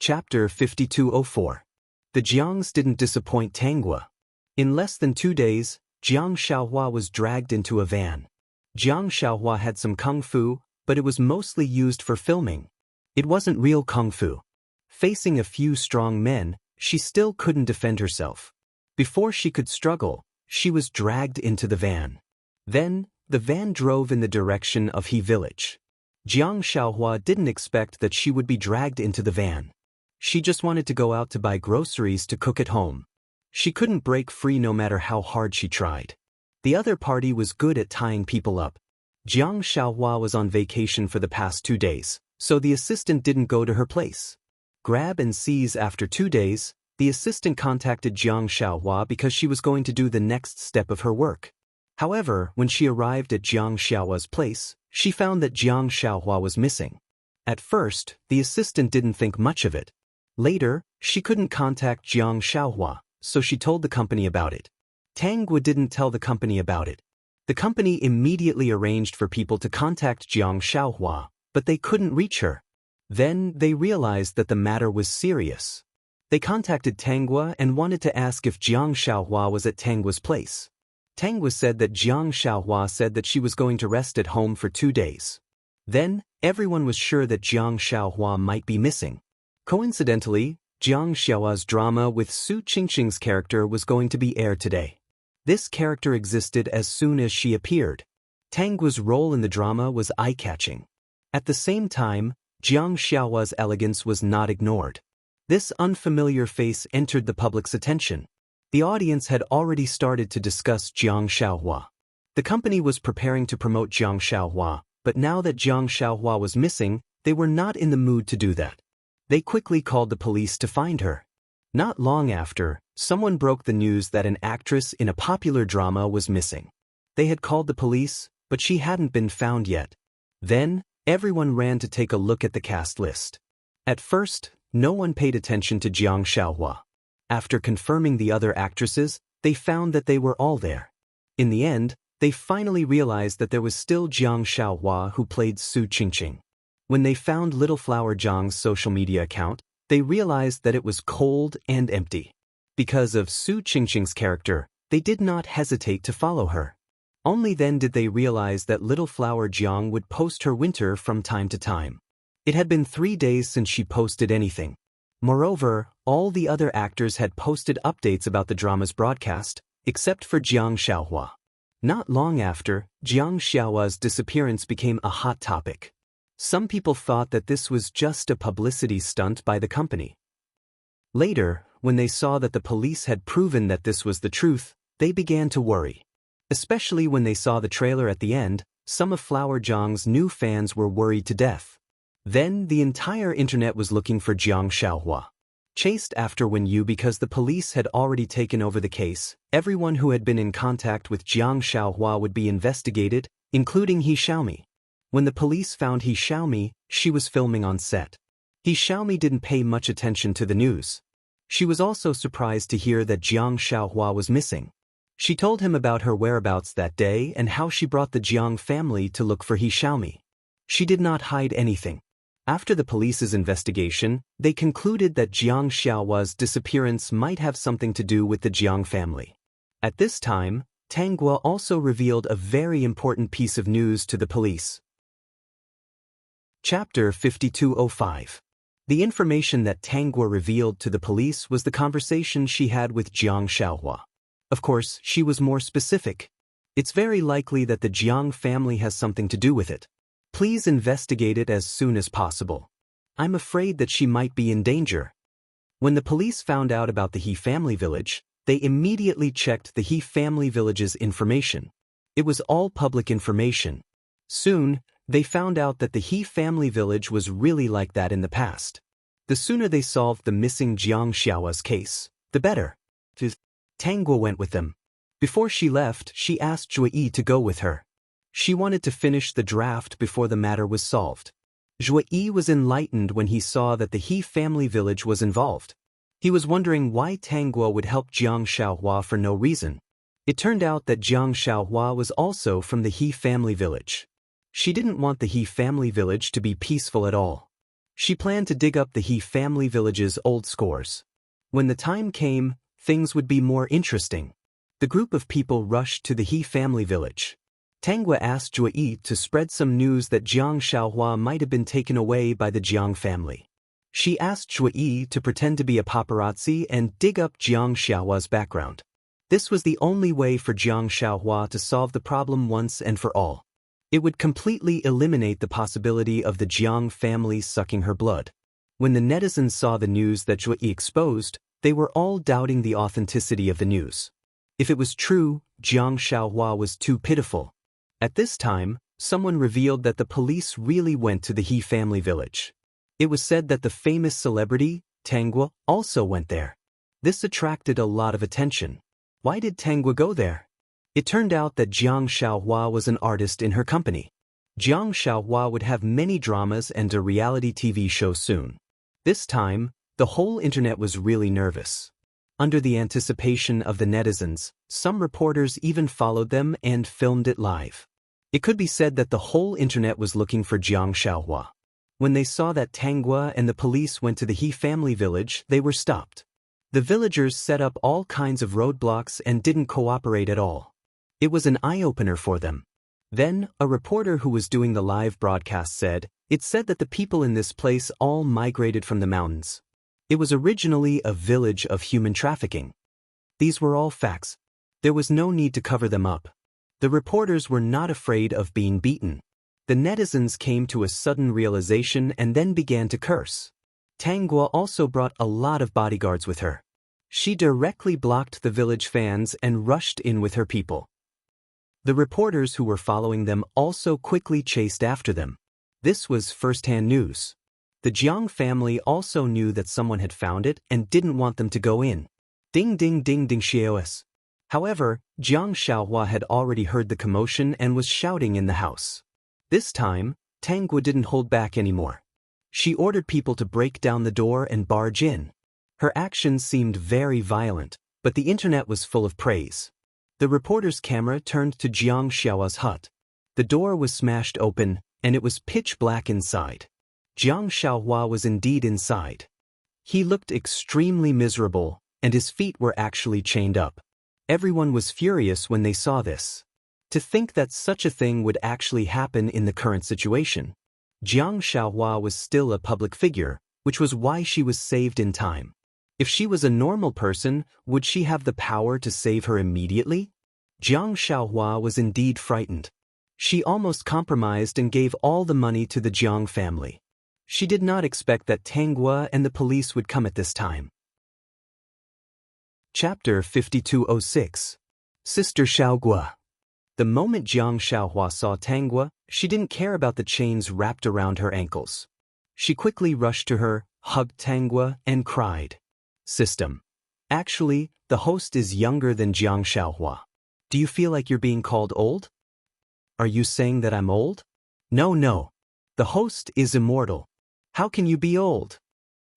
Chapter 5204. The Jiangs didn't disappoint Tanghua. In less than 2 days, Jiang Xiaohua was dragged into a van. Jiang Xiaohua had some kung fu, but it was mostly used for filming. It wasn't real kung fu. Facing a few strong men, she still couldn't defend herself. Before she could struggle, she was dragged into the van. Then, the van drove in the direction of He village. Jiang Xiaohua didn't expect that she would be dragged into the van. She just wanted to go out to buy groceries to cook at home. She couldn't break free no matter how hard she tried. The other party was good at tying people up. Jiang Xiaohua was on vacation for the past 2 days, so the assistant didn't go to her place. Grab and seize. After 2 days, the assistant contacted Jiang Xiaohua because she was going to do the next step of her work. However, when she arrived at Jiang Xiaohua's place, she found that Jiang Xiaohua was missing. At first, the assistant didn't think much of it. Later, she couldn't contact Jiang Xiaohua, so she told the company about it. Tanghua didn't tell the company about it. The company immediately arranged for people to contact Jiang Xiaohua, but they couldn't reach her. Then they realized that the matter was serious. They contacted Tanghua and wanted to ask if Jiang Xiaohua was at Tanghua's place. Tanghua said that Jiang Xiaohua said that she was going to rest at home for 2 days. Then, everyone was sure that Jiang Xiaohua might be missing. Coincidentally, Jiang Xiaohua's drama with Su Qingqing's character was going to be aired today. This character existed as soon as she appeared. Tanghua's role in the drama was eye-catching. At the same time, Jiang Xiaohua's elegance was not ignored. This unfamiliar face entered the public's attention. The audience had already started to discuss Jiang Xiaohua. The company was preparing to promote Jiang Xiaohua, but now that Jiang Xiaohua was missing, they were not in the mood to do that. They quickly called the police to find her. Not long after, someone broke the news that an actress in a popular drama was missing. They had called the police, but she hadn't been found yet. Then, everyone ran to take a look at the cast list. At first, no one paid attention to Jiang Xiaohua. After confirming the other actresses, they found that they were all there. In the end, they finally realized that there was still Jiang Xiaohua who played Su Qingqing. When they found Little Flower Zhang's social media account, they realized that it was cold and empty. Because of Su Qingqing's character, they did not hesitate to follow her. Only then did they realize that Little Flower Zhang would post her winter from time to time. It had been 3 days since she posted anything. Moreover, all the other actors had posted updates about the drama's broadcast, except for Jiang Xiaohua. Not long after, Jiang Xiaohua's disappearance became a hot topic. Some people thought that this was just a publicity stunt by the company. Later, when they saw that the police had proven that this was the truth, they began to worry. Especially when they saw the trailer at the end, some of Flower Zhang's new fans were worried to death. Then the entire internet was looking for Jiang Xiaohua. Chased after Wen Yu because the police had already taken over the case, everyone who had been in contact with Jiang Xiaohua would be investigated, including He Xiaomi. When the police found He Xiaomi, she was filming on set. He Xiaomi didn't pay much attention to the news. She was also surprised to hear that Jiang Xiaohua was missing. She told him about her whereabouts that day and how she brought the Jiang family to look for He Xiaomi. She did not hide anything. After the police's investigation, they concluded that Jiang Xiaohua's disappearance might have something to do with the Jiang family. At this time, Tanghua also revealed a very important piece of news to the police. Chapter 5205. The information that Tanghua revealed to the police was the conversation she had with Jiang Xiaohua. Of course, she was more specific. It's very likely that the Jiang family has something to do with it. Please investigate it as soon as possible. I'm afraid that she might be in danger. When the police found out about the He family village, they immediately checked the He family village's information. It was all public information. Soon, they found out that the He family village was really like that in the past. The sooner they solved the missing Jiang Xiaohua's case, the better. Tanghua went with them. Before she left, she asked Zhuo Yi to go with her. She wanted to finish the draft before the matter was solved. Zhuo Yi was enlightened when he saw that the He family village was involved. He was wondering why Tanghua would help Jiang Xiaohua for no reason. It turned out that Jiang Xiaohua was also from the He family village. She didn't want the He family village to be peaceful at all. She planned to dig up the He family village's old scores. When the time came, things would be more interesting. The group of people rushed to the He family village. Tanguo asked Jue Yi to spread some news that Jiang Xiaohua might have been taken away by the Jiang family. She asked Jue Yi to pretend to be a paparazzi and dig up Jiang Xiaohua's background. This was the only way for Jiang Xiaohua to solve the problem once and for all. It would completely eliminate the possibility of the Jiang family sucking her blood. When the netizens saw the news that Jue Yi exposed, they were all doubting the authenticity of the news. If it was true, Jiang Xiaohua was too pitiful. At this time, someone revealed that the police really went to the He family village. It was said that the famous celebrity, Tanguo, also went there. This attracted a lot of attention. Why did Tanguo go there? It turned out that Jiang Xiaohua was an artist in her company. Jiang Xiaohua would have many dramas and a reality TV show soon. This time, the whole internet was really nervous. Under the anticipation of the netizens, some reporters even followed them and filmed it live. It could be said that the whole internet was looking for Jiang Xiaohua. When they saw that Tanguo and the police went to the He family village, they were stopped. The villagers set up all kinds of roadblocks and didn't cooperate at all. It was an eye-opener for them. Then, a reporter who was doing the live broadcast said, "It said that the people in this place all migrated from the mountains. It was originally a village of human trafficking." These were all facts. There was no need to cover them up. The reporters were not afraid of being beaten. The netizens came to a sudden realization and then began to curse. Tanguo also brought a lot of bodyguards with her. She directly blocked the village fans and rushed in with her people. The reporters who were following them also quickly chased after them. This was first-hand news. The Jiang family also knew that someone had found it and didn't want them to go in. Ding ding ding ding xiaos. However, Jiang Xiaohua had already heard the commotion and was shouting in the house. This time, Tanguo didn't hold back anymore. She ordered people to break down the door and barge in. Her actions seemed very violent, but the internet was full of praise. The reporter's camera turned to Jiang Xiaohua's hut. The door was smashed open, and it was pitch black inside. Jiang Xiaohua was indeed inside. He looked extremely miserable, and his feet were actually chained up. Everyone was furious when they saw this. To think that such a thing would actually happen in the current situation. Jiang Xiaohua was still a public figure, which was why she was saved in time. If she was a normal person, would she have the power to save her immediately? Jiang Xiaohua was indeed frightened. She almost compromised and gave all the money to the Jiang family. She did not expect that Tanguo and the police would come at this time. Chapter 5206. Sister Xiaoguo. The moment Jiang Xiaohua saw Tanguo, she didn't care about the chains wrapped around her ankles. She quickly rushed to her, hugged Tanguo, and cried. System. Actually, the host is younger than Jiang Xiaohua. Do you feel like you're being called old? Are you saying that I'm old? No. The host is immortal. How can you be old?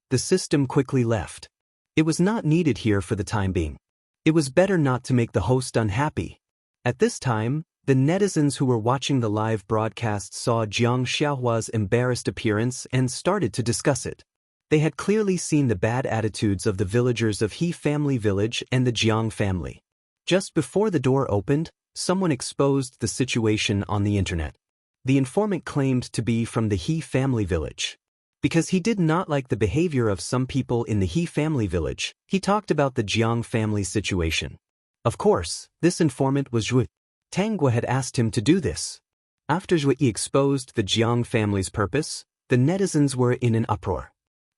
The system quickly left. It was not needed here for the time being. It was better not to make the host unhappy. At this time, the netizens who were watching the live broadcast saw Jiang Xiaohua's embarrassed appearance and started to discuss it. They had clearly seen the bad attitudes of the villagers of He family village and the Jiang family. Just before the door opened, someone exposed the situation on the internet. The informant claimed to be from the He family village. Because he did not like the behavior of some people in the He family village, he talked about the Jiang family situation. Of course, this informant was Zhu. Tanguo had asked him to do this. After Zhu exposed the Jiang family's purpose, the netizens were in an uproar.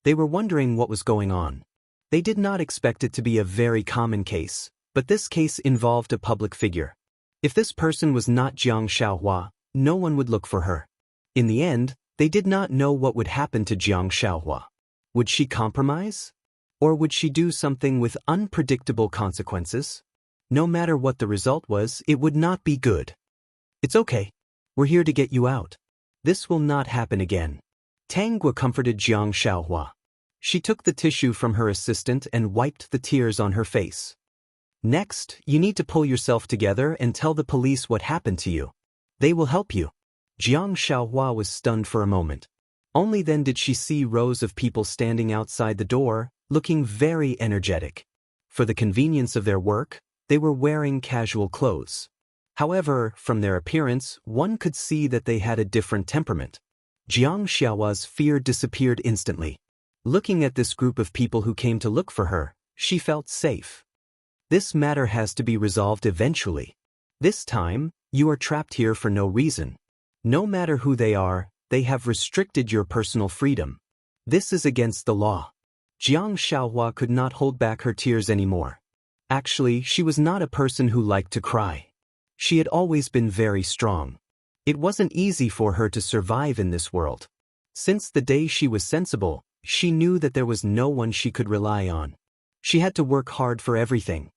They were wondering what was going on. They did not expect it to be a very common case, but this case involved a public figure. If this person was not Jiang Xiaohua, no one would look for her. In the end, they did not know what would happen to Jiang Xiaohua. Would she compromise? Or would she do something with unpredictable consequences? No matter what the result was, it would not be good. It's okay. We're here to get you out. This will not happen again. Tanguo comforted Jiang Xiaohua. She took the tissue from her assistant and wiped the tears on her face. Next, you need to pull yourself together and tell the police what happened to you. They will help you. Jiang Xiaohua was stunned for a moment. Only then did she see rows of people standing outside the door, looking very energetic. For the convenience of their work, they were wearing casual clothes. However, from their appearance, one could see that they had a different temperament. Jiang Xiaohua's fear disappeared instantly. Looking at this group of people who came to look for her, she felt safe. This matter has to be resolved eventually. This time, you are trapped here for no reason. No matter who they are, they have restricted your personal freedom. This is against the law. Jiang Xiaohua could not hold back her tears anymore. Actually, she was not a person who liked to cry. She had always been very strong. It wasn't easy for her to survive in this world. Since the day she was sensible, she knew that there was no one she could rely on. She had to work hard for everything.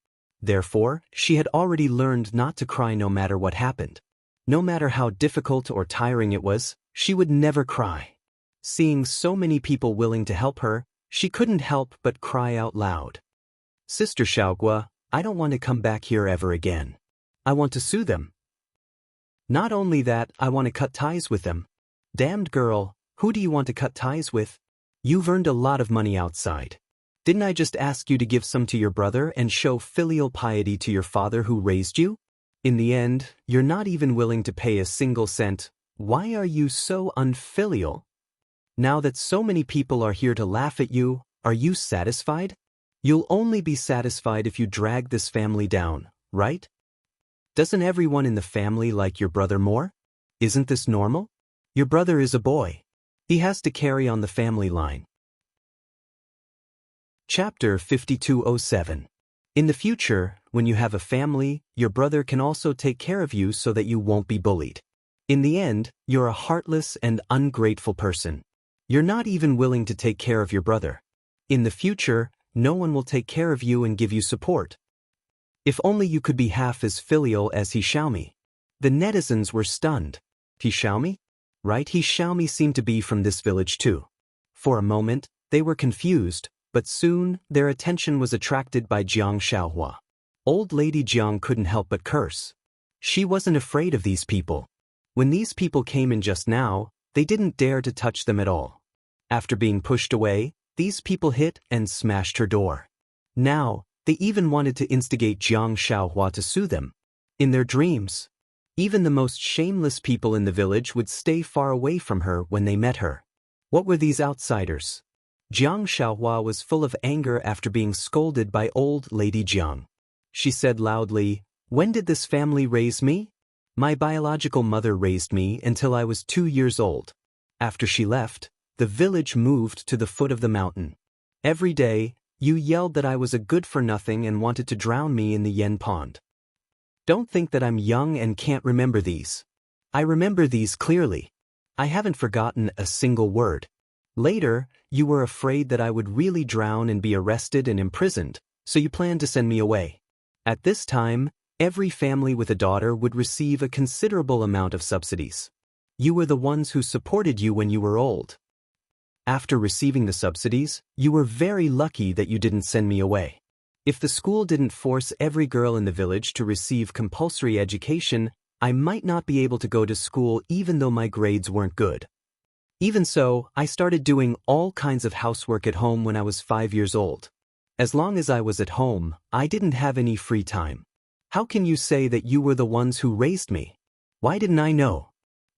Therefore, she had already learned not to cry no matter what happened. No matter how difficult or tiring it was, she would never cry. Seeing so many people willing to help her, she couldn't help but cry out loud. Sister Xiaogua, I don't want to come back here ever again. I want to sue them. Not only that, I want to cut ties with them. Damned girl, who do you want to cut ties with? You've earned a lot of money outside. Didn't I just ask you to give some to your brother and show filial piety to your father who raised you? In the end, you're not even willing to pay a single cent. Why are you so unfilial? Now that so many people are here to laugh at you, are you satisfied? You'll only be satisfied if you drag this family down, right? Doesn't everyone in the family like your brother more? Isn't this normal? Your brother is a boy. He has to carry on the family line. Chapter 5207. In the future, when you have a family, your brother can also take care of you so that you won't be bullied. In the end, you're a heartless and ungrateful person. You're not even willing to take care of your brother. In the future, no one will take care of you and give you support. If only you could be half as filial as He Xiaomi. The netizens were stunned. He Xiaomi? Right, He Xiaomi seemed to be from this village too. For a moment, they were confused, but soon their attention was attracted by Jiang Xiaohua. Old Lady Jiang couldn't help but curse. She wasn't afraid of these people. When these people came in just now, they didn't dare to touch them at all. After being pushed away, these people hit and smashed her door. Now, they even wanted to instigate Jiang Xiaohua to sue them. In their dreams, even the most shameless people in the village would stay far away from her when they met her. What were these outsiders? Jiang Xiaohua was full of anger after being scolded by old Lady Jiang. She said loudly, "When did this family raise me? My biological mother raised me until I was 2 years old. After she left, the village moved to the foot of the mountain. Every day, you yelled that I was a good-for-nothing and wanted to drown me in the Yen Pond. Don't think that I'm young and can't remember these. I remember these clearly. I haven't forgotten a single word. Later, you were afraid that I would really drown and be arrested and imprisoned, so you planned to send me away. At this time, every family with a daughter would receive a considerable amount of subsidies. You were the ones who supported you when you were old. After receiving the subsidies, you were very lucky that you didn't send me away. If the school didn't force every girl in the village to receive compulsory education, I might not be able to go to school even though my grades weren't good. Even so, I started doing all kinds of housework at home when I was 5 years old. As long as I was at home, I didn't have any free time. How can you say that you were the ones who raised me? Why didn't I know?"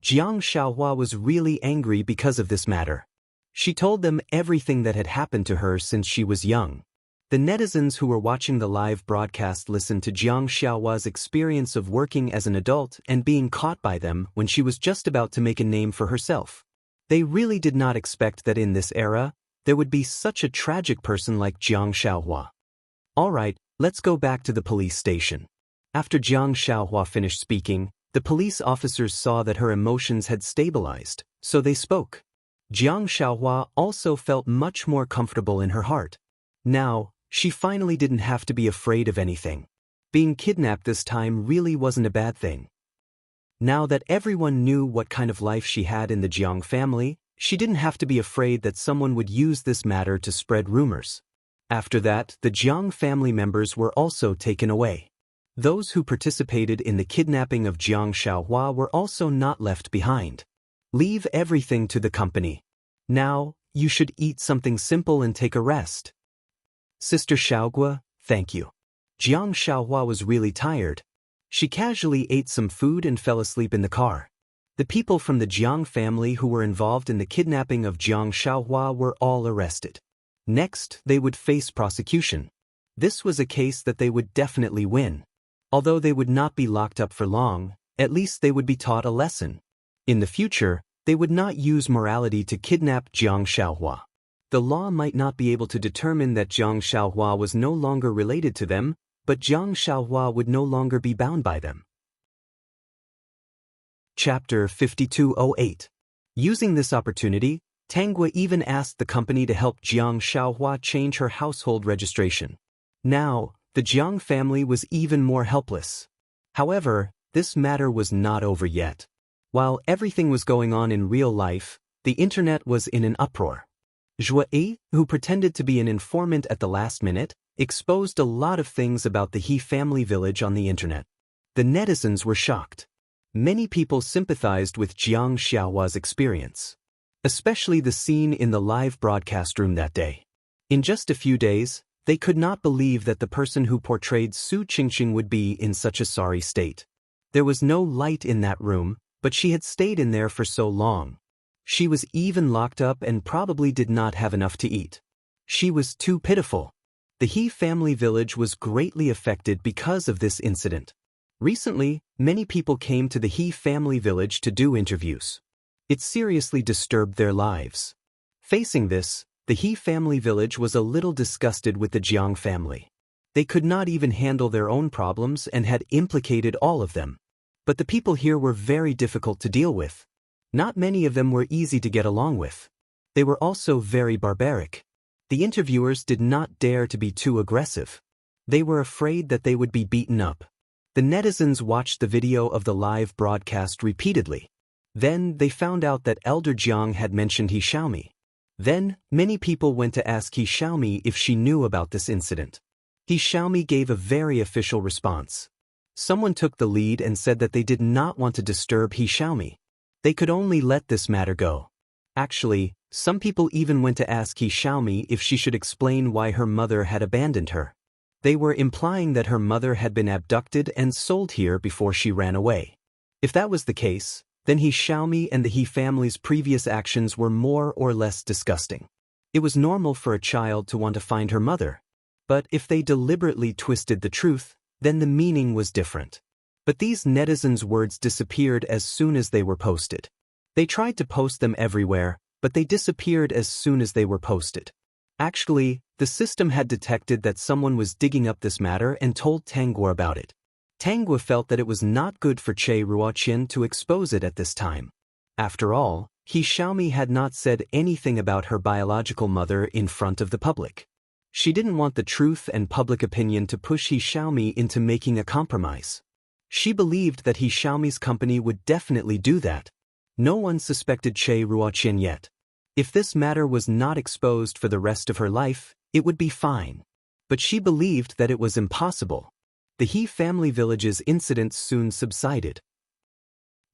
Jiang Xiaohua was really angry because of this matter. She told them everything that had happened to her since she was young. The netizens who were watching the live broadcast listened to Jiang Xiaohua's experience of working as an adult and being caught by them when she was just about to make a name for herself. They really did not expect that in this era, there would be such a tragic person like Jiang Xiaohua. Alright, let's go back to the police station. After Jiang Xiaohua finished speaking, the police officers saw that her emotions had stabilized, so they spoke. Jiang Xiaohua also felt much more comfortable in her heart. Now, she finally didn't have to be afraid of anything. Being kidnapped this time really wasn't a bad thing. Now that everyone knew what kind of life she had in the Jiang family, she didn't have to be afraid that someone would use this matter to spread rumors. After that, the Jiang family members were also taken away. Those who participated in the kidnapping of Jiang Xiaohua were also not left behind. Leave everything to the company. Now, you should eat something simple and take a rest. Sister Xiaogua, thank you. Jiang Xiaohua was really tired. She casually ate some food and fell asleep in the car. The people from the Jiang family who were involved in the kidnapping of Jiang Xiaohua were all arrested. Next, they would face prosecution. This was a case that they would definitely win. Although they would not be locked up for long, at least they would be taught a lesson. In the future, they would not use morality to kidnap Jiang Xiaohua. The law might not be able to determine that Jiang Xiaohua was no longer related to them, but Jiang Xiaohua would no longer be bound by them. Chapter 5208. Using this opportunity, Tanguo even asked the company to help Jiang Xiaohua change her household registration. Now, the Jiang family was even more helpless. However, this matter was not over yet. While everything was going on in real life, the internet was in an uproar. Zhua Yi, who pretended to be an informant at the last minute, exposed a lot of things about the He family village on the internet. The netizens were shocked. Many people sympathized with Jiang Xiaohua's experience, especially the scene in the live broadcast room that day. In just a few days, they could not believe that the person who portrayed Su Qingqing would be in such a sorry state. There was no light in that room, but she had stayed in there for so long. She was even locked up and probably did not have enough to eat. She was too pitiful. The He family village was greatly affected because of this incident. Recently, many people came to the He family village to do interviews. It seriously disturbed their lives. Facing this, the He family village was a little disgusted with the Jiang family. They could not even handle their own problems and had implicated all of them. But the people here were very difficult to deal with. Not many of them were easy to get along with. They were also very barbaric. The interviewers did not dare to be too aggressive. They were afraid that they would be beaten up. The netizens watched the video of the live broadcast repeatedly. Then they found out that Elder Jiang had mentioned He Xiaomi. Then, many people went to ask He Xiaomi if she knew about this incident. He Xiaomi gave a very official response. Someone took the lead and said that they did not want to disturb He Xiaomi. They could only let this matter go. Actually, some people even went to ask He Xiaomi if she should explain why her mother had abandoned her. They were implying that her mother had been abducted and sold here before she ran away. If that was the case, then He Xiaomi and the He family's previous actions were more or less disgusting. It was normal for a child to want to find her mother. But if they deliberately twisted the truth, then the meaning was different. But these netizens' words disappeared as soon as they were posted. They tried to post them everywhere, but they disappeared as soon as they were posted. Actually, the system had detected that someone was digging up this matter and told Tanguo about it. Tanguo felt that it was not good for Che Ruoqian to expose it at this time. After all, He Xiaomi had not said anything about her biological mother in front of the public. She didn't want the truth and public opinion to push He Xiaomi into making a compromise. She believed that He Xiaomi's company would definitely do that. No one suspected Che Ruoqian yet. If this matter was not exposed for the rest of her life, it would be fine. But she believed that it was impossible. The He family village's incidents soon subsided.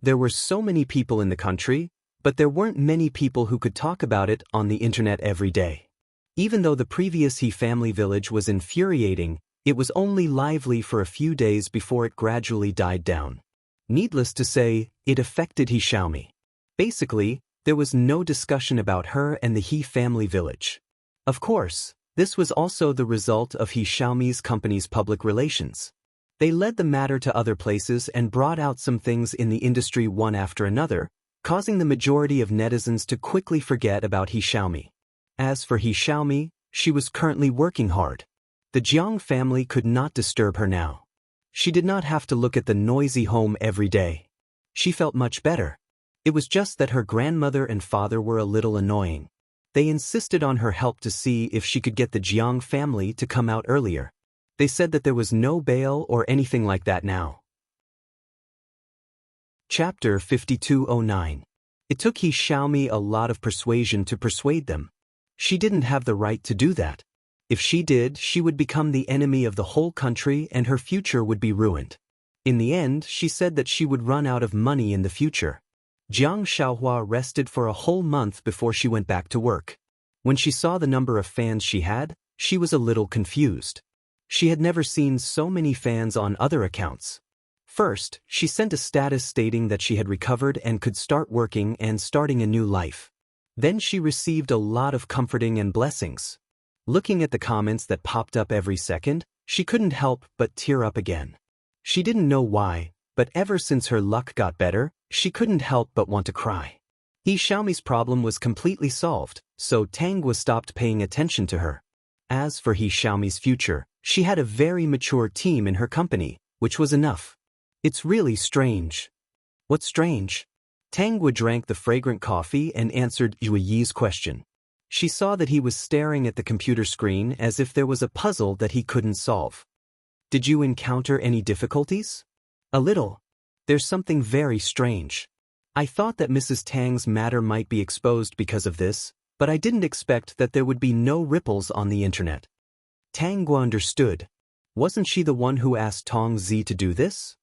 There were so many people in the country, but there weren't many people who could talk about it on the internet every day. Even though the previous He family village was infuriating, it was only lively for a few days before it gradually died down. Needless to say, it affected He Xiaomi. Basically, there was no discussion about her and the He family village. Of course, this was also the result of He Xiaomi's company's public relations. They led the matter to other places and brought out some things in the industry one after another, causing the majority of netizens to quickly forget about He Xiaomi. As for He Xiaomi, she was currently working hard. The Jiang family could not disturb her now. She did not have to look at the noisy home every day. She felt much better. It was just that her grandmother and father were a little annoying. They insisted on her help to see if she could get the Jiang family to come out earlier. They said that there was no bail or anything like that now. Chapter 5209. It took He Xiaomi a lot of persuasion to persuade them. She didn't have the right to do that. If she did, she would become the enemy of the whole country and her future would be ruined. In the end, she said that she would run out of money in the future. Jiang Xiaohua rested for a whole month before she went back to work. When she saw the number of fans she had, she was a little confused. She had never seen so many fans on other accounts. First, she sent a status stating that she had recovered and could start working and starting a new life. Then she received a lot of comforting and blessings. Looking at the comments that popped up every second, she couldn't help but tear up again. She didn't know why, but ever since her luck got better, she couldn't help but want to cry. He Xiaomi's problem was completely solved, so Tangwa stopped paying attention to her. As for He Xiaomi's future, she had a very mature team in her company, which was enough. It's really strange. What's strange? Tangwa drank the fragrant coffee and answered Yue Yi's question. She saw that he was staring at the computer screen as if there was a puzzle that he couldn't solve. Did you encounter any difficulties? A little. There's something very strange. I thought that Mrs. Tang's matter might be exposed because of this, but I didn't expect that there would be no ripples on the internet. Tangwa understood. Wasn't she the one who asked Tong Zi to do this?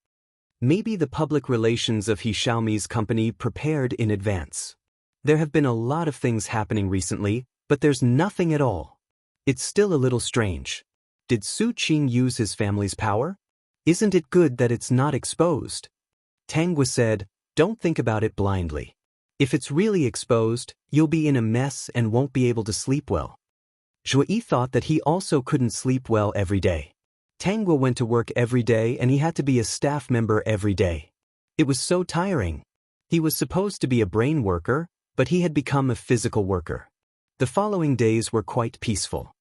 Maybe the public relations of He Xiaomi's company prepared in advance. There have been a lot of things happening recently, but there's nothing at all. It's still a little strange. Did Su Qing use his family's power? Isn't it good that it's not exposed? Tangwa said, don't think about it blindly. If it's really exposed, you'll be in a mess and won't be able to sleep well. Zhuyi thought that he also couldn't sleep well every day. Tangwa went to work every day and he had to be a staff member every day. It was so tiring. He was supposed to be a brain worker, but he had become a physical worker. The following days were quite peaceful.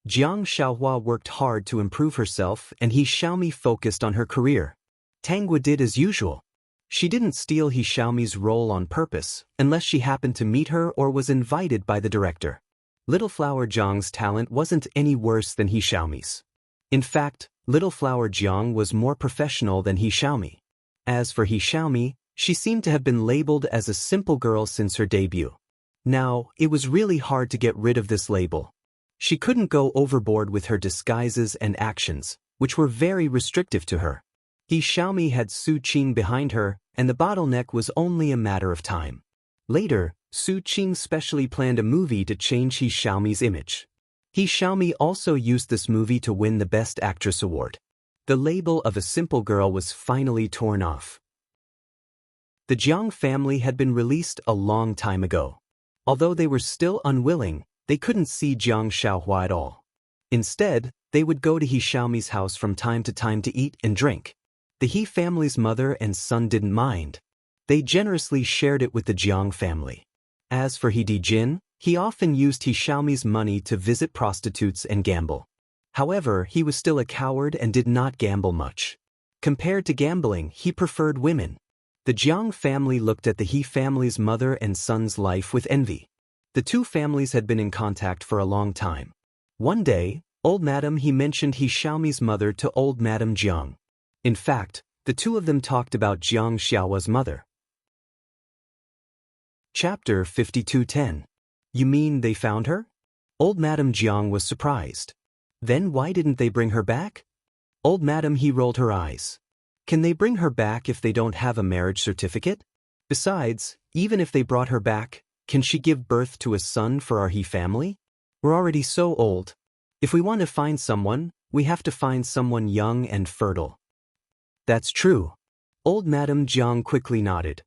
Jiang Xiaohua worked hard to improve herself and He Xiaomi focused on her career. Tangwa did as usual. She didn't steal He Xiaomi's role on purpose, unless she happened to meet her or was invited by the director. Little Flower Jiang's talent wasn't any worse than He Xiaomi's. In fact, Little Flower Jiang was more professional than He Xiaomi. As for He Xiaomi, she seemed to have been labeled as a simple girl since her debut. Now, it was really hard to get rid of this label. She couldn't go overboard with her disguises and actions, which were very restrictive to her. He Xiaomi had Su Qing behind her, and the bottleneck was only a matter of time. Later, Su Qing specially planned a movie to change He Xiaomi's image. He Xiaomi also used this movie to win the Best Actress award. The label of a simple girl was finally torn off. The Jiang family had been released a long time ago. Although they were still unwilling, they couldn't see Jiang Xiaohua at all. Instead, they would go to He Xiaomi's house from time to time to eat and drink. The He family's mother and son didn't mind. They generously shared it with the Jiang family. As for He Dijin, he often used He Xiaomi's money to visit prostitutes and gamble. However, he was still a coward and did not gamble much. Compared to gambling, he preferred women. The Jiang family looked at the He family's mother and son's life with envy. The two families had been in contact for a long time. One day, old Madam He mentioned He Xiaomi's mother to old Madam Jiang. In fact, the two of them talked about Jiang Xiaohua's mother. Chapter 52:10. You mean they found her? Old Madam Jiang was surprised. Then why didn't they bring her back? Old Madam He rolled her eyes. Can they bring her back if they don't have a marriage certificate? Besides, even if they brought her back, can she give birth to a son for our He family? We're already so old. If we want to find someone, we have to find someone young and fertile. That's true. Old Madam Jiang quickly nodded.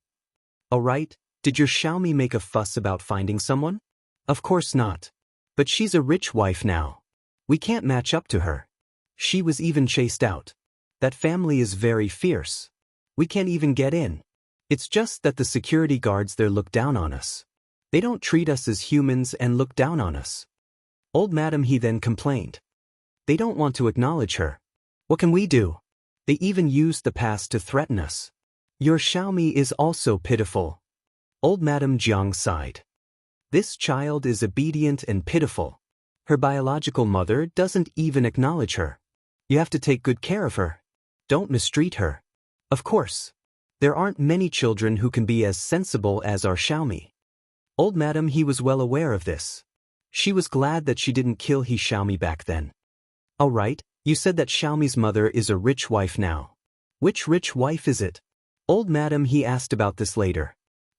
All right, did your Xiaomi make a fuss about finding someone? Of course not. But she's a rich wife now. We can't match up to her. She was even chased out. That family is very fierce. We can't even get in. It's just that the security guards there look down on us. They don't treat us as humans and look down on us. Old Madam He then complained. They don't want to acknowledge her. What can we do? They even used the past to threaten us. Your Xiaomi is also pitiful. Old Madam Jiang sighed. This child is obedient and pitiful. Her biological mother doesn't even acknowledge her. You have to take good care of her. Don't mistreat her. Of course. There aren't many children who can be as sensible as our Xiaomi. Old Madam He was well aware of this. She was glad that she didn't kill He Xiaomi back then. All right, you said that Xiaomi's mother is a rich wife now. Which rich wife is it? Old Madam He asked about this later.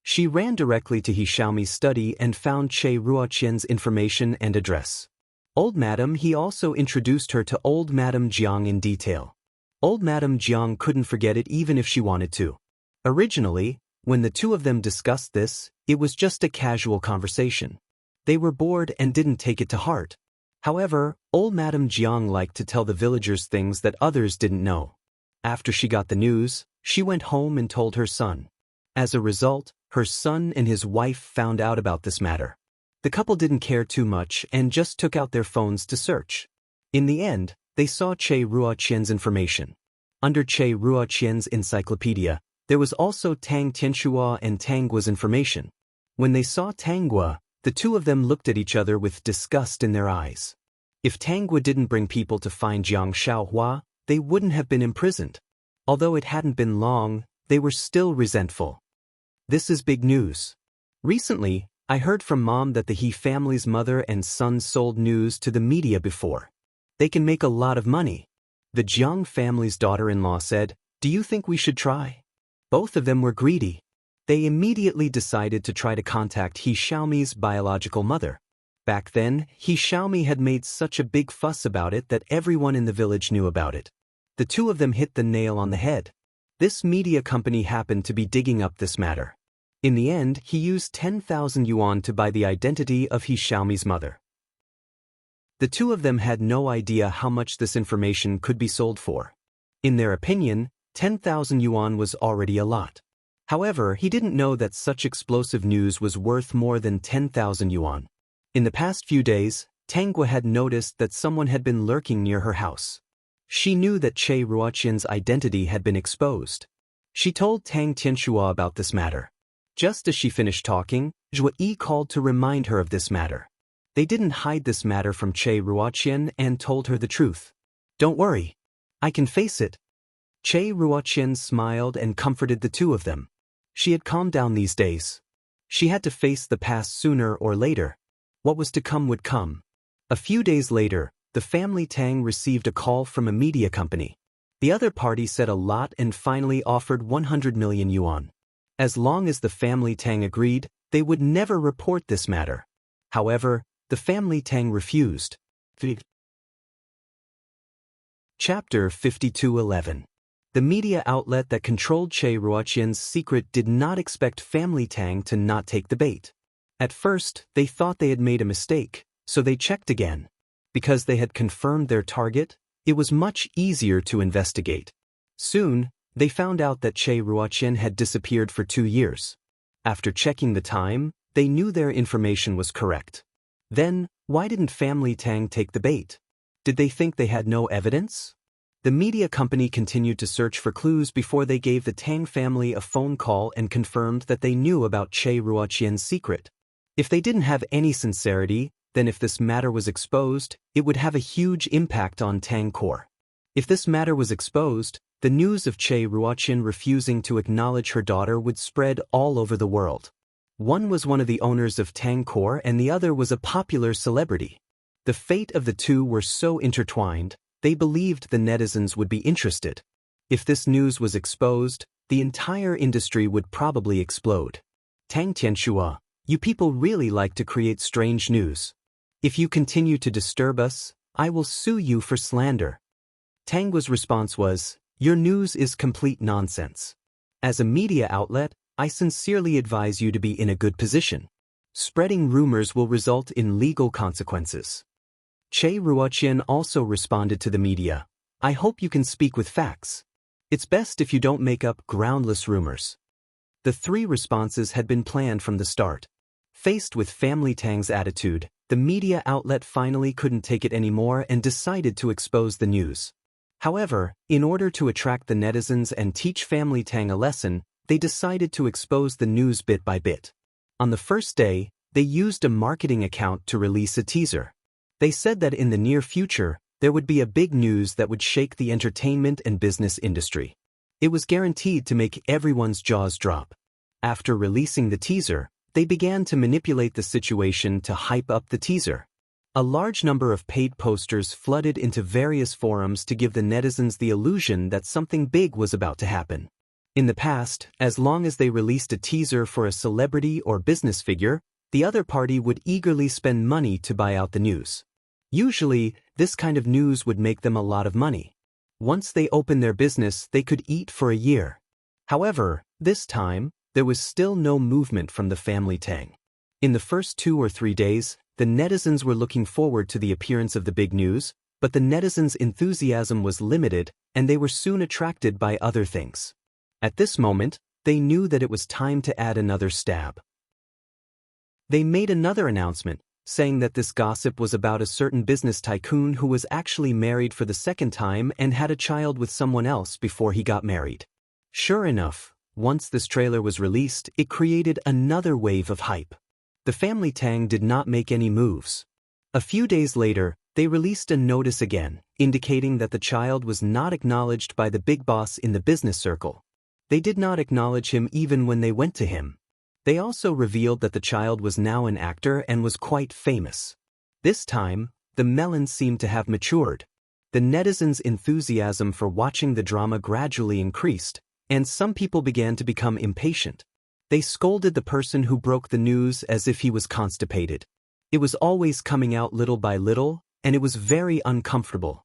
She ran directly to He Xiaomi's study and found Che Ruoqian's information and address. Old Madam He also introduced her to Old Madam Jiang in detail. Old Madam Jiang couldn't forget it even if she wanted to. Originally, when the two of them discussed this, it was just a casual conversation. They were bored and didn't take it to heart. However, Old Madam Jiang liked to tell the villagers things that others didn't know. After she got the news, she went home and told her son. As a result, her son and his wife found out about this matter. The couple didn't care too much and just took out their phones to search. In the end, they saw Che Ruoqian's information. Under Che Ruoqian's encyclopedia, there was also Tang Tianxua and Tangua's information. When they saw Tangua, the two of them looked at each other with disgust in their eyes. If Tangua didn't bring people to find Jiang Xiaohua, they wouldn't have been imprisoned. Although it hadn't been long, they were still resentful. This is big news. Recently, I heard from Mom that the He family's mother and son sold news to the media before. They can make a lot of money. The Jiang family's daughter-in-law said, "Do you think we should try?" Both of them were greedy. They immediately decided to try to contact He Xiaomi's biological mother. Back then, He Xiaomi had made such a big fuss about it that everyone in the village knew about it. The two of them hit the nail on the head. This media company happened to be digging up this matter. In the end, he used 10,000 yuan to buy the identity of He Xiaomi's mother. The two of them had no idea how much this information could be sold for. In their opinion, 10,000 yuan was already a lot. However, he didn't know that such explosive news was worth more than 10,000 yuan. In the past few days, Tangua had noticed that someone had been lurking near her house. She knew that Che Ruoqian's identity had been exposed. She told Tang Tianxua about this matter. Just as she finished talking, Zhou Yi called to remind her of this matter. They didn't hide this matter from Che Ruoqian and told her the truth. "Don't worry. I can face it." Che Ruoqian smiled and comforted the two of them. She had calmed down these days. She had to face the past sooner or later. What was to come would come. A few days later, the family Tang received a call from a media company. The other party said a lot and finally offered 100 million yuan. As long as the family Tang agreed, they would never report this matter. However, the family Tang refused. Chapter 52:11. The media outlet that controlled Che Ruoqian's secret did not expect family Tang to not take the bait. At first, they thought they had made a mistake, so they checked again. Because they had confirmed their target, it was much easier to investigate. Soon, they found out that Che Ruoqian had disappeared for 2 years. After checking the time, they knew their information was correct. Then, why didn't family Tang take the bait? Did they think they had no evidence? The media company continued to search for clues before they gave the Tang family a phone call and confirmed that they knew about Che Ruoqian's secret. If they didn't have any sincerity, then if this matter was exposed, it would have a huge impact on Tang Core. If this matter was exposed, the news of Che Ruoqian refusing to acknowledge her daughter would spread all over the world. One was one of the owners of Tang Core and the other was a popular celebrity. The fate of the two were so intertwined, they believed the netizens would be interested. If this news was exposed, the entire industry would probably explode. Tang Tianxua, you people really like to create strange news. If you continue to disturb us, I will sue you for slander. Tangua's response was, "Your news is complete nonsense. As a media outlet, I sincerely advise you to be in a good position. Spreading rumors will result in legal consequences." Che Ruoqian also responded to the media, "I hope you can speak with facts. It's best if you don't make up groundless rumors." The three responses had been planned from the start. Faced with family Tang's attitude, the media outlet finally couldn't take it anymore and decided to expose the news. However, in order to attract the netizens and teach family Tang a lesson, they decided to expose the news bit by bit. On the first day, they used a marketing account to release a teaser. They said that in the near future, there would be a big news that would shake the entertainment and business industry. It was guaranteed to make everyone's jaws drop. After releasing the teaser, they began to manipulate the situation to hype up the teaser. A large number of paid posters flooded into various forums to give the netizens the illusion that something big was about to happen. In the past, as long as they released a teaser for a celebrity or business figure, the other party would eagerly spend money to buy out the news. Usually, this kind of news would make them a lot of money. Once they opened their business, they could eat for a year. However, this time, there was still no movement from the family Tang. In the first 2 or 3 days, the netizens were looking forward to the appearance of the big news, but the netizens' enthusiasm was limited, and they were soon attracted by other things. At this moment, they knew that it was time to add another stab. They made another announcement, saying that this gossip was about a certain business tycoon who was actually married for the second time and had a child with someone else before he got married. Sure enough, once this trailer was released, it created another wave of hype. The family Tang did not make any moves. A few days later, they released a notice again, indicating that the child was not acknowledged by the big boss in the business circle. They did not acknowledge him even when they went to him. They also revealed that the child was now an actor and was quite famous. This time, the melon seemed to have matured. The netizens' enthusiasm for watching the drama gradually increased, and some people began to become impatient. They scolded the person who broke the news as if he was constipated. It was always coming out little by little, and it was very uncomfortable.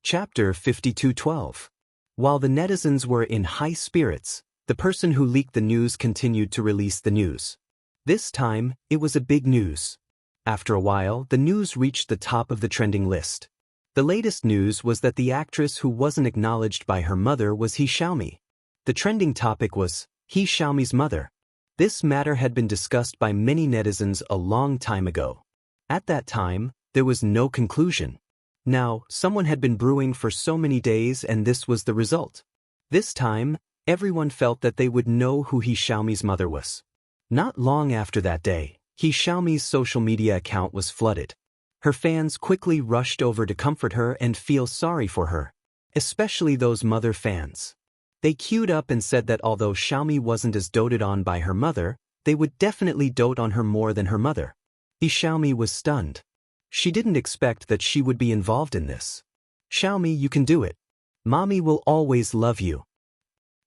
Chapter 52:12. While the netizens were in high spirits, the person who leaked the news continued to release the news. This time, it was a big news. After a while, the news reached the top of the trending list. The latest news was that the actress who wasn't acknowledged by her mother was He Xiaomi. The trending topic was He Xiaomi's mother. This matter had been discussed by many netizens a long time ago. At that time, there was no conclusion. Now, someone had been brewing for so many days and this was the result. This time, everyone felt that they would know who He Xiaomi's mother was. Not long after that day, He Xiaomi's social media account was flooded. Her fans quickly rushed over to comfort her and feel sorry for her, especially those mother fans. They queued up and said that although Xiaomi wasn't as doted on by her mother, they would definitely dote on her more than her mother. He Xiaomi was stunned. She didn't expect that she would be involved in this. Xiaomi, you can do it. Mommy will always love you.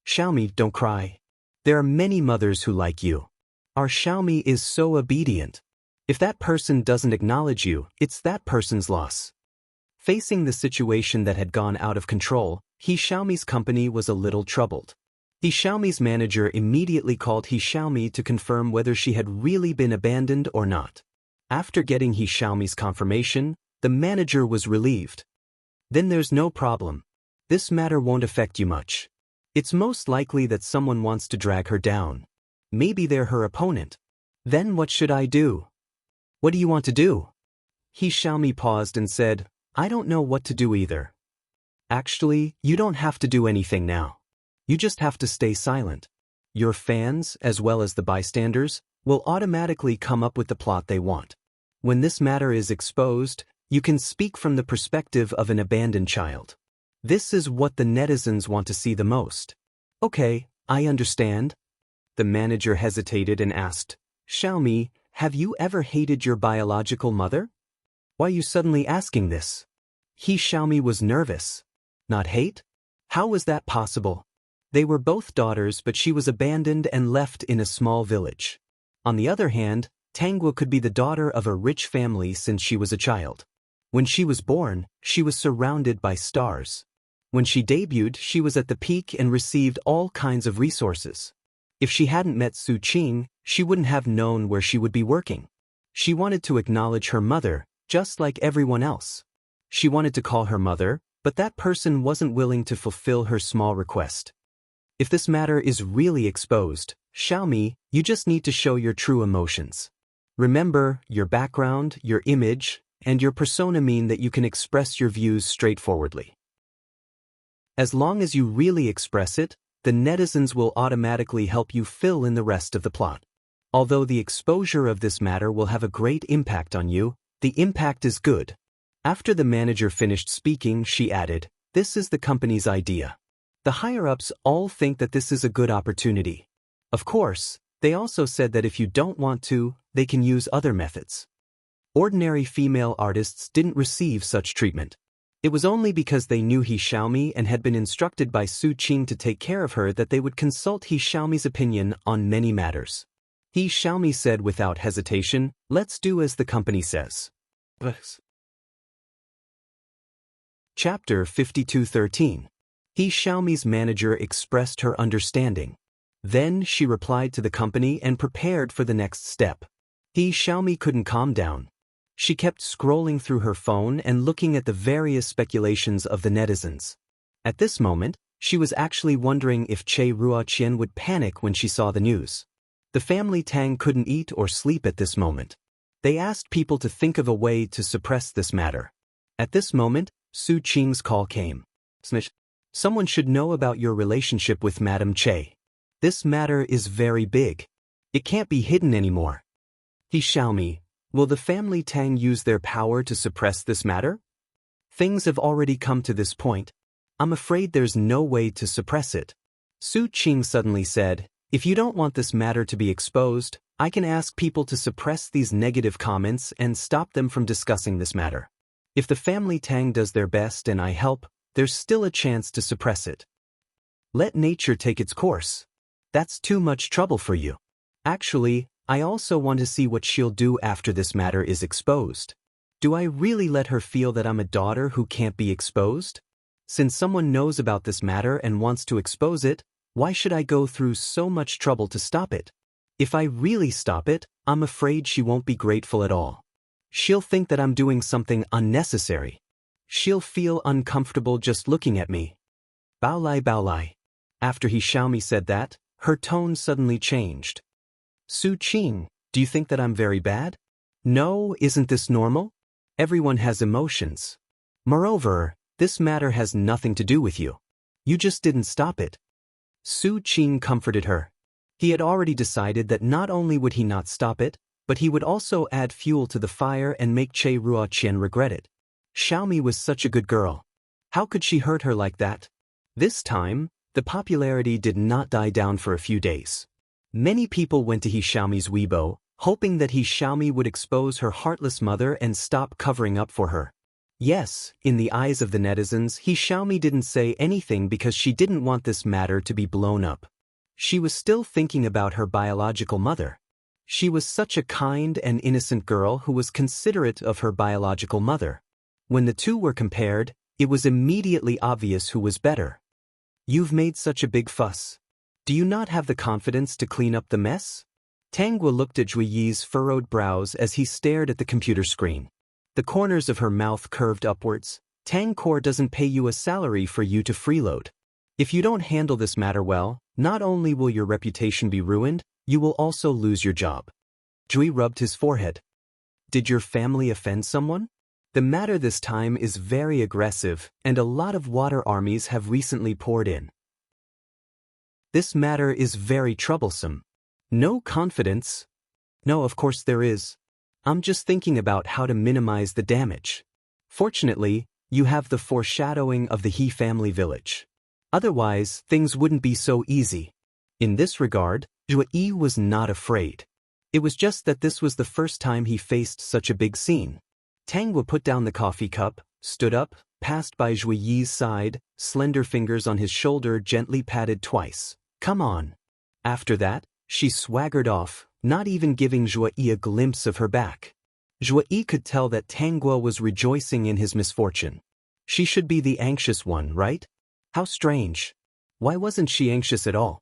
Xiaomi, don't cry. There are many mothers who like you. Our Xiaomi is so obedient. If that person doesn't acknowledge you, it's that person's loss. Facing the situation that had gone out of control, He Xiaomi's company was a little troubled. He Xiaomi's manager immediately called He Xiaomi to confirm whether she had really been abandoned or not. After getting He Xiaomi's confirmation, the manager was relieved. Then there's no problem. This matter won't affect you much. It's most likely that someone wants to drag her down. Maybe they're her opponent. Then what should I do? What do you want to do? He Xiaomi paused and said, I don't know what to do either. Actually, you don't have to do anything now. You just have to stay silent. Your fans, as well as the bystanders, will automatically come up with the plot they want. When this matter is exposed, you can speak from the perspective of an abandoned child. This is what the netizens want to see the most. Okay, I understand. The manager hesitated and asked, Xiaomi, have you ever hated your biological mother? Why are you suddenly asking this? He Xiaomi was nervous. Not hate? How was that possible? They were both daughters, but she was abandoned and left in a small village. On the other hand, Tangwa could be the daughter of a rich family since she was a child. When she was born, she was surrounded by stars. When she debuted, she was at the peak and received all kinds of resources. If she hadn't met Su Qing, she wouldn't have known where she would be working. She wanted to acknowledge her mother, just like everyone else. She wanted to call her mother, but that person wasn't willing to fulfill her small request. If this matter is really exposed, Xiaomi, you just need to show your true emotions. Remember, your background, your image, and your persona mean that you can express your views straightforwardly. As long as you really express it, the netizens will automatically help you fill in the rest of the plot. Although the exposure of this matter will have a great impact on you, the impact is good. After the manager finished speaking, she added, This is the company's idea. The higher-ups all think that this is a good opportunity. Of course, they also said that if you don't want to, they can use other methods. Ordinary female artists didn't receive such treatment. It was only because they knew He Xiaomi and had been instructed by Su Qing to take care of her that they would consult He Xiaomi's opinion on many matters. He Xiaomi said without hesitation, "Let's do as the company says." Chapter 52:13. He Xiaomi's manager expressed her understanding. Then she replied to the company and prepared for the next step. He Xiaomi couldn't calm down. She kept scrolling through her phone and looking at the various speculations of the netizens. At this moment, she was actually wondering if Che Ruoqian would panic when she saw the news. The family Tang couldn't eat or sleep at this moment. They asked people to think of a way to suppress this matter. At this moment, Su Qing's call came. "Someone should know about your relationship with Madame Che. This matter is very big. It can't be hidden anymore." He Xiaomi, will the family Tang use their power to suppress this matter? Things have already come to this point. I'm afraid there's no way to suppress it. Su Qing suddenly said, "If you don't want this matter to be exposed, I can ask people to suppress these negative comments and stop them from discussing this matter. If the family Tang does their best and I help, there's still a chance to suppress it. Let nature take its course. That's too much trouble for you. Actually, I also want to see what she'll do after this matter is exposed. Do I really let her feel that I'm a daughter who can't be exposed? Since someone knows about this matter and wants to expose it, why should I go through so much trouble to stop it? If I really stop it, I'm afraid she won't be grateful at all. She'll think that I'm doing something unnecessary. She'll feel uncomfortable just looking at me." Baolai Baolai. After He Xiaomi said that, her tone suddenly changed. "Su Qing, do you think that I'm very bad? No, isn't this normal? Everyone has emotions. Moreover, this matter has nothing to do with you. You just didn't stop it." Su Qing comforted her. He had already decided that not only would he not stop it, but he would also add fuel to the fire and make Che Ruoqian regret it. Xiaomi was such a good girl. How could she hurt her like that? This time, the popularity did not die down for a few days. Many people went to He Xiaomi's Weibo, hoping that He Xiaomi would expose her heartless mother and stop covering up for her. Yes, in the eyes of the netizens, He Xiaomi didn't say anything because she didn't want this matter to be blown up. She was still thinking about her biological mother. She was such a kind and innocent girl who was considerate of her biological mother. When the two were compared, it was immediately obvious who was better. "You've made such a big fuss. Do you not have the confidence to clean up the mess?" Tangua looked at Zhui Yi's furrowed brows as he stared at the computer screen. The corners of her mouth curved upwards. "Tangkor doesn't pay you a salary for you to freeload. If you don't handle this matter well, not only will your reputation be ruined, you will also lose your job." Zhui rubbed his forehead. "Did your family offend someone? The matter this time is very aggressive, and a lot of water armies have recently poured in. This matter is very troublesome. No confidence? No, of course there is. I'm just thinking about how to minimize the damage. Fortunately, you have the foreshadowing of the He family village. Otherwise, things wouldn't be so easy." In this regard, Zhui Yi was not afraid. It was just that this was the first time he faced such a big scene. Tangua put down the coffee cup, stood up, passed by Zhui Yi's side, slender fingers on his shoulder gently patted twice. "Come on." After that, she swaggered off, not even giving Zhui Yi a glimpse of her back. Zhui Yi could tell that Tangua was rejoicing in his misfortune. She should be the anxious one, right? How strange. Why wasn't she anxious at all?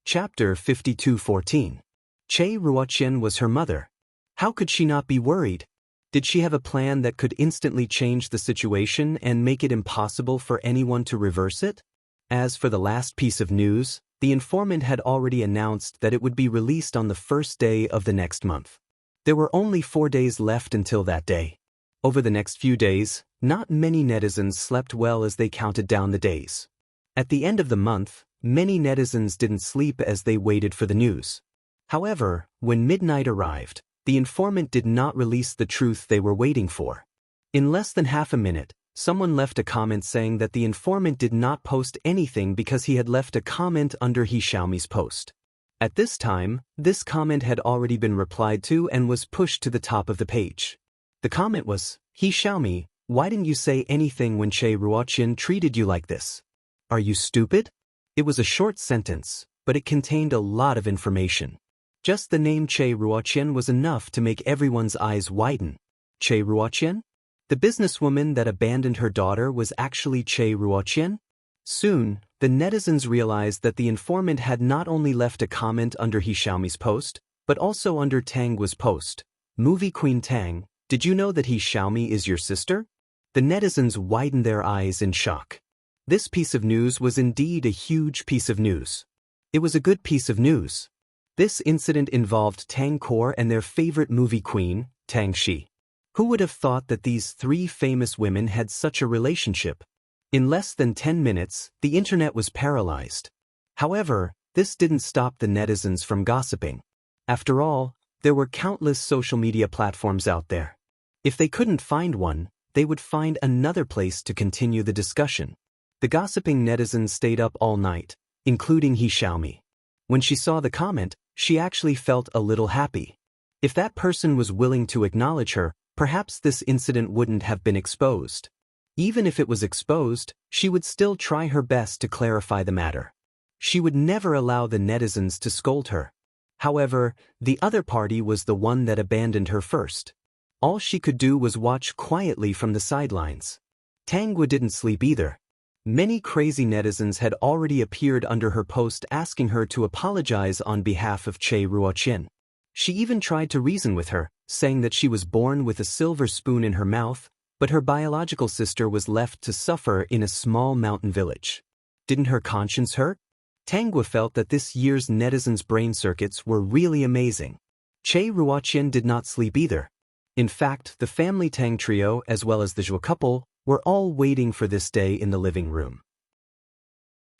Chapter 52:14. Che Ruoqian was her mother. How could she not be worried? Did she have a plan that could instantly change the situation and make it impossible for anyone to reverse it? As for the last piece of news, the informant had already announced that it would be released on the first day of the next month. There were only 4 days left until that day. Over the next few days, not many netizens slept well as they counted down the days. At the end of the month, many netizens didn't sleep as they waited for the news. However, when midnight arrived, the informant did not release the truth they were waiting for. In less than half a minute, someone left a comment saying that the informant did not post anything because he had left a comment under He Xiaomi's post. At this time, this comment had already been replied to and was pushed to the top of the page. The comment was, He Xiaomi, why didn't you say anything when Che Ruoqian treated you like this? Are you stupid? It was a short sentence, but it contained a lot of information. Just the name Che Ruoqian was enough to make everyone's eyes widen. Che Ruoqian? The businesswoman that abandoned her daughter was actually Che Ruoqian? Soon, the netizens realized that the informant had not only left a comment under He Xiaomi's post, but also under Tanggua's post. Movie Queen Tang, did you know that He Xiaomi is your sister? The netizens widened their eyes in shock. This piece of news was indeed a huge piece of news. It was a good piece of news. This incident involved Tang Core and their favorite movie queen, Tang Shi. Who would have thought that these three famous women had such a relationship? In less than 10 minutes, the internet was paralyzed. However, this didn't stop the netizens from gossiping. After all, there were countless social media platforms out there. If they couldn't find one, they would find another place to continue the discussion. The gossiping netizens stayed up all night, including He Xiaomi. When she saw the comment, she actually felt a little happy. If that person was willing to acknowledge her, perhaps this incident wouldn't have been exposed. Even if it was exposed, she would still try her best to clarify the matter. She would never allow the netizens to scold her. However, the other party was the one that abandoned her first. All she could do was watch quietly from the sidelines. Tanggua didn't sleep either. Many crazy netizens had already appeared under her post asking her to apologize on behalf of Che Ruoqian. She even tried to reason with her, saying that she was born with a silver spoon in her mouth, but her biological sister was left to suffer in a small mountain village. Didn't her conscience hurt? Tanggua felt that this year's netizens' brain circuits were really amazing. Che Ruoqian did not sleep either. In fact, the family Tang trio as well as the Zhou couple were all waiting for this day in the living room.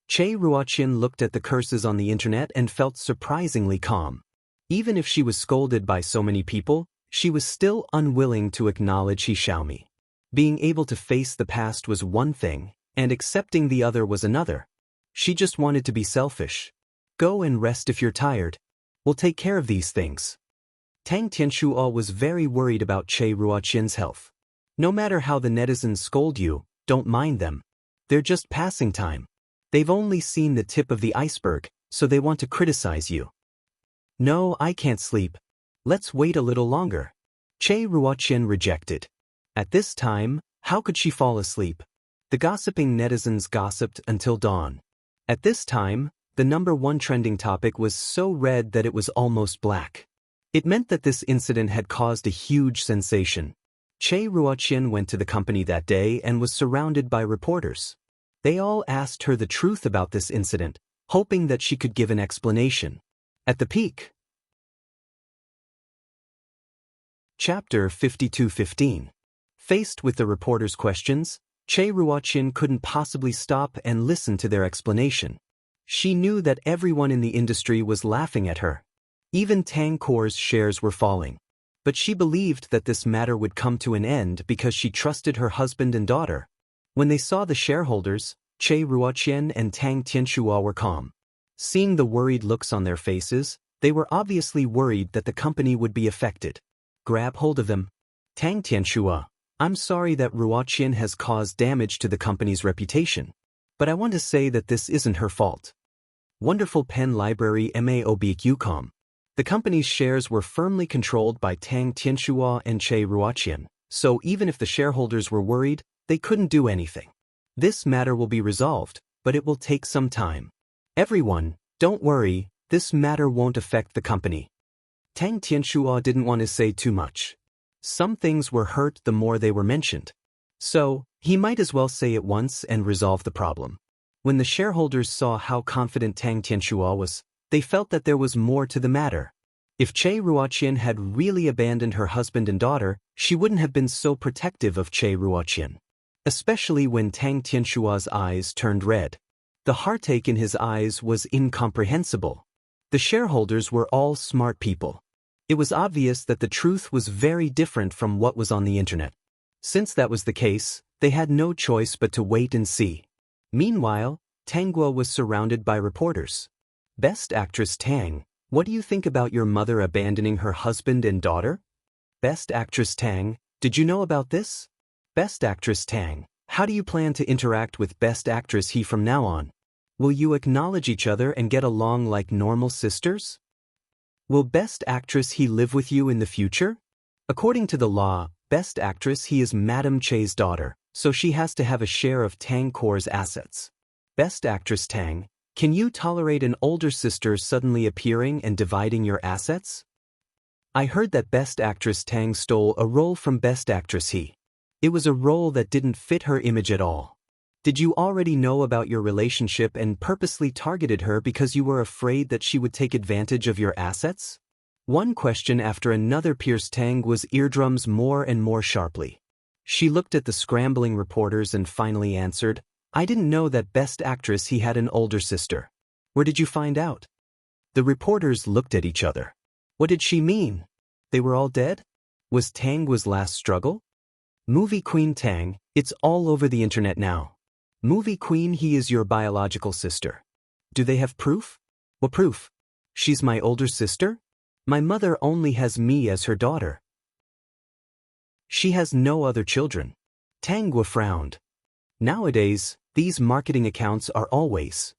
Che Ruoqian looked at the curses on the internet and felt surprisingly calm. Even if she was scolded by so many people, she was still unwilling to acknowledge He Xiaomi. Being able to face the past was one thing, and accepting the other was another. She just wanted to be selfish. Go and rest if you're tired. We'll take care of these things. Tang Tianxuo was very worried about Che Ruoqian's health. No matter how the netizens scold you, don't mind them. They're just passing time. They've only seen the tip of the iceberg, so they want to criticize you. No, I can't sleep. Let's wait a little longer. Che Ruoqian rejected. At this time, how could she fall asleep? The gossiping netizens gossiped until dawn. At this time, the #1 trending topic was so red that it was almost black. It meant that this incident had caused a huge sensation. Che Ruoqian went to the company that day and was surrounded by reporters. They all asked her the truth about this incident, hoping that she could give an explanation. At the peak. Chapter 52:15. Faced with the reporters' questions, Che Ruoqian couldn't possibly stop and listen to their explanation. She knew that everyone in the industry was laughing at her. Even Tang Core's shares were falling. But she believed that this matter would come to an end because she trusted her husband and daughter. When they saw the shareholders, Che Ruoqian and Tang Tianxuo were calm. Seeing the worried looks on their faces, they were obviously worried that the company would be affected. Grab hold of them. Tang Tianxuo, I'm sorry that Ruoqian has caused damage to the company's reputation. But I want to say that this isn't her fault. Wonderful Pen Library MAOBQCOM. The company's shares were firmly controlled by Tang Tianxuo and Che Ruoqian, so even if the shareholders were worried, they couldn't do anything. This matter will be resolved, but it will take some time. Everyone, don't worry, this matter won't affect the company. Tang Tianxuo didn't want to say too much. Some things were hurt the more they were mentioned. So, he might as well say it once and resolve the problem. When the shareholders saw how confident Tang Tianxuo was, they felt that there was more to the matter. If Che Ruoqian had really abandoned her husband and daughter, she wouldn't have been so protective of Che Ruoqian. Especially when Tang Tianxuo's eyes turned red. The heartache in his eyes was incomprehensible. The shareholders were all smart people. It was obvious that the truth was very different from what was on the internet. Since that was the case, they had no choice but to wait and see. Meanwhile, Tanggua was surrounded by reporters. Best Actress Tang, what do you think about your mother abandoning her husband and daughter? Best Actress Tang, Did you know about this? Best Actress Tang, how do you plan to interact with Best Actress He from now on? Will you acknowledge each other and get along like normal sisters? Will Best Actress He live with you in the future? According to the law, Best Actress He is Madame Che's daughter, so she has to have a share of Tang Cor's assets. Best Actress Tang, can you tolerate an older sister suddenly appearing and dividing your assets? I heard that Best Actress Tang stole a role from Best Actress He. It was a role that didn't fit her image at all. Did you already know about your relationship and purposely targeted her because you were afraid that she would take advantage of your assets? One question after another pierced Tang's eardrums more and more sharply. She looked at the scrambling reporters and finally answered, I didn't know that Best Actress He had an older sister. Where did you find out? The reporters looked at each other. What did she mean? They were all dead? Was Tang's last struggle? Movie Queen Tang, it's all over the internet now. Movie Queen He is your biological sister. Do they have proof? What proof? She's my older sister? My mother only has me as her daughter. She has no other children. Tangwa frowned. Nowadays, these marketing accounts are always.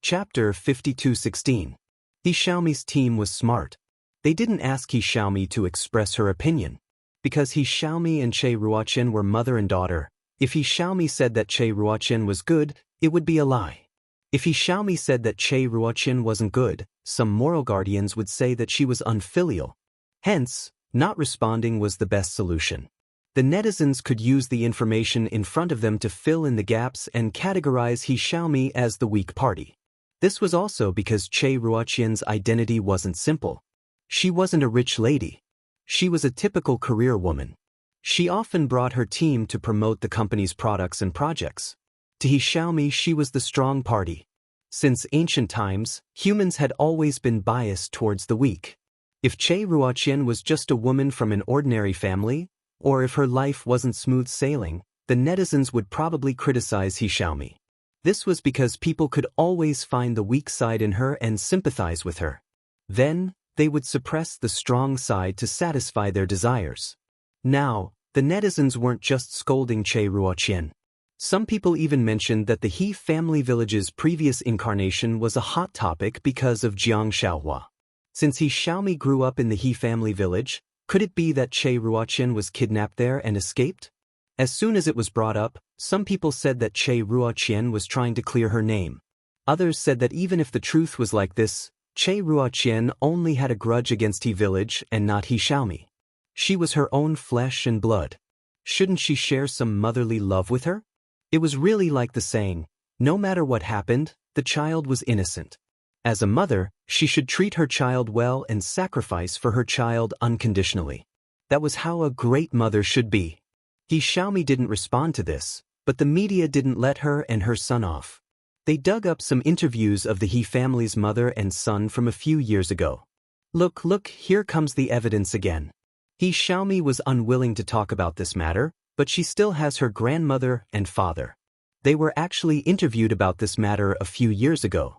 Chapter 52:16. He Xiaomi's team was smart. They didn't ask He Xiaomi to express her opinion. Because He Xiaomi and Che Ruoqian were mother and daughter, if He Xiaomi said that Che Ruoqian was good, it would be a lie. If He Xiaomi said that Che Ruoqian wasn't good, some moral guardians would say that she was unfilial. Hence, not responding was the best solution. The netizens could use the information in front of them to fill in the gaps and categorize He Xiaomi as the weak party. This was also because Che Ruoqian's identity wasn't simple. She wasn't a rich lady. She was a typical career woman. She often brought her team to promote the company's products and projects. To He Xiaomi, she was the strong party. Since ancient times, humans had always been biased towards the weak. If Che Ruoqian was just a woman from an ordinary family, or if her life wasn't smooth sailing, the netizens would probably criticize He Xiaomi. This was because people could always find the weak side in her and sympathize with her. Then, they would suppress the strong side to satisfy their desires. Now, the netizens weren't just scolding Che Ruoqian. Some people even mentioned that the He family village's previous incarnation was a hot topic because of Jiang Xiaohua. Since He Xiaomi grew up in the He family village, could it be that Che Ruoqian was kidnapped there and escaped? As soon as it was brought up, some people said that Che Ruoqian was trying to clear her name. Others said that even if the truth was like this, Che Ruoqian only had a grudge against He village and not He Xiaomi. She was her own flesh and blood. Shouldn't she share some motherly love with her? It was really like the saying, no matter what happened, the child was innocent. As a mother, she should treat her child well and sacrifice for her child unconditionally. That was how a great mother should be. He Xiaomi didn't respond to this, but the media didn't let her and her son off. They dug up some interviews of the He family's mother and son from a few years ago. Look, here comes the evidence again. He Xiaomi was unwilling to talk about this matter, but she still has her grandmother and father. They were actually interviewed about this matter a few years ago.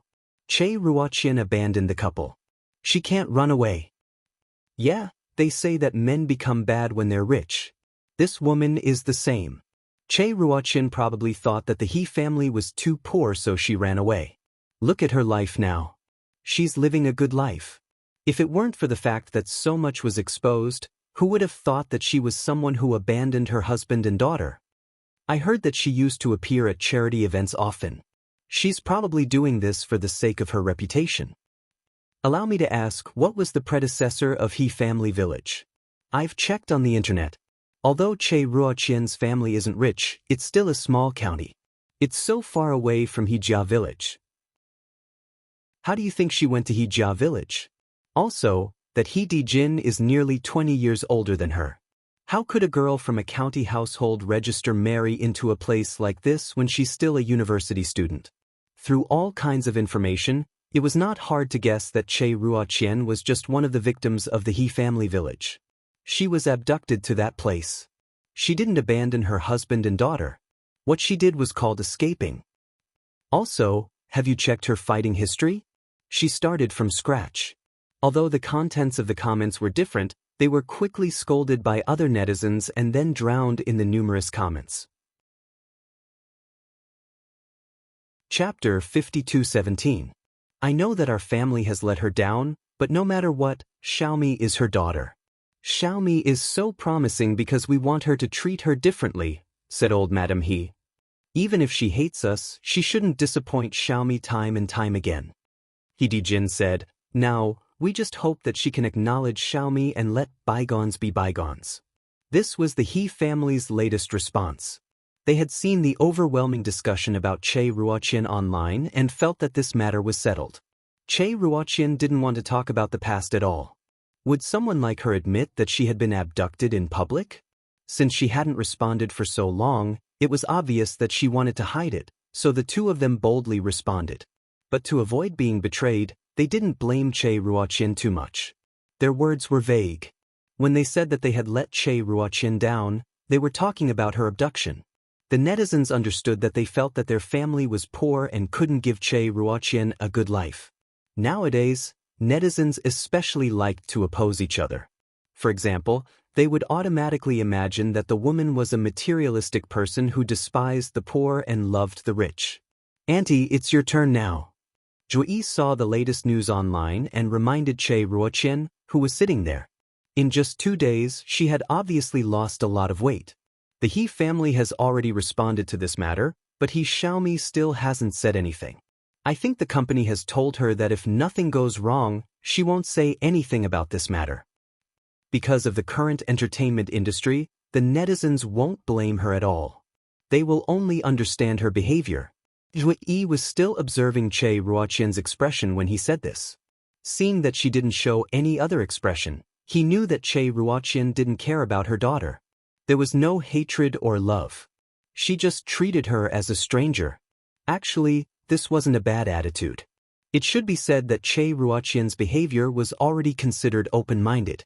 Che Ruoqian abandoned the couple. She can't run away. Yeah, they say that men become bad when they're rich. This woman is the same. Che Ruoqian probably thought that the He family was too poor, so she ran away. Look at her life now. She's living a good life. If it weren't for the fact that so much was exposed, who would have thought that she was someone who abandoned her husband and daughter? I heard that she used to appear at charity events often. She's probably doing this for the sake of her reputation. Allow me to ask, what was the predecessor of He family village? I've checked on the internet. Although Che Ruoqian's family isn't rich, it's still a small county. It's so far away from Hijia village. How do you think she went to Hijia village? Also, that He Dijin is nearly 20 years older than her. How could a girl from a county household register marry into a place like this when she's still a university student? Through all kinds of information, it was not hard to guess that Che Ruoqian was just one of the victims of the He family village. She was abducted to that place. She didn't abandon her husband and daughter. What she did was called escaping. Also, have you checked her fighting history? She started from scratch. Although the contents of the comments were different, they were quickly scolded by other netizens and then drowned in the numerous comments. Chapter 52:17. I know that our family has let her down, but no matter what, Xiaomi is her daughter. Xiaomi is so promising because we want her to treat her differently, said old Madam He. Even if she hates us, she shouldn't disappoint Xiaomi time and time again. He Dijin said, now, we just hope that she can acknowledge Xiaomi and let bygones be bygones. This was the He family's latest response. They had seen the overwhelming discussion about Che Ruoqian online and felt that this matter was settled. Che Ruoqian didn't want to talk about the past at all. Would someone like her admit that she had been abducted in public? Since she hadn't responded for so long, it was obvious that she wanted to hide it, so the two of them boldly responded. But to avoid being betrayed, they didn't blame Che Ruoqian too much. Their words were vague. When they said that they had let Che Ruoqian down, they were talking about her abduction. The netizens understood that they felt that their family was poor and couldn't give Che Ruoqian a good life. Nowadays, netizens especially liked to oppose each other. For example, they would automatically imagine that the woman was a materialistic person who despised the poor and loved the rich. Auntie, it's your turn now. Zhui saw the latest news online and reminded Che Ruoqian, who was sitting there. In just 2 days, she had obviously lost a lot of weight. The He family has already responded to this matter, but He Xiaomi still hasn't said anything. I think the company has told her that if nothing goes wrong, she won't say anything about this matter. Because of the current entertainment industry, the netizens won't blame her at all. They will only understand her behavior. Zhui was still observing Che Ruoqian's expression when he said this. Seeing that she didn't show any other expression, he knew that Che Ruoqian didn't care about her daughter. There was no hatred or love. She just treated her as a stranger. Actually, this wasn't a bad attitude. It should be said that Che Ruoqian's behavior was already considered open-minded.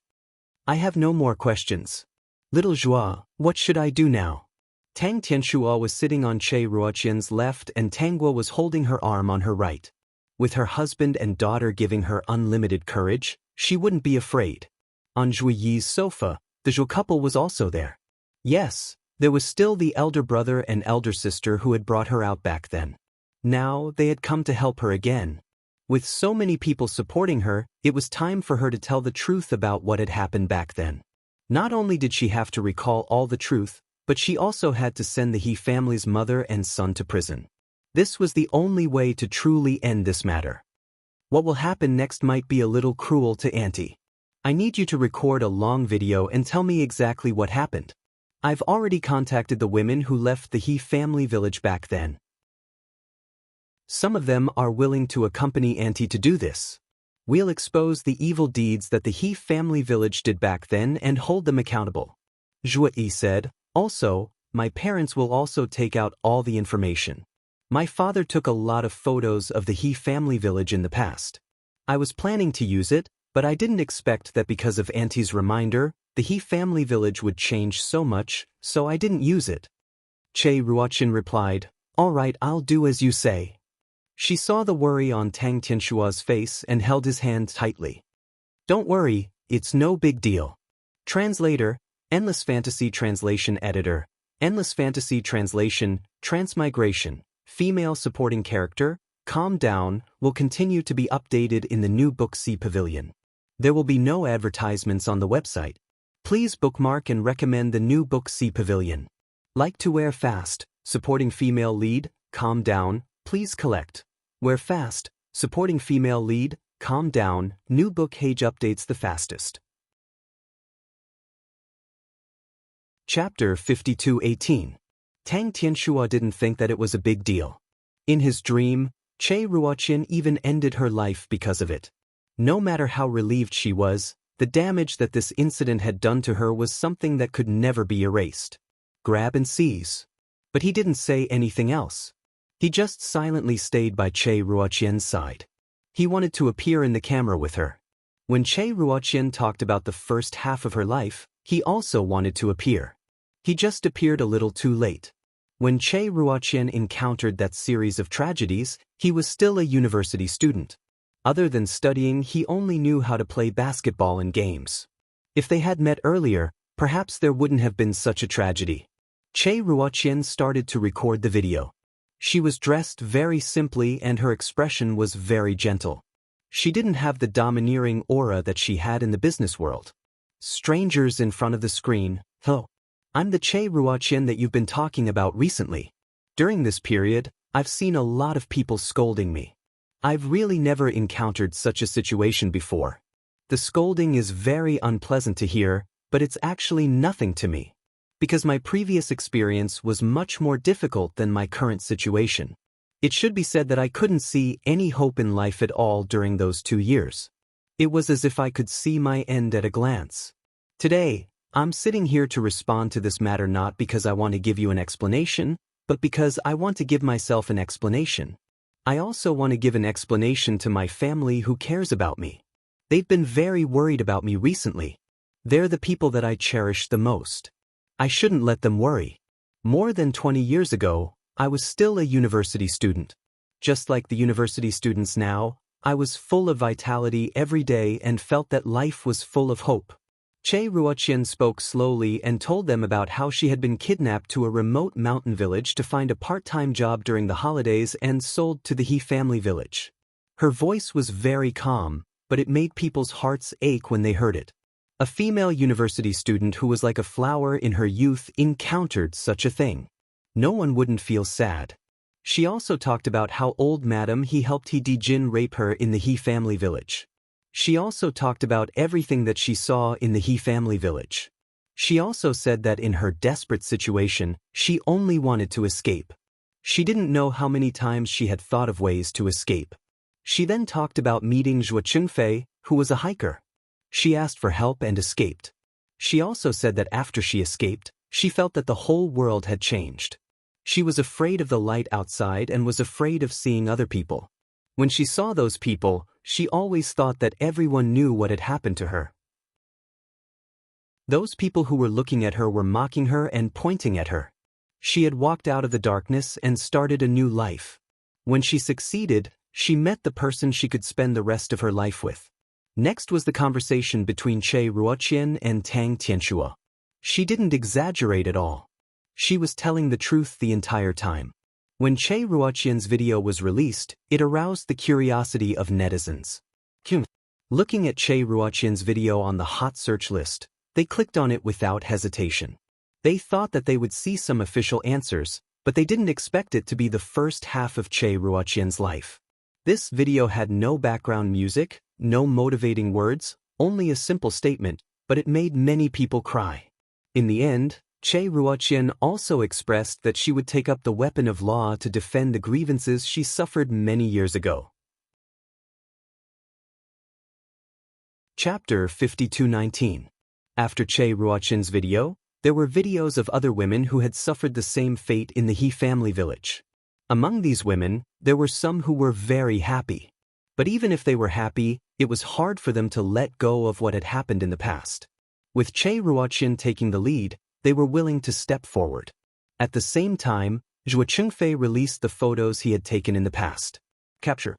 I have no more questions. Little Joie, what should I do now? Tang Tianshua was sitting on Che Ruoqian's left and Tangguo was holding her arm on her right. With her husband and daughter giving her unlimited courage, she wouldn't be afraid. On Zhui Yi's sofa, the Zhou couple was also there. Yes, there was still the elder brother and elder sister who had brought her out back then. Now, they had come to help her again. With so many people supporting her, it was time for her to tell the truth about what had happened back then. Not only did she have to recall all the truth, but she also had to send the He family's mother and son to prison. This was the only way to truly end this matter. What will happen next might be a little cruel to Auntie. I need you to record a long video and tell me exactly what happened. I've already contacted the women who left the He family village back then. Some of them are willing to accompany Auntie to do this. We'll expose the evil deeds that the He family village did back then and hold them accountable. Zhui said, also, my parents will also take out all the information. My father took a lot of photos of the He family village in the past. I was planning to use it, but I didn't expect that because of Auntie's reminder, the He family village would change so much, so I didn't use it. Che Ruoqian replied, all right, I'll do as you say. She saw the worry on Tang Tianshua's face and held his hand tightly. Don't worry, it's no big deal. Translator, Endless Fantasy Translation Editor, Endless Fantasy Translation, Transmigration, Female Supporting Character, Calm Down, will continue to be updated in the new Book C Pavilion. There will be no advertisements on the website. Please bookmark and recommend the new Book C Pavilion. Like to Wear Fast, Supporting Female Lead, Calm Down, please collect. Wear Fast, Supporting Female Lead, Calm Down, new book page updates the fastest. Chapter 52:18. Tang Tianshua didn't think that it was a big deal. In his dream, Che Ruoqian even ended her life because of it. No matter how relieved she was, the damage that this incident had done to her was something that could never be erased. Grab and seize. But he didn't say anything else. He just silently stayed by Che Ruoqian's side. He wanted to appear in the camera with her. When Che Ruoqian talked about the first half of her life, he also wanted to appear. He just appeared a little too late. When Che Ruoqian encountered that series of tragedies, he was still a university student. Other than studying, he only knew how to play basketball and games. If they had met earlier, perhaps there wouldn't have been such a tragedy. Che Ruotian started to record the video. She was dressed very simply and her expression was very gentle. She didn't have the domineering aura that she had in the business world. Strangers in front of the screen. Hello. I'm the Che Ruotian that you've been talking about recently. During this period, I've seen a lot of people scolding me. I've really never encountered such a situation before. The scolding is very unpleasant to hear, but it's actually nothing to me. Because my previous experience was much more difficult than my current situation. It should be said that I couldn't see any hope in life at all during those 2 years. It was as if I could see my end at a glance. Today, I'm sitting here to respond to this matter not because I want to give you an explanation, but because I want to give myself an explanation. I also want to give an explanation to my family who cares about me. They've been very worried about me recently. They're the people that I cherish the most. I shouldn't let them worry. More than 20 years ago, I was still a university student. Just like the university students now, I was full of vitality every day and felt that life was full of hope. Che Ruotian spoke slowly and told them about how she had been kidnapped to a remote mountain village to find a part-time job during the holidays and sold to the He family village. Her voice was very calm, but it made people's hearts ache when they heard it. A female university student who was like a flower in her youth encountered such a thing. No one wouldn't feel sad. She also talked about how old Madam He helped He Dijin rape her in the He family village. She also talked about everything that she saw in the He family village. She also said that in her desperate situation, she only wanted to escape. She didn't know how many times she had thought of ways to escape. She then talked about meeting Zhuo Chengfei, who was a hiker. She asked for help and escaped. She also said that after she escaped, she felt that the whole world had changed. She was afraid of the light outside and was afraid of seeing other people. When she saw those people, she always thought that everyone knew what had happened to her. Those people who were looking at her were mocking her and pointing at her. She had walked out of the darkness and started a new life. When she succeeded, she met the person she could spend the rest of her life with. Next was the conversation between Che Ruotian and Tang Tianxue. She didn't exaggerate at all. She was telling the truth the entire time. When Che Ruotian's video was released, it aroused the curiosity of netizens. Looking at Che Ruotian's video on the hot search list, they clicked on it without hesitation. They thought that they would see some official answers, but they didn't expect it to be the first half of Che Ruotian's life. This video had no background music, no motivating words, only a simple statement, but it made many people cry. In the end, Che Ruotian also expressed that she would take up the weapon of law to defend the grievances she suffered many years ago. Chapter 52:19. After Che Ruotian's video, there were videos of other women who had suffered the same fate in the He family village. Among these women, there were some who were very happy. But even if they were happy, it was hard for them to let go of what had happened in the past. With Che Ruotian taking the lead, they were willing to step forward. At the same time, Zhuo Chengfei released the photos he had taken in the past. Capture.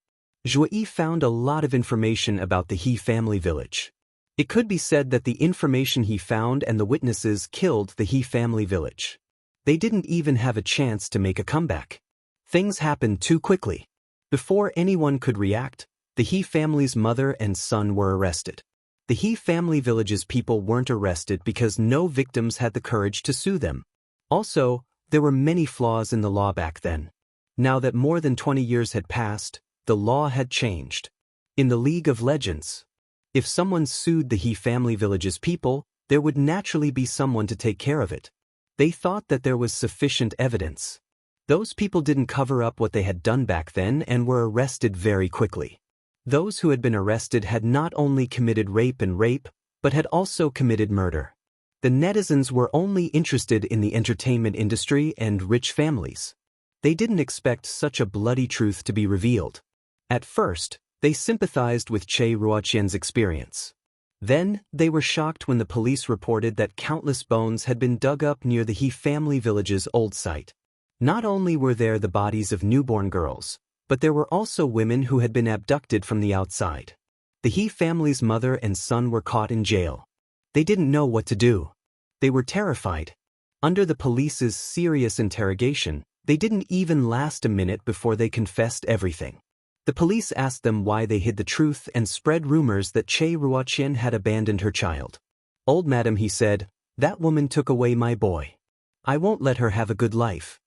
Zhuo Yi found a lot of information about the He family village. It could be said that the information he found and the witnesses killed the He family village. They didn't even have a chance to make a comeback. Things happened too quickly. Before anyone could react, the He family's mother and son were arrested. The He family village's people weren't arrested because no victims had the courage to sue them. Also, there were many flaws in the law back then. Now that more than 20 years had passed, the law had changed. In the League of Legends, if someone sued the He family village's people, there would naturally be someone to take care of it. They thought that there was sufficient evidence. Those people didn't cover up what they had done back then and were arrested very quickly. Those who had been arrested had not only committed rape, but had also committed murder. The netizens were only interested in the entertainment industry and rich families. They didn't expect such a bloody truth to be revealed. At first, they sympathized with Che Ruotian's experience. Then, they were shocked when the police reported that countless bones had been dug up near the He family village's old site. Not only were there the bodies of newborn girls, But there were also women who had been abducted from the outside. The He family's mother and son were caught in jail. They didn't know what to do. They were terrified. Under the police's serious interrogation, they didn't even last a minute before they confessed everything. The police asked them why they hid the truth and spread rumors that Che Ruoqian had abandoned her child. "Old madam," he said, "that woman took away my boy. I won't let her have a good life."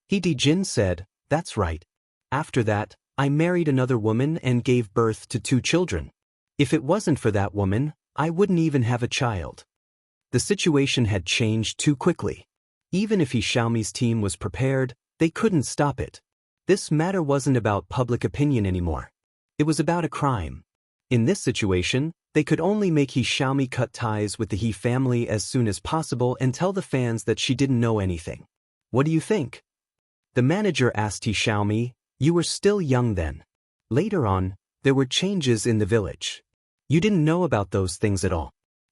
He Dijin said, "That's right. After that, I married another woman and gave birth to 2 children. If it wasn't for that woman, I wouldn't even have a child." The situation had changed too quickly. Even if He Xiaomi's team was prepared, they couldn't stop it. This matter wasn't about public opinion anymore. It was about a crime. In this situation, they could only make He Xiaomi cut ties with the He family as soon as possible and tell the fans that she didn't know anything. "What do you think?" The manager asked He Xiaomi. "You were still young then. Later on, there were changes in the village. You didn't know about those things at all.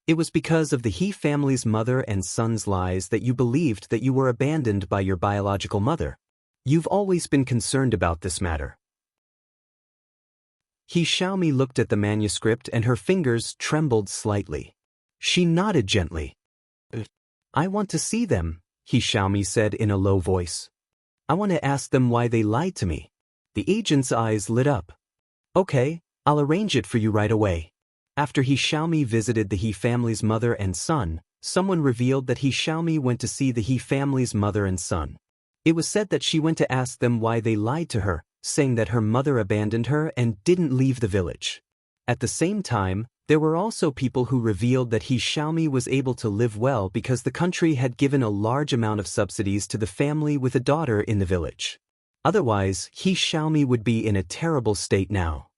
It was because of the He family's mother and son's lies that you believed that you were abandoned by your biological mother. You've always been concerned about this matter." He Xiaomi looked at the manuscript and her fingers trembled slightly. She nodded gently. "I want to see them," He Xiaomi said in a low voice. "I want to ask them why they lied to me." The agent's eyes lit up. "Okay, I'll arrange it for you right away." After He Xiaomi visited the He family's mother and son, someone revealed that He Xiaomi went to see the He family's mother and son. It was said that she went to ask them why they lied to her, saying that her mother abandoned her and didn't leave the village. At the same time, there were also people who revealed that He Xiaomi was able to live well because the country had given a large amount of subsidies to the family with a daughter in the village. Otherwise, He Xiaomi would be in a terrible state now.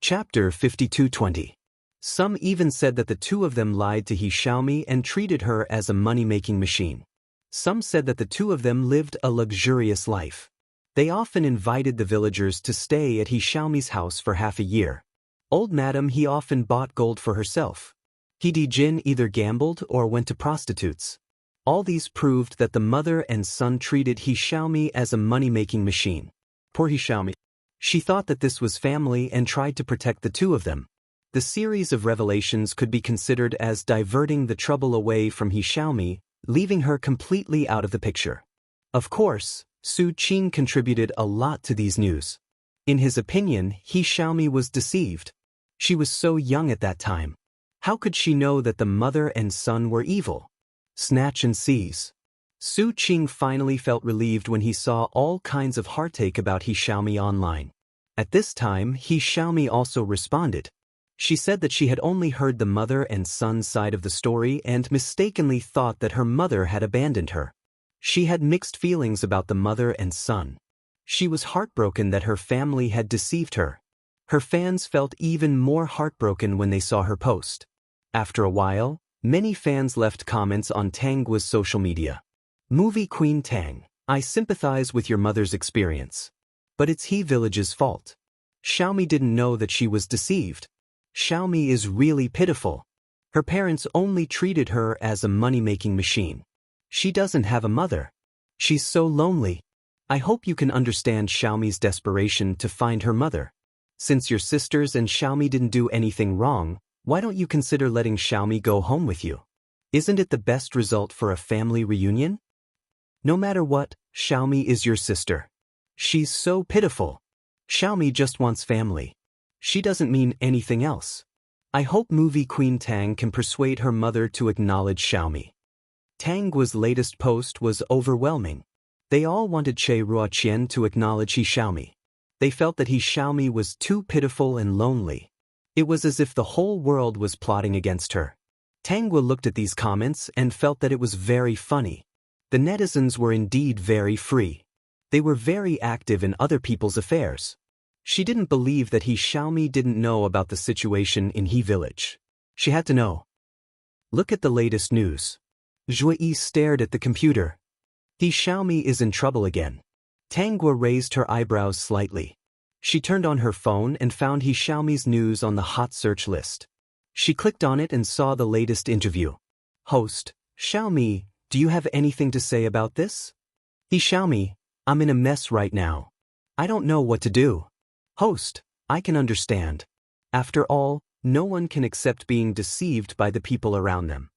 Chapter 52:20. Some even said that the 2 of them lied to He Xiaomi and treated her as a money-making machine. Some said that the 2 of them lived a luxurious life. They often invited the villagers to stay at He Xiaomi's house for half a year. Old madam He often bought gold for herself. He Dijin either gambled or went to prostitutes. All these proved that the mother and son treated He Xiaomi as a money-making machine. Poor He Xiaomi. She thought that this was family and tried to protect the 2 of them. The series of revelations could be considered as diverting the trouble away from He Xiaomi, leaving her completely out of the picture. Of course, Su Qing contributed a lot to these news. In his opinion, He Xiaomi was deceived. She was so young at that time. How could she know that the mother and son were evil? Snatch and seize. Su Qing finally felt relieved when he saw all kinds of heartache about He Xiaomi online. At this time, He Xiaomi also responded. She said that she had only heard the mother and son side of the story and mistakenly thought that her mother had abandoned her. She had mixed feelings about the mother and son. She was heartbroken that her family had deceived her. Her fans felt even more heartbroken when they saw her post. After a while, many fans left comments on Tangwa's social media. Movie Queen Tang, I sympathize with your mother's experience. But it's He Village's fault. Xiaomi didn't know that she was deceived. Xiaomi is really pitiful. Her parents only treated her as a money-making machine. She doesn't have a mother. She's so lonely. I hope you can understand Xiaomi's desperation to find her mother. Since your sisters and Xiaomi didn't do anything wrong, why don't you consider letting Xiaomi go home with you? Isn't it the best result for a family reunion? No matter what, Xiaomi is your sister. She's so pitiful. Xiaomi just wants family. She doesn't mean anything else. I hope Movie Queen Tang can persuade her mother to acknowledge Xiaomi. Tangwa's latest post was overwhelming. They all wanted Che Ruoqian to acknowledge He Xiaomi. They felt that He Xiaomi was too pitiful and lonely. It was as if the whole world was plotting against her. Tangwa looked at these comments and felt that it was very funny. The netizens were indeed very free. They were very active in other people's affairs. She didn't believe that He Xiaomi didn't know about the situation in He Village. She had to know. Look at the latest news. Zhui stared at the computer. He Xiaomi is in trouble again. Tangwa raised her eyebrows slightly. She turned on her phone and found He Xiaomi's news on the hot search list. She clicked on it and saw the latest interview. Host, Xiaomi, do you have anything to say about this? He Xiaomi, I'm in a mess right now. I don't know what to do. Host, I can understand. After all, no one can accept being deceived by the people around them.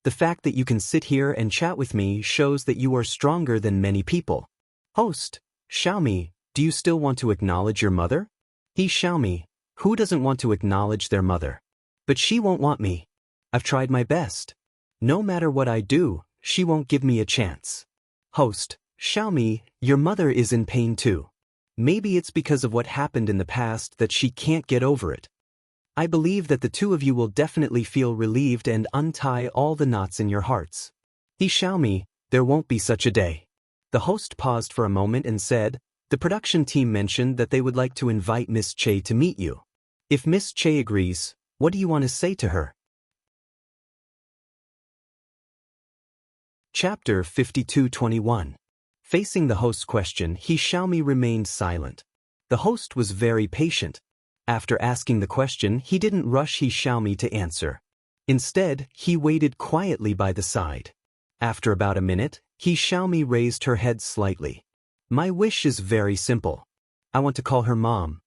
The fact that you can sit here and chat with me shows that you are stronger than many people. Host, Xiaomi, do you still want to acknowledge your mother? He Xiaomi, who doesn't want to acknowledge their mother? But she won't want me. I've tried my best. No matter what I do, she won't give me a chance. Host, Xiaomi, your mother is in pain too. Maybe it's because of what happened in the past that she can't get over it. I believe that the two of you will definitely feel relieved and untie all the knots in your hearts. He Xiaomi, there won't be such a day. The host paused for a moment and said, the production team mentioned that they would like to invite Miss Che to meet you. If Miss Che agrees, what do you want to say to her? Chapter 52:21. Facing the host's question, He Xiaomi remained silent. The host was very patient. After asking the question, he didn't rush He Xiaomi to answer. Instead, he waited quietly by the side. After about a minute, He Xiaomi raised her head slightly. My wish is very simple. I want to call her mom.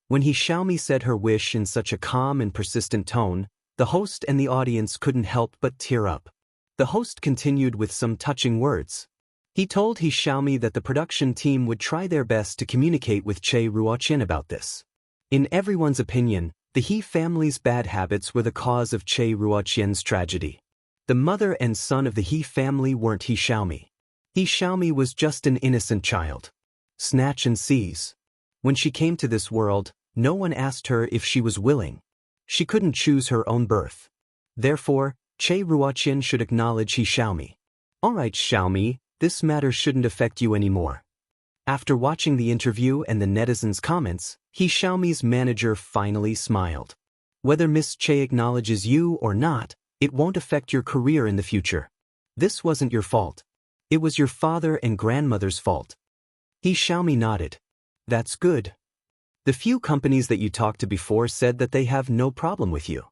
When He Xiaomi said her wish in such a calm and persistent tone, the host and the audience couldn't help but tear up. The host continued with some touching words. He told He Xiaomi that the production team would try their best to communicate with Che Ruoqian about this. In everyone's opinion, the He family's bad habits were the cause of Che Ruoqian's tragedy. The mother and son of the He family weren't He Xiaomi. He Xiaomi was just an innocent child. Snatch and seize. When she came to this world, no one asked her if she was willing. She couldn't choose her own birth. Therefore, Che Ruoqian should acknowledge He Xiaomi. Alright Xiaomi, this matter shouldn't affect you anymore. After watching the interview and the netizens' comments, He Xiaomi's manager finally smiled. Whether Miss Che acknowledges you or not, it won't affect your career in the future. This wasn't your fault. It was your father and grandmother's fault. He Xiaomi nodded. That's good. The few companies that you talked to before said that they have no problem with you.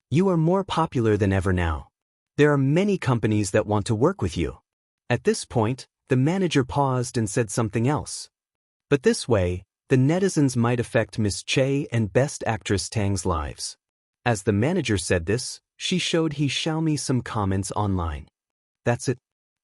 You are more popular than ever now. There are many companies that want to work with you. At this point, the manager paused and said something else. But this way, the netizens might affect Miss Che and Best Actress Tang's lives. As the manager said this, she showed He Xiaomi some comments online. That's it.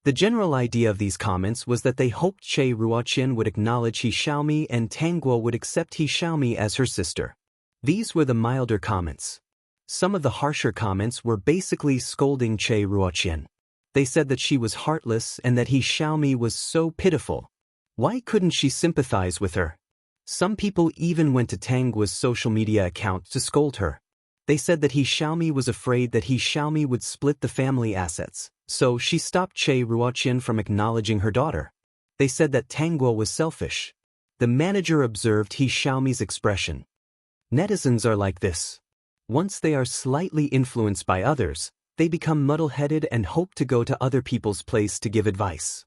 The general idea of these comments was that they hoped Che Ruoqian would acknowledge He Xiaomi and Tangguo would accept He Xiaomi as her sister. These were the milder comments. Some of the harsher comments were basically scolding Che Ruoqian. They said that she was heartless and that He Xiaomi was so pitiful. Why couldn't she sympathize with her? Some people even went to Tangguo's social media account to scold her. They said that He Xiaomi was afraid that He Xiaomi would split the family assets, so she stopped Che Ruoqian from acknowledging her daughter. They said that Tangguo was selfish. The manager observed He Xiaomi's expression. Netizens are like this. Once they are slightly influenced by others, they become muddle-headed and hope to go to other people's place to give advice.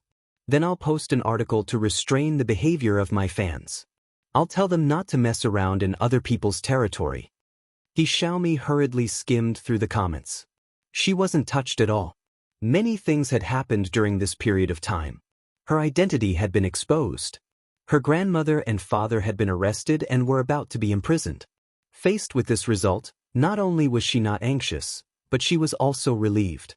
Then I'll post an article to restrain the behavior of my fans. I'll tell them not to mess around in other people's territory. He Xiaomi hurriedly skimmed through the comments. She wasn't touched at all. Many things had happened during this period of time. Her identity had been exposed. Her grandmother and father had been arrested and were about to be imprisoned. Faced with this result, not only was she not anxious, but she was also relieved.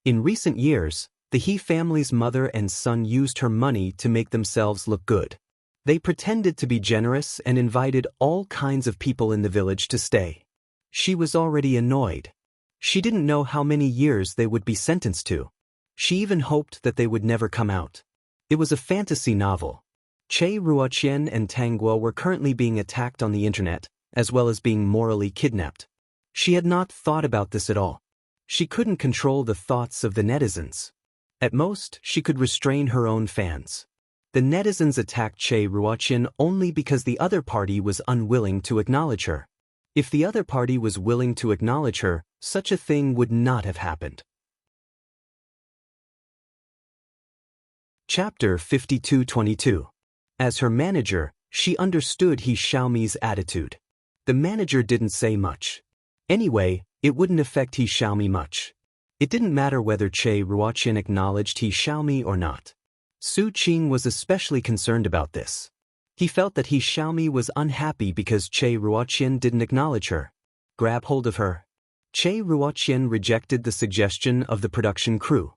In recent years, the He family's mother and son used her money to make themselves look good. They pretended to be generous and invited all kinds of people in the village to stay. She was already annoyed. She didn't know how many years they would be sentenced to. She even hoped that they would never come out. It was a fantasy novel. Che Ruoqian and Tangguo were currently being attacked on the internet, as well as being morally kidnapped. She had not thought about this at all. She couldn't control the thoughts of the netizens. At most, she could restrain her own fans. The netizens attacked Che Ruoqian only because the other party was unwilling to acknowledge her. If the other party was willing to acknowledge her, such a thing would not have happened. Chapter 52:22. As her manager, she understood He Xiaomi's attitude. The manager didn't say much. Anyway, it wouldn't affect He Xiaomi much. It didn't matter whether Che Ruotian acknowledged He Xiaomi or not. Su Qing was especially concerned about this. He felt that He Xiaomi was unhappy because Che Ruotian didn't acknowledge her. Grab hold of her. Che Ruotian rejected the suggestion of the production crew.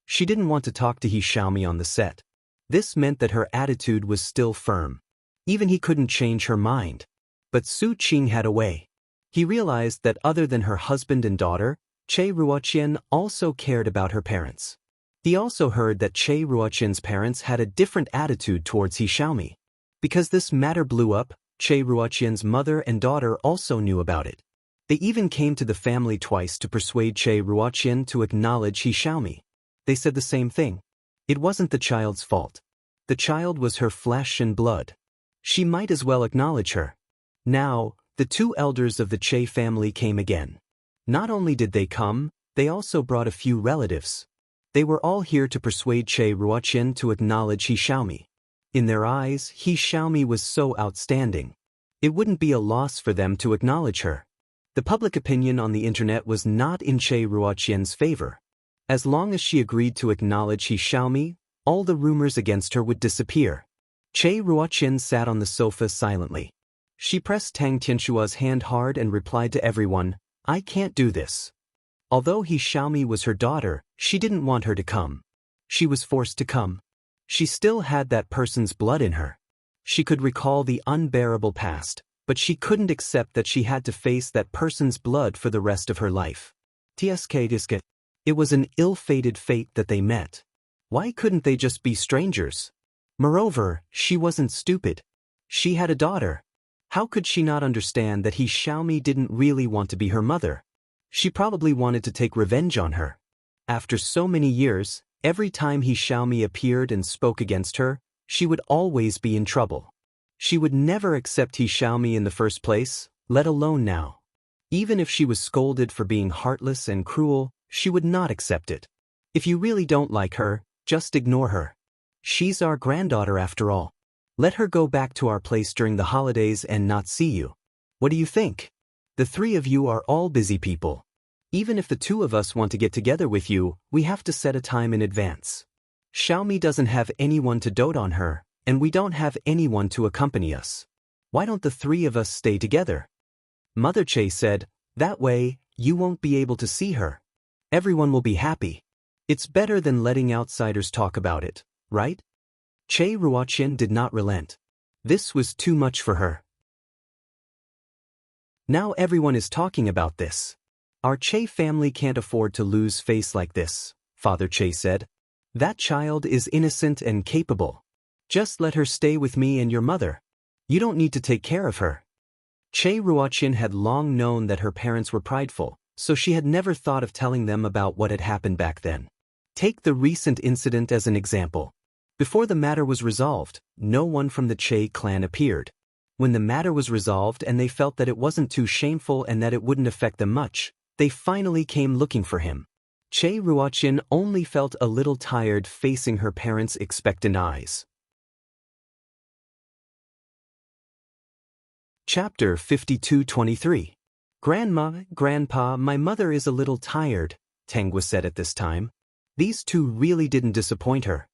She didn't want to talk to He Xiaomi on the set. This meant that her attitude was still firm. Even he couldn't change her mind. But Su Qing had a way. He realized that other than her husband and daughter, Che Ruotian also cared about her parents. He also heard that Che Ruotian's parents had a different attitude towards He Xiaomi. Because this matter blew up, Che Ruotian's mother and daughter also knew about it. They even came to the family twice to persuade Che Ruotian to acknowledge He Xiaomi. They said the same thing. It wasn't the child's fault. The child was her flesh and blood. She might as well acknowledge her. Now, the two elders of the Che family came again. Not only did they come, they also brought a few relatives. They were all here to persuade Che Ruotian to acknowledge He Xiaomi. In their eyes, He Xiaomi was so outstanding. It wouldn't be a loss for them to acknowledge her. The public opinion on the internet was not in Che Ruotian's favor. As long as she agreed to acknowledge He Xiaomi, all the rumors against her would disappear. Che Ruotian sat on the sofa silently. She pressed Tang Tianshua's hand hard and replied to everyone, "I can't do this." Although He Xiaomi was her daughter, she didn't want her to come. She was forced to come. She still had that person's blood in her. She could recall the unbearable past, but she couldn't accept that she had to face that person's blood for the rest of her life. Tsk. It was an ill-fated fate that they met. Why couldn't they just be strangers? Moreover, she wasn't stupid. She had a daughter. How could she not understand that He Xiaomi didn't really want to be her mother? She probably wanted to take revenge on her. After so many years, every time He Xiaomi appeared and spoke against her, she would always be in trouble. She would never accept He Xiaomi in the first place, let alone now. Even if she was scolded for being heartless and cruel, she would not accept it. If you really don't like her, just ignore her. She's our granddaughter after all. Let her go back to our place during the holidays and not see you. What do you think? The three of you are all busy people. Even if the two of us want to get together with you, we have to set a time in advance. Xiaomi doesn't have anyone to dote on her, and we don't have anyone to accompany us. Why don't the three of us stay together? Mother Che said, "That way, you won't be able to see her. Everyone will be happy. It's better than letting outsiders talk about it, right?" Che Ruotian did not relent. This was too much for her. Now everyone is talking about this. Our Che family can't afford to lose face like this, Father Che said. That child is innocent and capable. Just let her stay with me and your mother. You don't need to take care of her. Che Ruotian had long known that her parents were prideful, so she had never thought of telling them about what had happened back then. Take the recent incident as an example. Before the matter was resolved, no one from the Che clan appeared. When the matter was resolved and they felt that it wasn't too shameful and that it wouldn't affect them much, they finally came looking for him. Che Ruotian only felt a little tired facing her parents' expectant eyes. Chapter 52-23. Grandma, Grandpa, my mother is a little tired, Tengwa said at this time. These two really didn't disappoint her.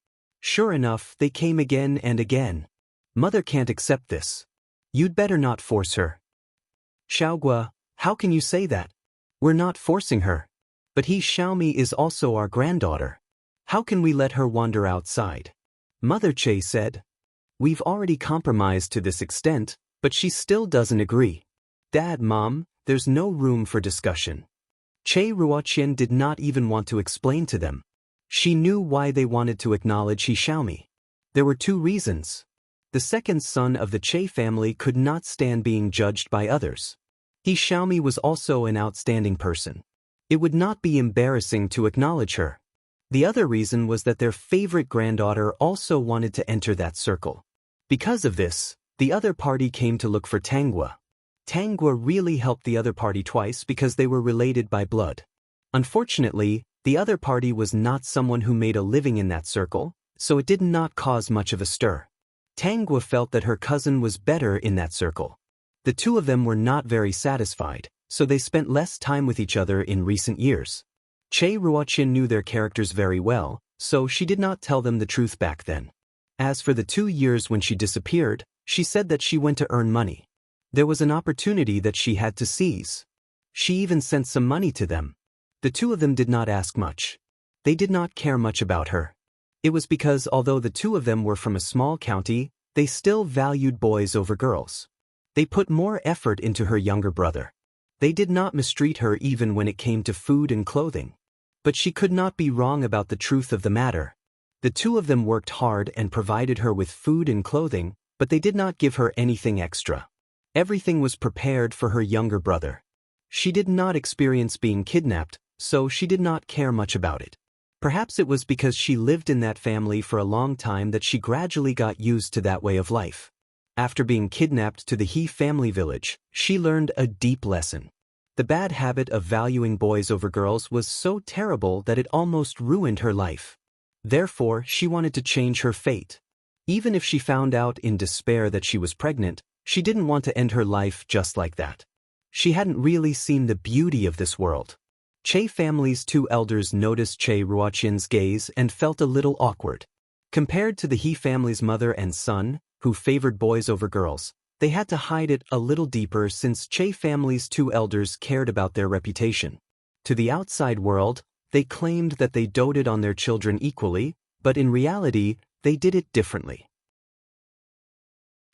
Sure enough, they came again and again. Mother can't accept this. You'd better not force her. Xiaogua, how can you say that? We're not forcing her. But He Xiaomi is also our granddaughter. How can we let her wander outside? Mother Che said. We've already compromised to this extent, but she still doesn't agree. Dad, Mom, there's no room for discussion. Che Ruotian did not even want to explain to them. She knew why they wanted to acknowledge He Xiaomi. There were two reasons. The second son of the Che family could not stand being judged by others. He Xiaomi was also an outstanding person. It would not be embarrassing to acknowledge her. The other reason was that their favorite granddaughter also wanted to enter that circle. Because of this, the other party came to look for Tengwa. Tengwa really helped the other party twice because they were related by blood. Unfortunately, the other party was not someone who made a living in that circle, so it did not cause much of a stir. Tengwa felt that her cousin was better in that circle. The two of them were not very satisfied, so they spent less time with each other in recent years. Che Ruotian knew their characters very well, so she did not tell them the truth back then. As for the 2 years when she disappeared, she said that she went to earn money. There was an opportunity that she had to seize. She even sent some money to them. The two of them did not ask much. They did not care much about her. It was because although the two of them were from a small county, they still valued boys over girls. They put more effort into her younger brother. They did not mistreat her even when it came to food and clothing. But she could not be wrong about the truth of the matter. The two of them worked hard and provided her with food and clothing, but they did not give her anything extra. Everything was prepared for her younger brother. She did not experience being kidnapped, so she did not care much about it. Perhaps it was because she lived in that family for a long time that she gradually got used to that way of life. After being kidnapped to the He family village, she learned a deep lesson. The bad habit of valuing boys over girls was so terrible that it almost ruined her life. Therefore, she wanted to change her fate. Even if she found out in despair that she was pregnant, she didn't want to end her life just like that. She hadn't really seen the beauty of this world. Che family's 2 elders noticed Che Ruotian's gaze and felt a little awkward. Compared to the He family's mother and son, who favored boys over girls, they had to hide it a little deeper since Che family's 2 elders cared about their reputation. To the outside world, they claimed that they doted on their children equally, but in reality, they did it differently.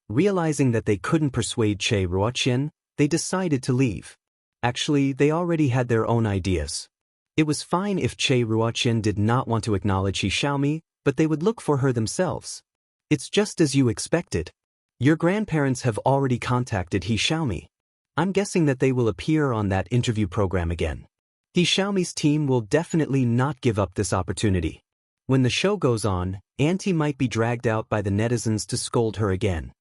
Realizing that they couldn't persuade Che Ruotian, they decided to leave. Actually, they already had their own ideas. It was fine if Che Ruotian did not want to acknowledge He Xiaomi, but they would look for her themselves. It's just as you expected. Your grandparents have already contacted He Xiaomi. I'm guessing that they will appear on that interview program again. He Xiaomi's team will definitely not give up this opportunity. When the show goes on, Auntie might be dragged out by the netizens to scold her again.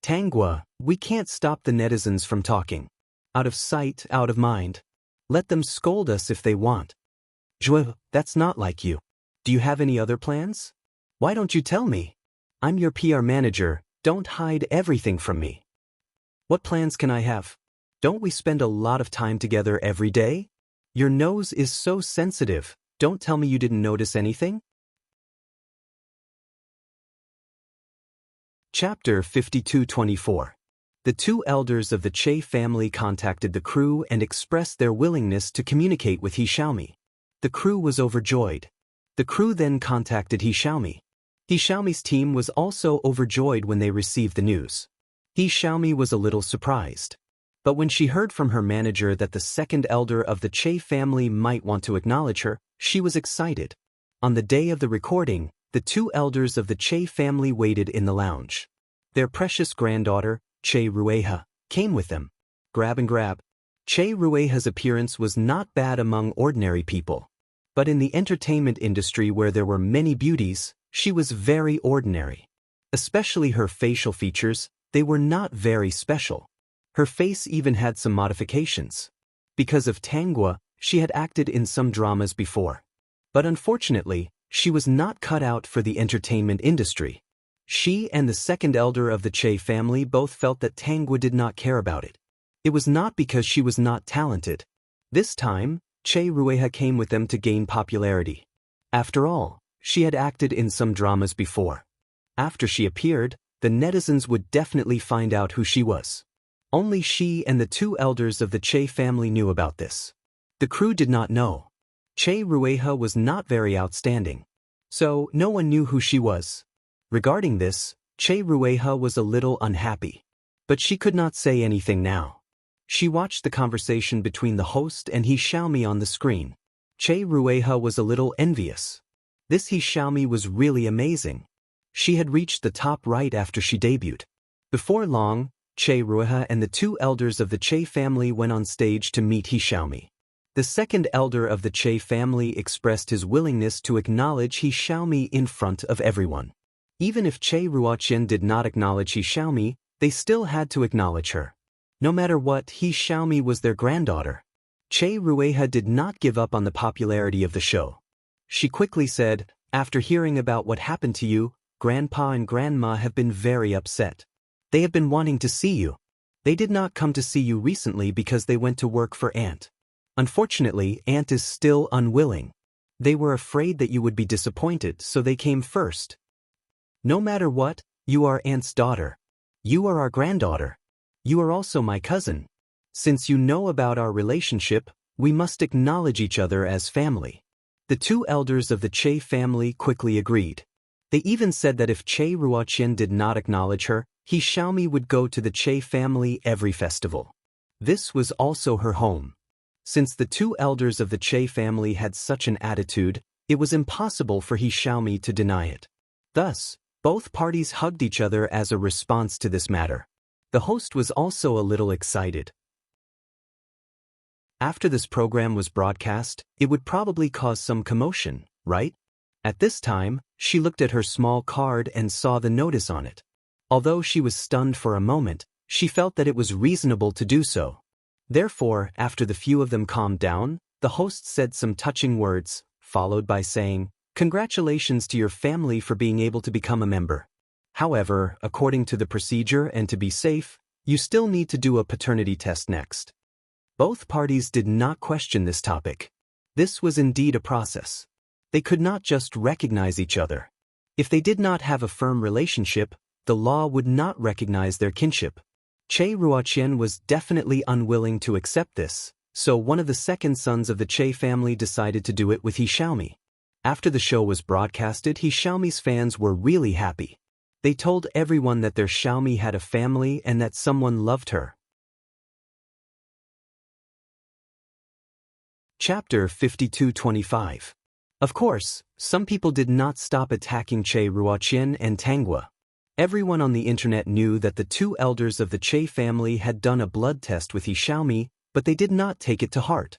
Tangua, we can't stop the netizens from talking. Out of sight, out of mind. Let them scold us if they want. Zhuo, that's not like you. Do you have any other plans? Why don't you tell me? I'm your PR manager, don't hide everything from me. What plans can I have? Don't we spend a lot of time together every day? Your nose is so sensitive, don't tell me you didn't notice anything? Chapter 52-24. The 2 elders of the Che family contacted the crew and expressed their willingness to communicate with He Xiaomi. The crew was overjoyed. The crew then contacted He Xiaomi. He Xiaomi's team was also overjoyed when they received the news. He Xiaomi was a little surprised. But when she heard from her manager that the 2nd elder of the Che family might want to acknowledge her, she was excited. On the day of the recording, the 2 elders of the Che family waited in the lounge. Their precious granddaughter, Che Rueha, came with them. Grab and grab. Che Rueha's appearance was not bad among ordinary people. But in the entertainment industry where there were many beauties, she was very ordinary. Especially her facial features, they were not very special. Her face even had some modifications. Because of Tangua, she had acted in some dramas before. But unfortunately, she was not cut out for the entertainment industry. She and the 2nd elder of the Che family both felt that Tangua did not care about it. It was not because she was not talented. This time, Che Rueha came with them to gain popularity. After all, she had acted in some dramas before. After she appeared, the netizens would definitely find out who she was. Only she and the 2 elders of the Che family knew about this. The crew did not know. Che Rueha was not very outstanding. So, no one knew who she was. Regarding this, Che Rueha was a little unhappy. But she could not say anything now. She watched the conversation between the host and He Xiaomi on the screen. Che Rueha was a little envious. This He Xiaomi was really amazing. She had reached the top right after she debuted. Before long, Che Rueha and the 2 elders of the Che family went on stage to meet He Xiaomi. The 2nd elder of the Che family expressed his willingness to acknowledge He Xiaomi in front of everyone. Even if Che Ruotian did not acknowledge He Xiaomi, they still had to acknowledge her. No matter what, He Xiaomi was their granddaughter. Che Rueha did not give up on the popularity of the show. She quickly said, after hearing about what happened to you, Grandpa and Grandma have been very upset. They have been wanting to see you. They did not come to see you recently because they went to work for Aunt. Unfortunately, Aunt is still unwilling. They were afraid that you would be disappointed, so they came first. No matter what, you are Aunt's daughter. You are our granddaughter. You are also my cousin. Since you know about our relationship, we must acknowledge each other as family. The two elders of the Che family quickly agreed. They even said that if Che Ruoqian did not acknowledge her, he Xiaomi would go to the Che family every festival. This was also her home. Since the two elders of the Che family had such an attitude, it was impossible for he Xiaomi to deny it. Thus, both parties hugged each other as a response to this matter. The host was also a little excited. After this program was broadcast, it would probably cause some commotion, right? At this time, she looked at her small card and saw the notice on it. Although she was stunned for a moment, she felt that it was reasonable to do so. Therefore, after the few of them calmed down, the host said some touching words, followed by saying, "Congratulations to your family for being able to become a member. However, according to the procedure and to be safe, you still need to do a paternity test next." Both parties did not question this topic. This was indeed a process. They could not just recognize each other. If they did not have a firm relationship, the law would not recognize their kinship. Che Ruoqian was definitely unwilling to accept this, so one of the second sons of the Che family decided to do it with he Xiaomi. After the show was broadcasted, he Xiaomi's fans were really happy. They told everyone that their Xiaomi had a family and that someone loved her. Chapter 52-25. Of course, some people did not stop attacking Che Ruoqian and Tanghua. Everyone on the internet knew that the two elders of the Che family had done a blood test with he Xiaomi, but they did not take it to heart.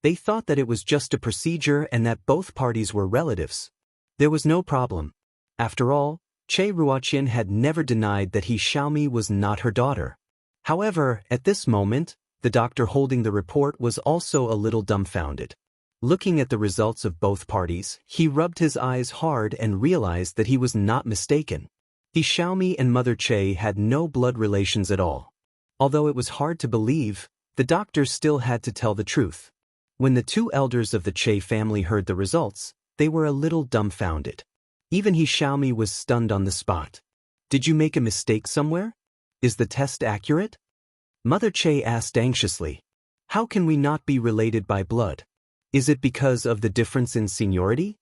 They thought that it was just a procedure and that both parties were relatives. There was no problem. After all, Che Ruoqian had never denied that he Xiaomi was not her daughter. However, at this moment, the doctor holding the report was also a little dumbfounded. Looking at the results of both parties, he rubbed his eyes hard and realized that he was not mistaken. He Xiaomi and Mother Che had no blood relations at all. Although it was hard to believe, the doctor still had to tell the truth. When the two elders of the Che family heard the results, they were a little dumbfounded. Even he Xiaomi was stunned on the spot. "Did you make a mistake somewhere? Is the test accurate?" Mother Che asked anxiously. "How can we not be related by blood? Is it because of the difference in seniority?"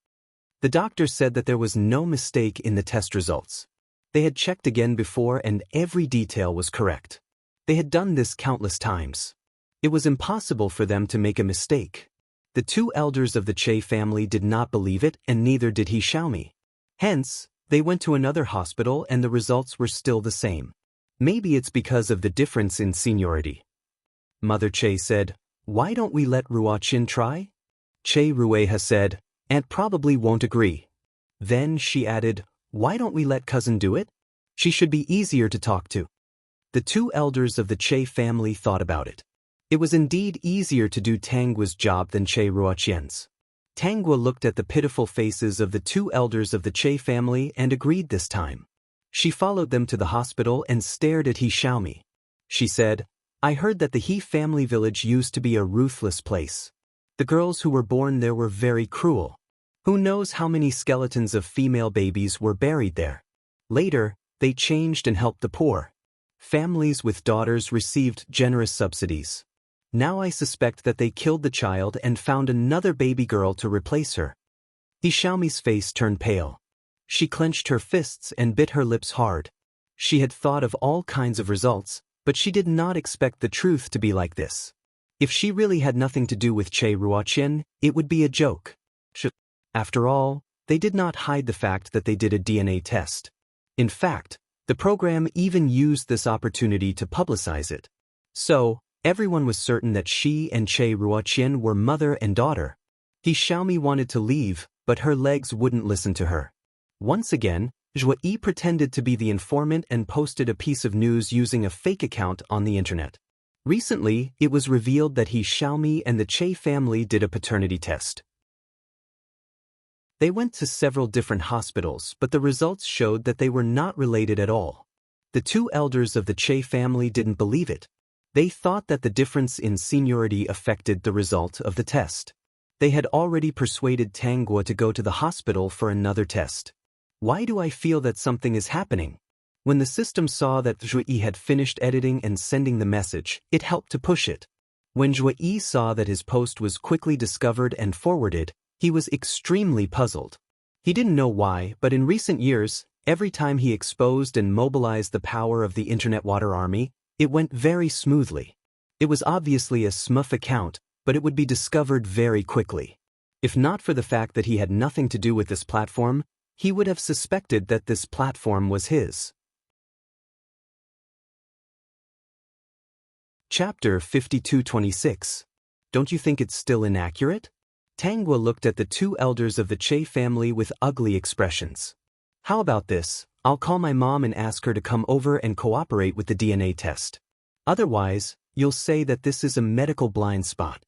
The doctor said that there was no mistake in the test results. They had checked again before and every detail was correct. They had done this countless times. It was impossible for them to make a mistake. The two elders of the Che family did not believe it and neither did he Xiaomi. Hence, they went to another hospital and the results were still the same. Maybe it's because of the difference in seniority. Mother Che said, "Why don't we let Ruoqian try?" Che Rueha said, "Aunt probably won't agree." Then she added, "Why don't we let cousin do it? She should be easier to talk to." The two elders of the Che family thought about it. It was indeed easier to do Tanghua's job than Che Ruoqian's. Tanghua looked at the pitiful faces of the two elders of the Che family and agreed this time. She followed them to the hospital and stared at he Xiaomi. She said, "I heard that the He family village used to be a ruthless place. The girls who were born there were very cruel. Who knows how many skeletons of female babies were buried there. Later, they changed and helped the poor. Families with daughters received generous subsidies. Now I suspect that they killed the child and found another baby girl to replace her." He Xiaomi's face turned pale. She clenched her fists and bit her lips hard. She had thought of all kinds of results, but she did not expect the truth to be like this. If she really had nothing to do with Che Ruoqian, it would be a joke. After all, they did not hide the fact that they did a DNA test. In fact, the program even used this opportunity to publicize it. So, everyone was certain that she and Che Ruoqian were mother and daughter. He Xiaomi wanted to leave, but her legs wouldn't listen to her. Once again, Zhua Yi pretended to be the informant and posted a piece of news using a fake account on the internet. Recently, it was revealed that he Xiaomi and the Che family did a paternity test. They went to several different hospitals, but the results showed that they were not related at all. The two elders of the Che family didn't believe it. They thought that the difference in seniority affected the result of the test. They had already persuaded Tanguo to go to the hospital for another test. Why do I feel that something is happening? When the system saw that Zhuyi had finished editing and sending the message, it helped to push it. When Zhuyi saw that his post was quickly discovered and forwarded, he was extremely puzzled. He didn't know why, but in recent years, every time he exposed and mobilized the power of the Internet Water Army, it went very smoothly. It was obviously a smurf account, but it would be discovered very quickly. If not for the fact that he had nothing to do with this platform, he would have suspected that this platform was his. Chapter 5226. Don't you think it's still inaccurate? Tanguo looked at the two elders of the Che family with ugly expressions. How about this? I'll call my mom and ask her to come over and cooperate with the DNA test. Otherwise, you'll say that this is a medical blind spot.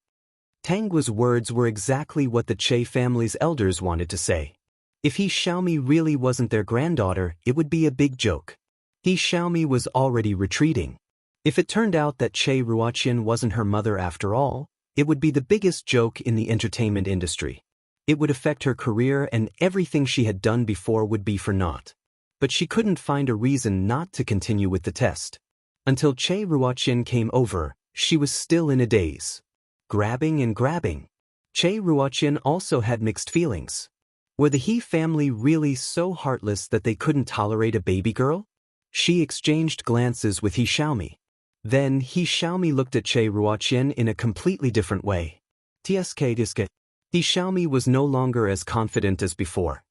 Tanguo's words were exactly what the Che family's elders wanted to say. If He Xiaomi really wasn't their granddaughter, it would be a big joke. He Xiaomi was already retreating. If it turned out that Che Ruoqian wasn't her mother after all, it would be the biggest joke in the entertainment industry. It would affect her career and everything she had done before would be for naught. But she couldn't find a reason not to continue with the test. Until Che Ruoqian came over, she was still in a daze. Grabbing and grabbing. Che Ruoqian also had mixed feelings. Were the He family really so heartless that they couldn't tolerate a baby girl? She exchanged glances with He Xiaomi. Then He Xiaomi looked at Che Ruoqian in a completely different way. He Xiaomi was no longer as confident as before.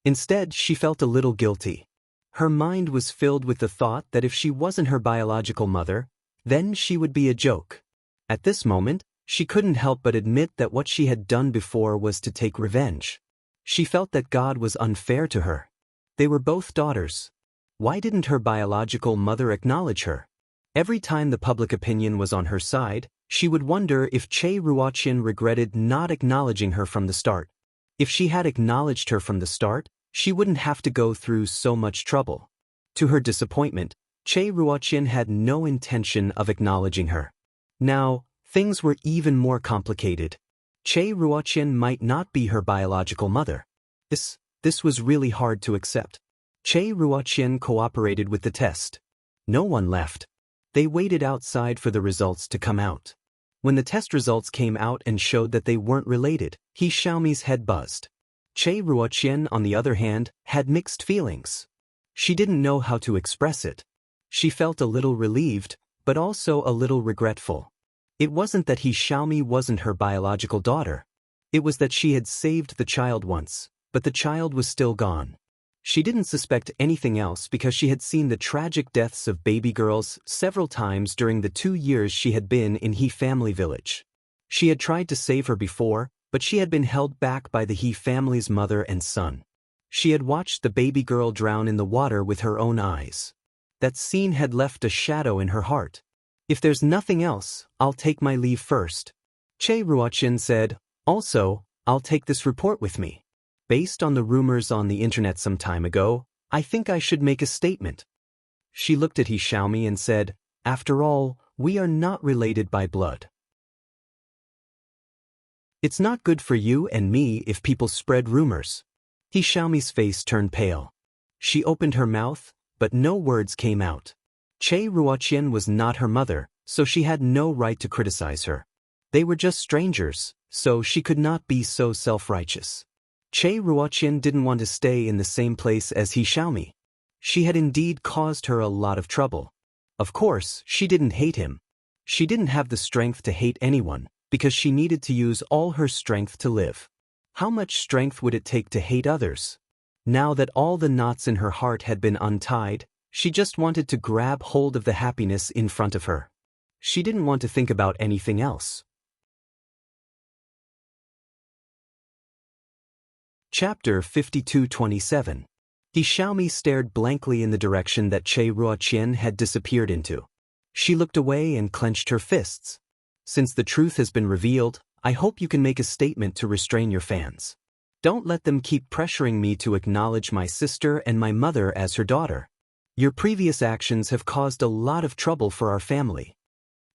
Instead, she felt a little guilty. Her mind was filled with the thought that if she wasn't her biological mother, then she would be a joke. At this moment, she couldn't help but admit that what she had done before was to take revenge. She felt that God was unfair to her. They were both daughters. Why didn't her biological mother acknowledge her? Every time the public opinion was on her side, she would wonder if Che Ruoqian regretted not acknowledging her from the start. If she had acknowledged her from the start, she wouldn't have to go through so much trouble. To her disappointment, Che Ruoqian had no intention of acknowledging her. Now, things were even more complicated. Che Ruoqian might not be her biological mother. This was really hard to accept. Che Ruoqian cooperated with the test. No one left. They waited outside for the results to come out. When the test results came out and showed that they weren't related, He Xiaomi's head buzzed. Che Ruoqian, on the other hand, had mixed feelings. She didn't know how to express it. She felt a little relieved, but also a little regretful. It wasn't that He Xiaomi wasn't her biological daughter. It was that she had saved the child once, but the child was still gone. She didn't suspect anything else because she had seen the tragic deaths of baby girls several times during the 2 years she had been in He family village. She had tried to save her before, but she had been held back by the He family's mother and son. She had watched the baby girl drown in the water with her own eyes. That scene had left a shadow in her heart. If there's nothing else, I'll take my leave first. Che Ruoqian said, also, I'll take this report with me. Based on the rumors on the internet some time ago, I think I should make a statement. She looked at He Xiaomi and said, after all, we are not related by blood. It's not good for you and me if people spread rumors. He Xiaomi's face turned pale. She opened her mouth, but no words came out. Che Ruoqian was not her mother, so she had no right to criticize her. They were just strangers, so she could not be so self-righteous. Che Ruoqian didn't want to stay in the same place as He Xiaomi. She had indeed caused her a lot of trouble. Of course, she didn't hate him. She didn't have the strength to hate anyone, because she needed to use all her strength to live. How much strength would it take to hate others? Now that all the knots in her heart had been untied, she just wanted to grab hold of the happiness in front of her. She didn't want to think about anything else. Chapter 5227. He Xiaomi stared blankly in the direction that Che Ruoqian had disappeared into. She looked away and clenched her fists. Since the truth has been revealed, I hope you can make a statement to restrain your fans. Don't let them keep pressuring me to acknowledge my sister and my mother as her daughter. Your previous actions have caused a lot of trouble for our family.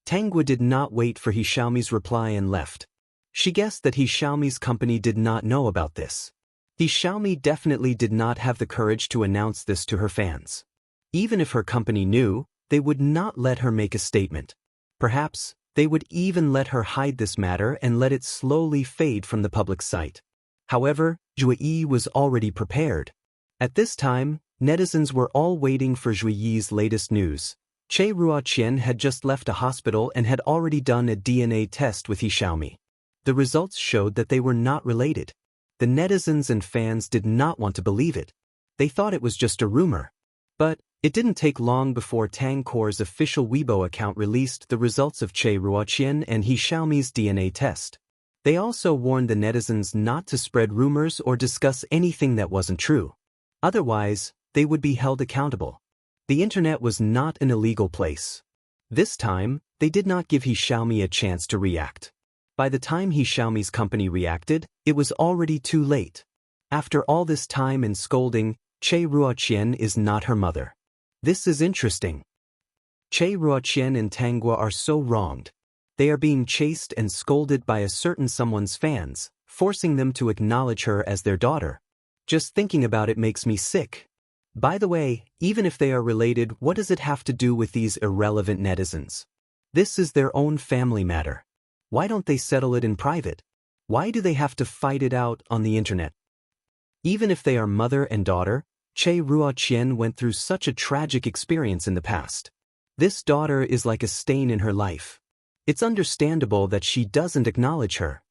Tangwa did not wait for He Xiaomi's reply and left. She guessed that He Xiaomi's company did not know about this. He Xiaomi definitely did not have the courage to announce this to her fans. Even if her company knew, they would not let her make a statement. Perhaps, they would even let her hide this matter and let it slowly fade from the public sight. However, Zhui Yi was already prepared. At this time, netizens were all waiting for Zhui Yi's latest news. Che Ruoqian had just left a hospital and had already done a DNA test with He Xiaomi. The results showed that they were not related. The netizens and fans did not want to believe it. They thought it was just a rumor. But it didn't take long before Tang Cor's official Weibo account released the results of Che Ruoqian and He Xiaomi's DNA test. They also warned the netizens not to spread rumors or discuss anything that wasn't true. Otherwise, they would be held accountable. The internet was not an illegal place. This time, they did not give He Xiaomi a chance to react. By the time He Xiaomi's company reacted, it was already too late. After all this time and scolding, Che Ruoqian is not her mother. This is interesting. Che Ruoqian and Tangwa are so wronged. They are being chased and scolded by a certain someone's fans, forcing them to acknowledge her as their daughter. Just thinking about it makes me sick. By the way, even if they are related, what does it have to do with these irrelevant netizens? This is their own family matter. Why don't they settle it in private? Why do they have to fight it out on the internet? Even if they are mother and daughter, Che Ruoqian went through such a tragic experience in the past. This daughter is like a stain in her life. It's understandable that she doesn't acknowledge her.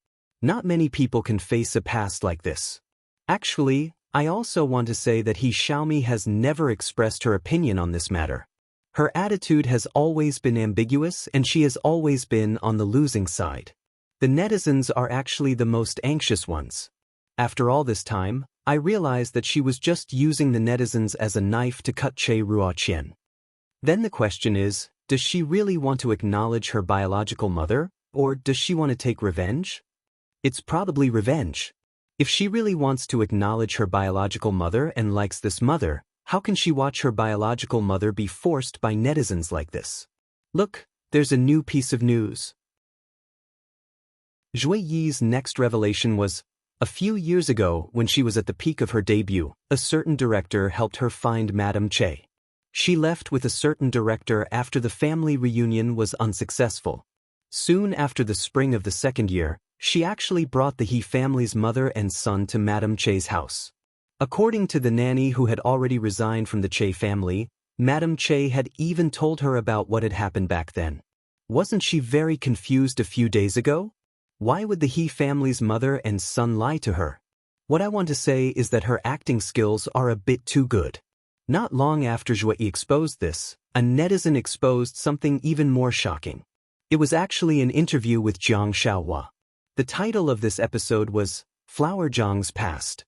Not many people can face a past like this. Actually, I also want to say that He Xiaomi has never expressed her opinion on this matter. Her attitude has always been ambiguous and she has always been on the losing side. The netizens are actually the most anxious ones. After all this time, I realized that she was just using the netizens as a knife to cut Che Ruoqian. Then the question is, does she really want to acknowledge her biological mother, or does she want to take revenge? It's probably revenge. If she really wants to acknowledge her biological mother and likes this mother, how can she watch her biological mother be forced by netizens like this? Look, there's a new piece of news. Zhui Yi's next revelation was, a few years ago, when she was at the peak of her debut, a certain director helped her find Madame Che. She left with a certain director after the family reunion was unsuccessful. Soon after the spring of the second year, she actually brought the He family's mother and son to Madame Che's house. According to the nanny who had already resigned from the Che family, Madame Che had even told her about what had happened back then. Wasn't she very confused a few days ago? Why would the He family's mother and son lie to her? What I want to say is that her acting skills are a bit too good. Not long after Zhui Yi exposed this, a netizen exposed something even more shocking. It was actually an interview with Jiang Xiaohua. The title of this episode was, Flower Zhang's Past.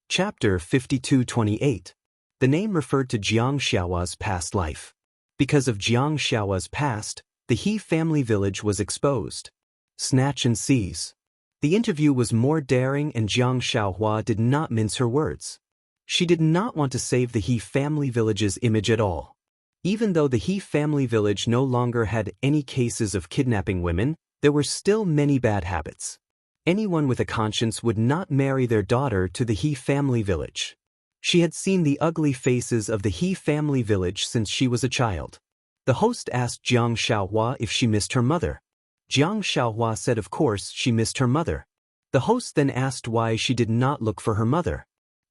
Chapter 52-28. The name referred to Jiang Xiaohua's past life. Because of Jiang Xiaohua's past, the He family village was exposed. Snatch and seize. The interview was more daring and Jiang Xiaohua did not mince her words. She did not want to save the He family village's image at all. Even though the He family village no longer had any cases of kidnapping women, there were still many bad habits. Anyone with a conscience would not marry their daughter to the He family village. She had seen the ugly faces of the He family village since she was a child. The host asked Jiang Xiaohua if she missed her mother. Jiang Xiaohua said of course she missed her mother. The host then asked why she did not look for her mother.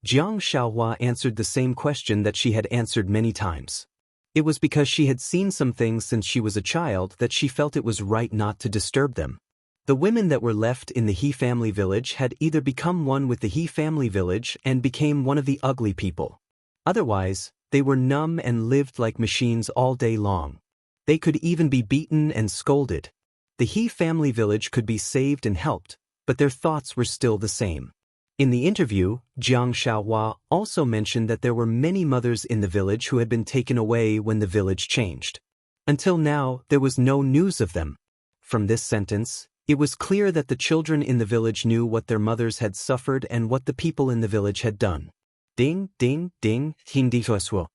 Jiang Xiaohua answered the same question that she had answered many times. It was because she had seen some things since she was a child that she felt it was right not to disturb them. The women that were left in the He family village had either become one with the He family village and became one of the ugly people. Otherwise, they were numb and lived like machines all day long. They could even be beaten and scolded. The He family village could be saved and helped, but their thoughts were still the same. In the interview, Jiang Xiaohua also mentioned that there were many mothers in the village who had been taken away when the village changed. Until now, there was no news of them. From this sentence, it was clear that the children in the village knew what their mothers had suffered and what the people in the village had done. Ding, ding, ding, hindi suo.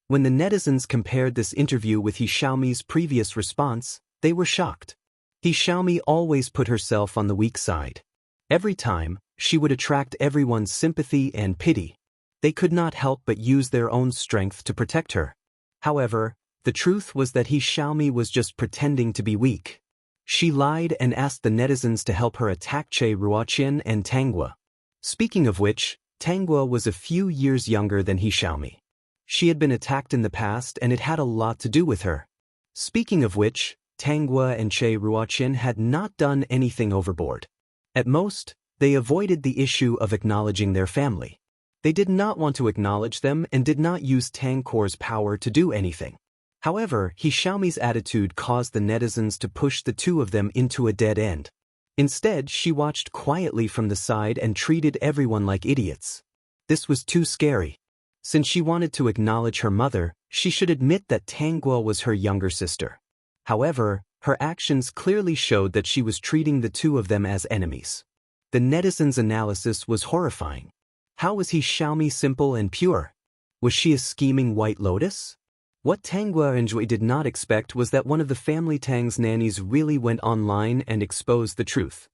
When the netizens compared this interview with He Xiaomi's previous response, they were shocked. He Xiaomi always put herself on the weak side. Every time, she would attract everyone's sympathy and pity. They could not help but use their own strength to protect her. However, the truth was that He Xiaomi was just pretending to be weak. She lied and asked the netizens to help her attack Che Ruoqian and Tanghua. Speaking of which, Tanghua was a few years younger than He Xiaomi. She had been attacked in the past and it had a lot to do with her. Speaking of which, Tanghua and Che Ruoqian had not done anything overboard. At most, they avoided the issue of acknowledging their family. They did not want to acknowledge them and did not use Tangkor's power to do anything. However, He Xiaomi's attitude caused the netizens to push the two of them into a dead end. Instead, she watched quietly from the side and treated everyone like idiots. This was too scary. Since she wanted to acknowledge her mother, she should admit that Tanghua was her younger sister. However, her actions clearly showed that she was treating the two of them as enemies. The netizens' analysis was horrifying. How was He Xiaomi simple and pure? Was she a scheming white lotus? What Tanghua and Jui did not expect was that one of the family Tang's nannies really went online and exposed the truth.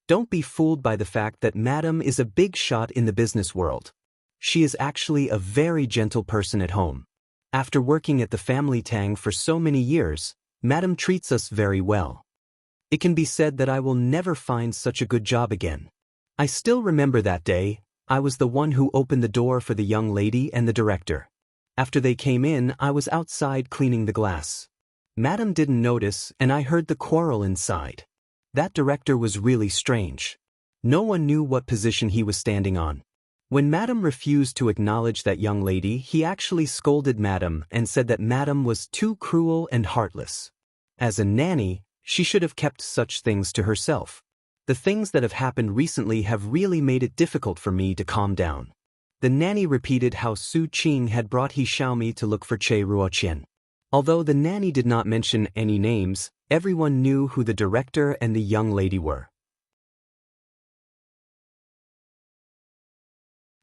Don't be fooled by the fact that Madam is a big shot in the business world. She is actually a very gentle person at home. After working at the family Tang for so many years, Madam treats us very well. It can be said that I will never find such a good job again. I still remember that day. I was the one who opened the door for the young lady and the director. After they came in, I was outside cleaning the glass. Madam didn't notice and I heard the quarrel inside. That director was really strange. No one knew what position he was standing on. When Madam refused to acknowledge that young lady, he actually scolded Madam and said that Madam was too cruel and heartless. As a nanny, she should have kept such things to herself. The things that have happened recently have really made it difficult for me to calm down. The nanny repeated how Su Qing had brought He Xiaomi to look for Che Ruoqian. Although the nanny did not mention any names, everyone knew who the director and the young lady were.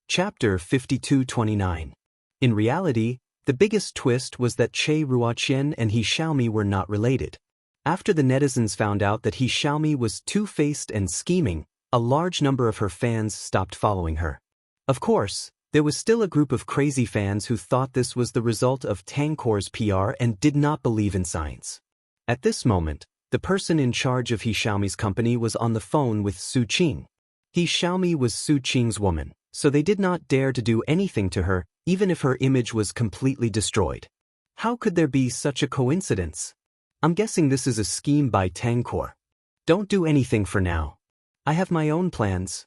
Chapter 52-29. In reality, the biggest twist was that Che Ruoqian and He Xiaomi were not related. After the netizens found out that He Xiaomi was two-faced and scheming, a large number of her fans stopped following her. Of course, there was still a group of crazy fans who thought this was the result of Tangkor's PR and did not believe in science. At this moment, the person in charge of He Xiaomi's company was on the phone with Su Qing. He Xiaomi was Su Qing's woman, so they did not dare to do anything to her, even if her image was completely destroyed. How could there be such a coincidence? I'm guessing this is a scheme by Tangkor. Don't do anything for now. I have my own plans.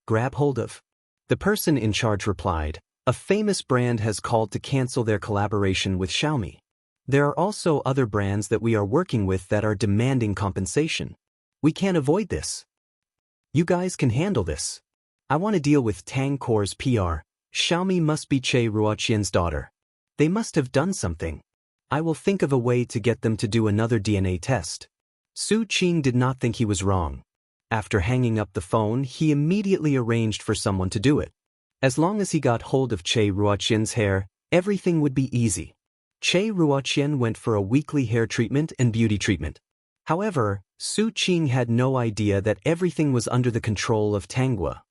Grab hold of. The person in charge replied, a famous brand has called to cancel their collaboration with Xiaomi. There are also other brands that we are working with that are demanding compensation. We can't avoid this. You guys can handle this. I want to deal with Tangkor's PR. Xiaomi must be Che Ruoqian's daughter. They must have done something. I will think of a way to get them to do another DNA test. Su Qing did not think he was wrong. After hanging up the phone, he immediately arranged for someone to do it. As long as he got hold of Che Ruoqian's hair, everything would be easy. Che Ruoqian went for a weekly hair treatment and beauty treatment. However, Su Qing had no idea that everything was under the control of Tanghua.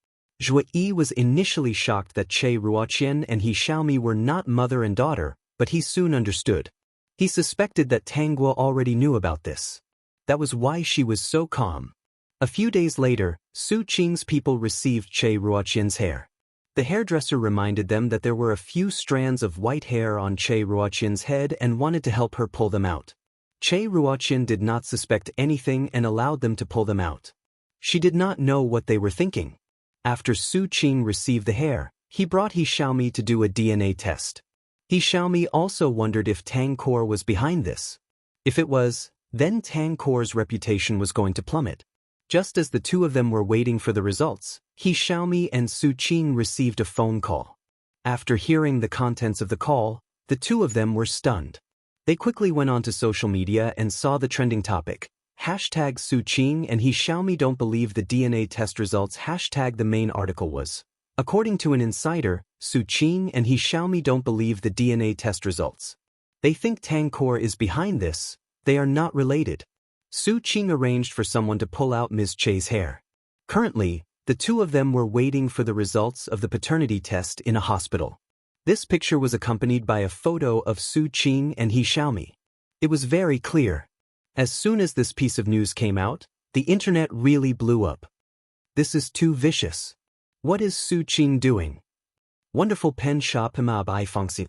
Jui was initially shocked that Che Ruoqian and He Xiaomi were not mother and daughter, but he soon understood. He suspected that Tanghua already knew about this. That was why she was so calm. A few days later, Su Qing's people received Che Ruoqian's hair. The hairdresser reminded them that there were a few strands of white hair on Che Ruoqian's head and wanted to help her pull them out. Che Ruoqian did not suspect anything and allowed them to pull them out. She did not know what they were thinking. After Su Qing received the hair, he brought He Xiaomi to do a DNA test. He Xiaomi also wondered if Tangkor was behind this. If it was, then Tangkor's reputation was going to plummet. Just as the two of them were waiting for the results, He Xiaomi and Su Qing received a phone call. After hearing the contents of the call, the two of them were stunned. They quickly went onto social media and saw the trending topic. Hashtag Su Qing and He Xiaomi don't believe the DNA test results. Hashtag the main article was. According to an insider, Su Qing and He Xiaomi don't believe the DNA test results. They think Tang Core is behind this. They are not related. Su Qing arranged for someone to pull out Ms. Che's hair. Currently, the two of them were waiting for the results of the paternity test in a hospital. This picture was accompanied by a photo of Su Qing and He Xiaomi. It was very clear. As soon as this piece of news came out, the internet really blew up. This is too vicious. What is Su Qing doing? Wonderful pen shop hima bai fangxi.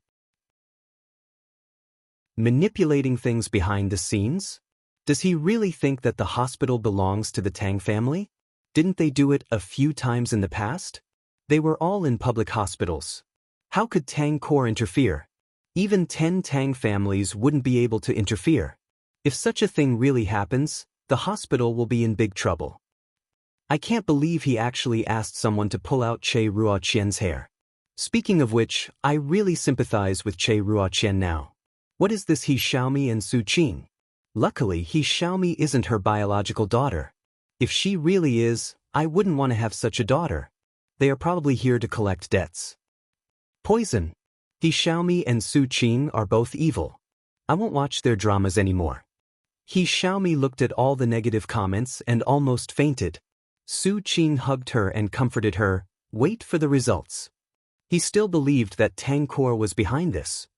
Manipulating things behind the scenes? Does he really think that the hospital belongs to the Tang family? Didn't they do it a few times in the past? They were all in public hospitals. How could Tang Core interfere? Even 10 Tang families wouldn't be able to interfere. If such a thing really happens, the hospital will be in big trouble. I can't believe he actually asked someone to pull out Che Ruoqian's hair. Speaking of which, I really sympathize with Che Ruoqian now. What is this He Xiaomi and Su Qing? Luckily, He Xiaomi isn't her biological daughter. If she really is, I wouldn't want to have such a daughter. They are probably here to collect debts. Poison. He Xiaomi and Su Qing are both evil. I won't watch their dramas anymore. He Xiaomi looked at all the negative comments and almost fainted. Su Qing hugged her and comforted her. Wait for the results. He still believed that Tang Core was behind this.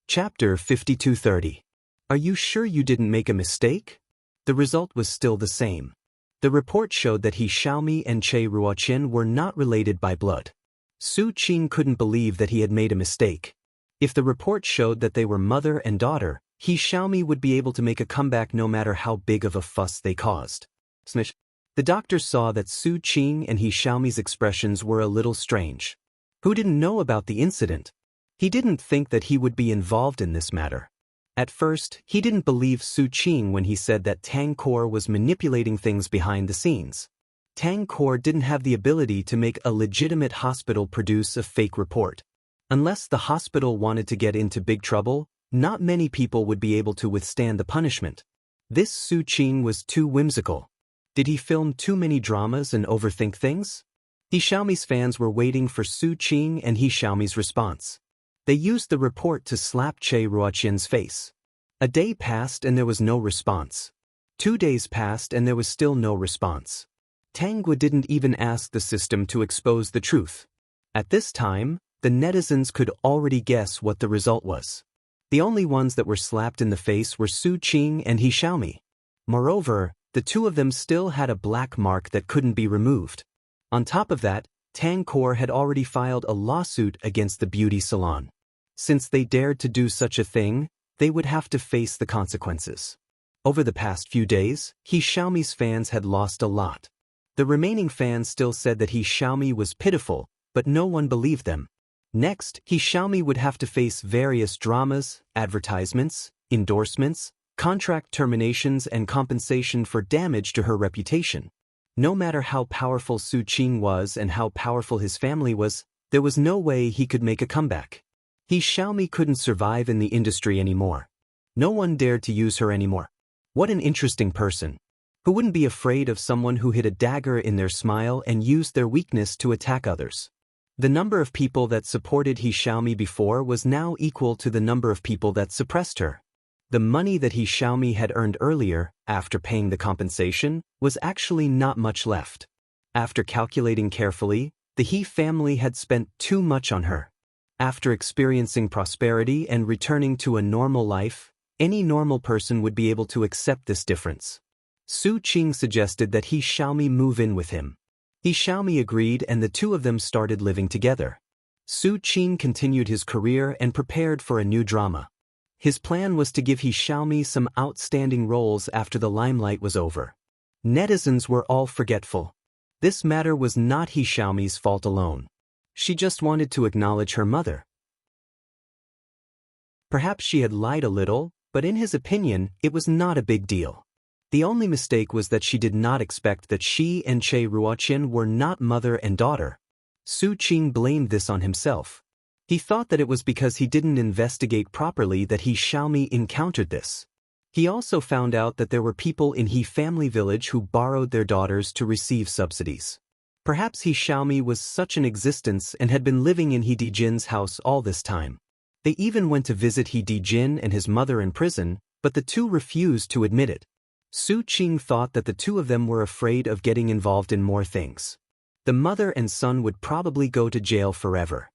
Chapter 5230. Are you sure you didn't make a mistake? The result was still the same. The report showed that He Xiaomi and Che Ruoqian were not related by blood. Su Qing couldn't believe that he had made a mistake. If the report showed that they were mother and daughter, He Xiaomi would be able to make a comeback no matter how big of a fuss they caused. Snish. The doctor saw that Su Qing and He Xiaomi's expressions were a little strange. Who didn't know about the incident? He didn't think that he would be involved in this matter. At first, he didn't believe Su Qing when he said that Tang Core was manipulating things behind the scenes. Tang Core didn't have the ability to make a legitimate hospital produce a fake report. Unless the hospital wanted to get into big trouble, not many people would be able to withstand the punishment. This Su Qing was too whimsical. Did he film too many dramas and overthink things? He Xiaomi's fans were waiting for Su Qing and He Xiaomi's response. They used the report to slap Che Ruoqian's face. A day passed and there was no response. 2 days passed and there was still no response. Tangwa didn't even ask the system to expose the truth. At this time, the netizens could already guess what the result was. The only ones that were slapped in the face were Su Qing and He Xiaomi. Moreover, the two of them still had a black mark that couldn't be removed. On top of that, Tang Core had already filed a lawsuit against the beauty salon. Since they dared to do such a thing, they would have to face the consequences. Over the past few days, He Xiaomi's fans had lost a lot. The remaining fans still said that He Xiaomi was pitiful, but no one believed them. Next, He Xiaomi would have to face various dramas, advertisements, endorsements, contract terminations and compensation for damage to her reputation. No matter how powerful Su Qing was and how powerful his family was, there was no way he could make a comeback. He Xiaomi couldn't survive in the industry anymore. No one dared to use her anymore. What an interesting person. Who wouldn't be afraid of someone who hid a dagger in their smile and used their weakness to attack others? The number of people that supported He Xiaomi before was now equal to the number of people that suppressed her. The money that He Xiaomi had earned earlier, after paying the compensation, was actually not much left. After calculating carefully, the He family had spent too much on her. After experiencing prosperity and returning to a normal life, any normal person would be able to accept this difference. Su Qing suggested that He Xiaomi move in with him. He Xiaomi agreed and the two of them started living together. Su Qing continued his career and prepared for a new drama. His plan was to give He Xiaomi some outstanding roles after the limelight was over. Netizens were all forgetful. This matter was not He Xiaomi's fault alone. She just wanted to acknowledge her mother. Perhaps she had lied a little, but in his opinion, it was not a big deal. The only mistake was that she did not expect that she and Che Ruoqian were not mother and daughter. Su Qing blamed this on himself. He thought that it was because he didn't investigate properly that He Xiaomi encountered this. He also found out that there were people in He family village who borrowed their daughters to receive subsidies. Perhaps He Xiaomi was such an existence and had been living in He Dijin's house all this time. They even went to visit He Dijin and his mother in prison, but the two refused to admit it. Su Qing thought that the two of them were afraid of getting involved in more things. The mother and son would probably go to jail forever.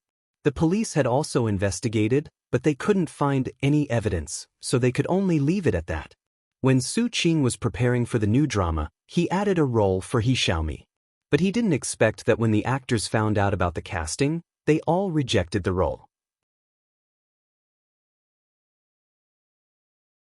The police had also investigated, but they couldn't find any evidence, so they could only leave it at that. When Su Qing was preparing for the new drama, he added a role for He Xiaomi. But he didn't expect that when the actors found out about the casting, they all rejected the role.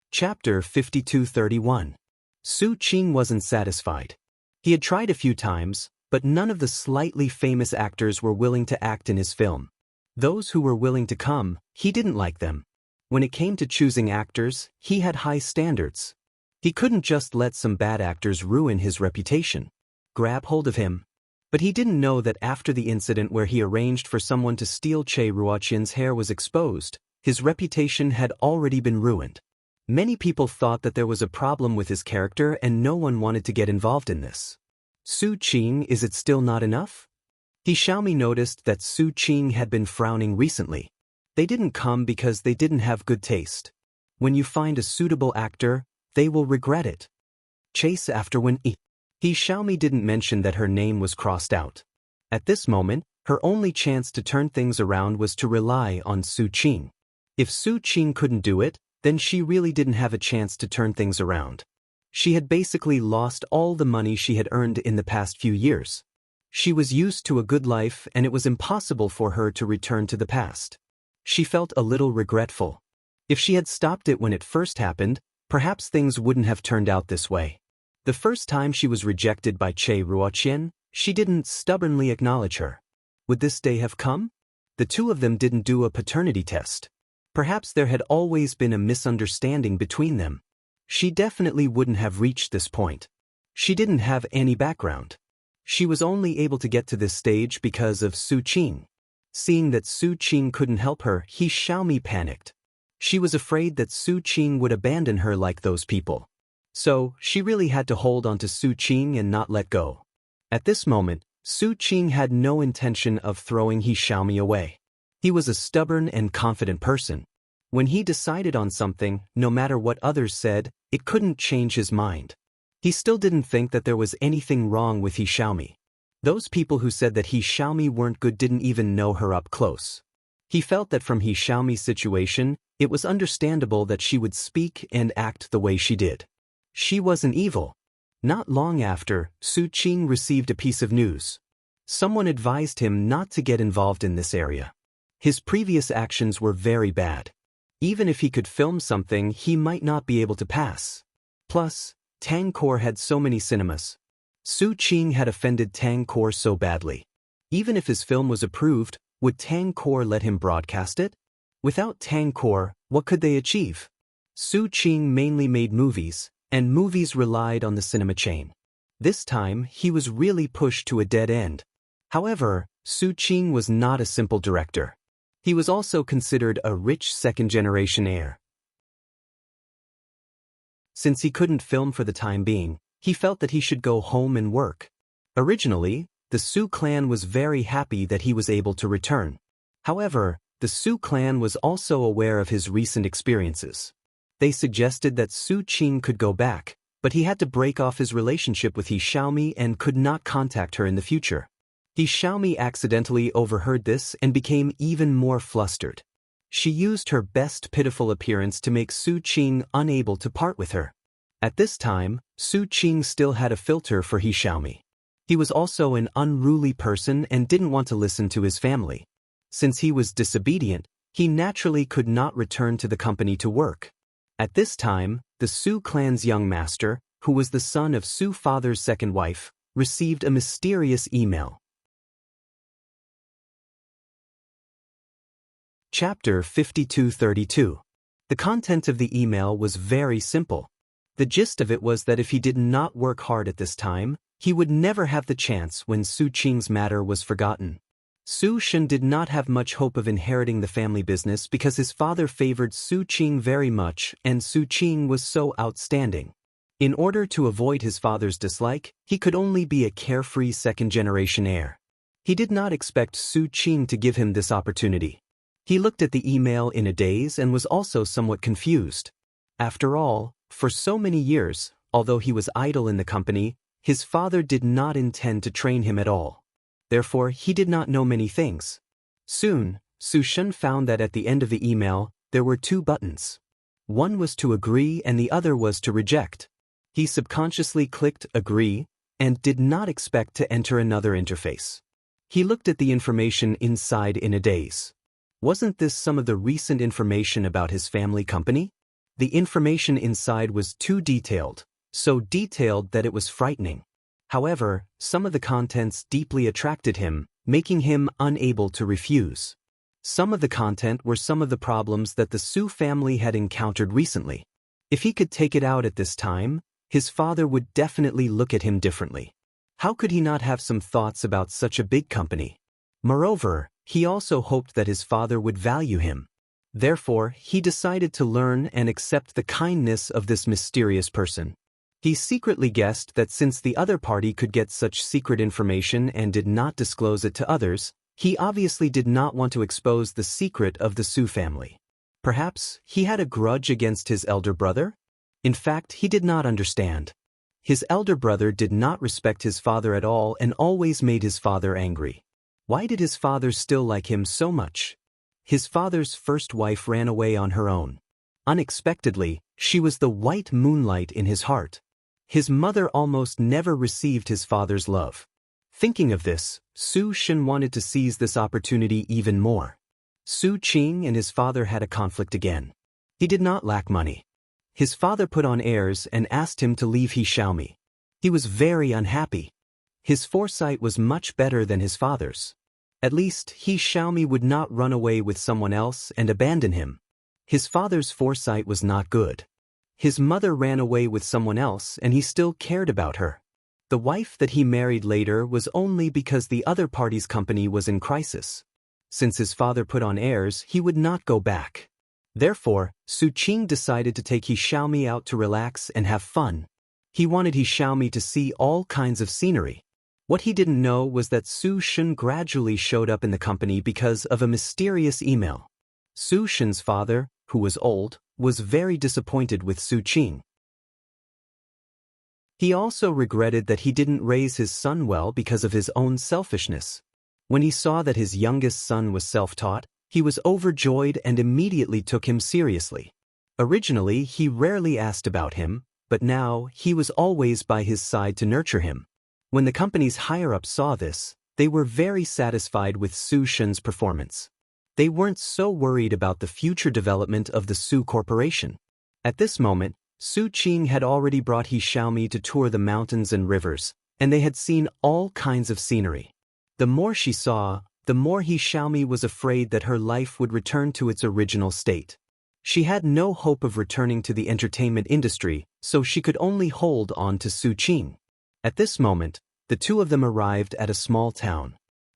Chapter 52:31. Su Qing wasn't satisfied. He had tried a few times, but none of the slightly famous actors were willing to act in his film. Those who were willing to come, he didn't like them. When it came to choosing actors, he had high standards. He couldn't just let some bad actors ruin his reputation. Grab hold of him. But he didn't know that after the incident where he arranged for someone to steal Che Ruoqian's hair was exposed, his reputation had already been ruined. Many people thought that there was a problem with his character and no one wanted to get involved in this. Su Qing, is it still not enough? He Xiaomi noticed that Su Qing had been frowning recently. They didn't come because they didn't have good taste. When you find a suitable actor, they will regret it. Chase after when He Xiaomi didn't mention that her name was crossed out. At this moment, her only chance to turn things around was to rely on Su Qing. If Su Qing couldn't do it, then she really didn't have a chance to turn things around. She had basically lost all the money she had earned in the past few years. She was used to a good life and it was impossible for her to return to the past. She felt a little regretful. If she had stopped it when it first happened, perhaps things wouldn't have turned out this way. The first time she was rejected by Che Ruoqian, she didn't stubbornly acknowledge her. Would this day have come? The two of them didn't do a paternity test. Perhaps there had always been a misunderstanding between them. She definitely wouldn't have reached this point. She didn't have any background. She was only able to get to this stage because of Su Qing. Seeing that Su Qing couldn't help her, He Xiaomi panicked. She was afraid that Su Qing would abandon her like those people. So, she really had to hold on to Su Qing and not let go. At this moment, Su Qing had no intention of throwing He Xiaomi away. He was a stubborn and confident person. When he decided on something, no matter what others said, it couldn't change his mind. He still didn't think that there was anything wrong with He Xiaomi. Those people who said that He Xiaomi weren't good didn't even know her up close. He felt that from He Xiaomi's situation, it was understandable that she would speak and act the way she did. She wasn't evil. Not long after, Su Qing received a piece of news. Someone advised him not to get involved in this area. His previous actions were very bad. Even if he could film something, he might not be able to pass. Plus, Tangkor had so many cinemas. Su Qing had offended Tangkor so badly. Even if his film was approved, would Tangkor let him broadcast it? Without Tangkor, what could they achieve? Su Qing mainly made movies, and movies relied on the cinema chain. This time, he was really pushed to a dead end. However, Su Qing was not a simple director. He was also considered a rich second-generation heir. Since he couldn't film for the time being, he felt that he should go home and work. Originally, the Su clan was very happy that he was able to return. However, the Su clan was also aware of his recent experiences. They suggested that Su Qing could go back, but he had to break off his relationship with He Xiaomi and could not contact her in the future. He Xiaomi accidentally overheard this and became even more flustered. She used her best pitiful appearance to make Su Qing unable to part with her. At this time, Su Qing still had a filter for He Xiaomi. He was also an unruly person and didn't want to listen to his family. Since he was disobedient, he naturally could not return to the company to work. At this time, the Su clan's young master, who was the son of Su father's second wife, received a mysterious email. Chapter 52:32. The content of the email was very simple. The gist of it was that if he did not work hard at this time, he would never have the chance when Su Qing's matter was forgotten. Su Shen did not have much hope of inheriting the family business because his father favored Su Qing very much and Su Qing was so outstanding. In order to avoid his father's dislike, he could only be a carefree second-generation heir. He did not expect Su Qing to give him this opportunity. He looked at the email in a daze and was also somewhat confused. After all, for so many years, although he was idle in the company, his father did not intend to train him at all. Therefore, he did not know many things. Soon, Su Shen found that at the end of the email, there were two buttons. One was to agree and the other was to reject. He subconsciously clicked agree and did not expect to enter another interface. He looked at the information inside in a daze. Wasn't this some of the recent information about his family company? The information inside was too detailed, so detailed that it was frightening. However, some of the contents deeply attracted him, making him unable to refuse. Some of the content were some of the problems that the Su family had encountered recently. If he could take it out at this time, his father would definitely look at him differently. How could he not have some thoughts about such a big company? Moreover, he also hoped that his father would value him. Therefore, he decided to learn and accept the kindness of this mysterious person. He secretly guessed that since the other party could get such secret information and did not disclose it to others, he obviously did not want to expose the secret of the Su family. Perhaps he had a grudge against his elder brother? In fact, he did not understand. His elder brother did not respect his father at all and always made his father angry. Why did his father still like him so much? His father's first wife ran away on her own. Unexpectedly, she was the white moonlight in his heart. His mother almost never received his father's love. Thinking of this, Su Shen wanted to seize this opportunity even more. Su Qing and his father had a conflict again. He did not lack money. His father put on airs and asked him to leave He Xiaomi. He was very unhappy. His foresight was much better than his father's. At least, He Xiaomi would not run away with someone else and abandon him. His father's foresight was not good. His mother ran away with someone else and he still cared about her. The wife that he married later was only because the other party's company was in crisis. Since his father put on airs, he would not go back. Therefore, Su Qing decided to take He Xiaomi out to relax and have fun. He wanted He Xiaomi to see all kinds of scenery. What he didn't know was that Su Shen gradually showed up in the company because of a mysterious email. Su Shen's father, who was old, was very disappointed with Su Qing. He also regretted that he didn't raise his son well because of his own selfishness. When he saw that his youngest son was self-taught, he was overjoyed and immediately took him seriously. Originally, he rarely asked about him, but now he was always by his side to nurture him. When the company's higher-ups saw this, they were very satisfied with Su Shen's performance. They weren't so worried about the future development of the Su Corporation. At this moment, Su Qing had already brought He Xiaomi to tour the mountains and rivers, and they had seen all kinds of scenery. The more she saw, the more He Xiaomi was afraid that her life would return to its original state. She had no hope of returning to the entertainment industry, so she could only hold on to Su Qing. At this moment, the two of them arrived at a small town.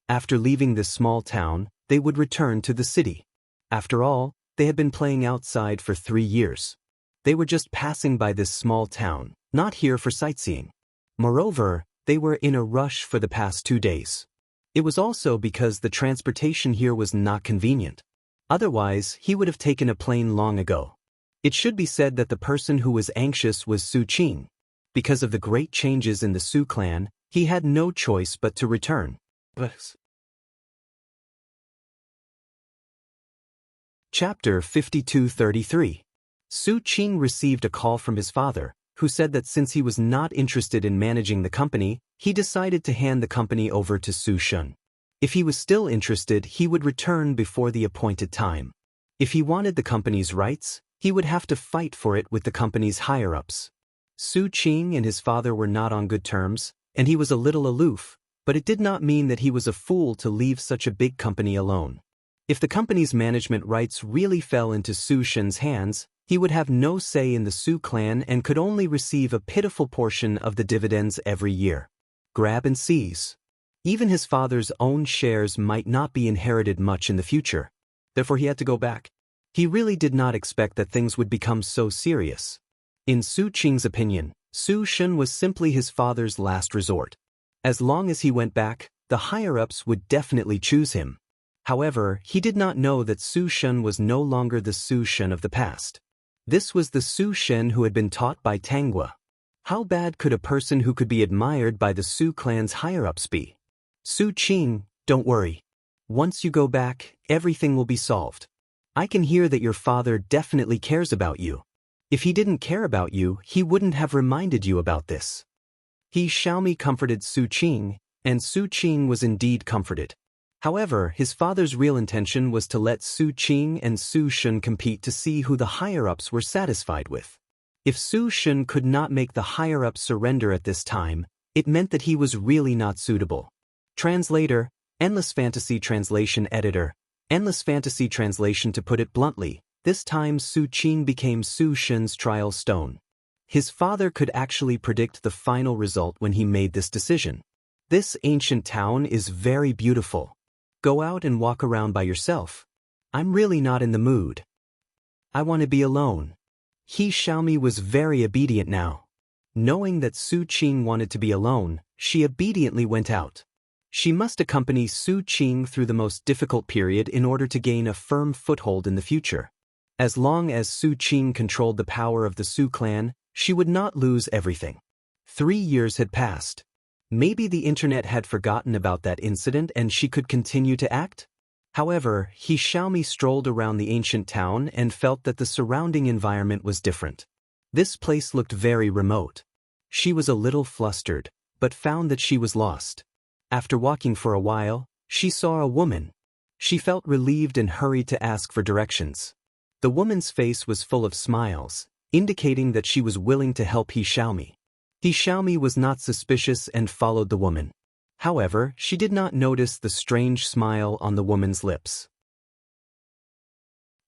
After leaving this small town, they would return to the city. After all, they had been playing outside for 3 years. They were just passing by this small town, not here for sightseeing. Moreover, they were in a rush for the past 2 days. It was also because the transportation here was not convenient. Otherwise, he would have taken a plane long ago. It should be said that the person who was anxious was Su Qing. Because of the great changes in the Su clan, he had no choice but to return. Chapter 52-33. Su Qing received a call from his father, who said that since he was not interested in managing the company, he decided to hand the company over to Su Shen. If he was still interested, he would return before the appointed time. If he wanted the company's rights, he would have to fight for it with the company's higher-ups. Su Qing and his father were not on good terms, and he was a little aloof, but it did not mean that he was a fool to leave such a big company alone. If the company's management rights really fell into Su Shen's hands, he would have no say in the Su clan and could only receive a pitiful portion of the dividends every year. Grab and seize. Even his father's own shares might not be inherited much in the future. Therefore he had to go back. He really did not expect that things would become so serious. In Su Qing's opinion, Su Shen was simply his father's last resort. As long as he went back, the higher-ups would definitely choose him. However, he did not know that Su Shen was no longer the Su Shen of the past. This was the Su Shen who had been taught by Tanghua. How bad could a person who could be admired by the Su clan's higher-ups be? Su Qing, don't worry. Once you go back, everything will be solved. I can hear that your father definitely cares about you. If he didn't care about you, he wouldn't have reminded you about this. He Xiaomi comforted Su Qing, and Su Qing was indeed comforted. However, his father's real intention was to let Su Qing and Su Shen compete to see who the higher-ups were satisfied with. If Su Shen could not make the higher-ups surrender at this time, it meant that he was really not suitable. Translator, Endless Fantasy Translation Editor, Endless Fantasy Translation. To put it bluntly, this time Su Qing became Su Shen's trial stone. His father could actually predict the final result when he made this decision. This ancient town is very beautiful. Go out and walk around by yourself. I'm really not in the mood. I want to be alone. He Xiaomi was very obedient now. Knowing that Su Qing wanted to be alone, she obediently went out. She must accompany Su Qing through the most difficult period in order to gain a firm foothold in the future. As long as Su Qing controlled the power of the Su clan, she would not lose everything. 3 years had passed. Maybe the internet had forgotten about that incident and she could continue to act? However, He Xiaomi strolled around the ancient town and felt that the surrounding environment was different. This place looked very remote. She was a little flustered, but found that she was lost. After walking for a while, she saw a woman. She felt relieved and hurried to ask for directions. The woman's face was full of smiles, indicating that she was willing to help He Xiaomi. He Xiaomi was not suspicious and followed the woman. However, she did not notice the strange smile on the woman's lips.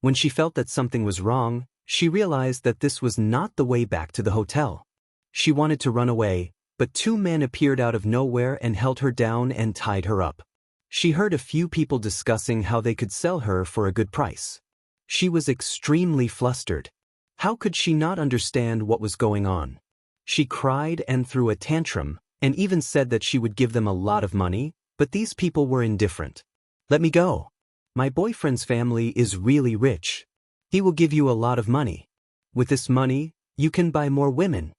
When she felt that something was wrong, she realized that this was not the way back to the hotel. She wanted to run away, but 2 men appeared out of nowhere and held her down and tied her up. She heard a few people discussing how they could sell her for a good price. She was extremely flustered. How could she not understand what was going on? She cried and threw a tantrum, and even said that she would give them a lot of money, but these people were indifferent. Let me go. My boyfriend's family is really rich. He will give you a lot of money. With this money, you can buy more women.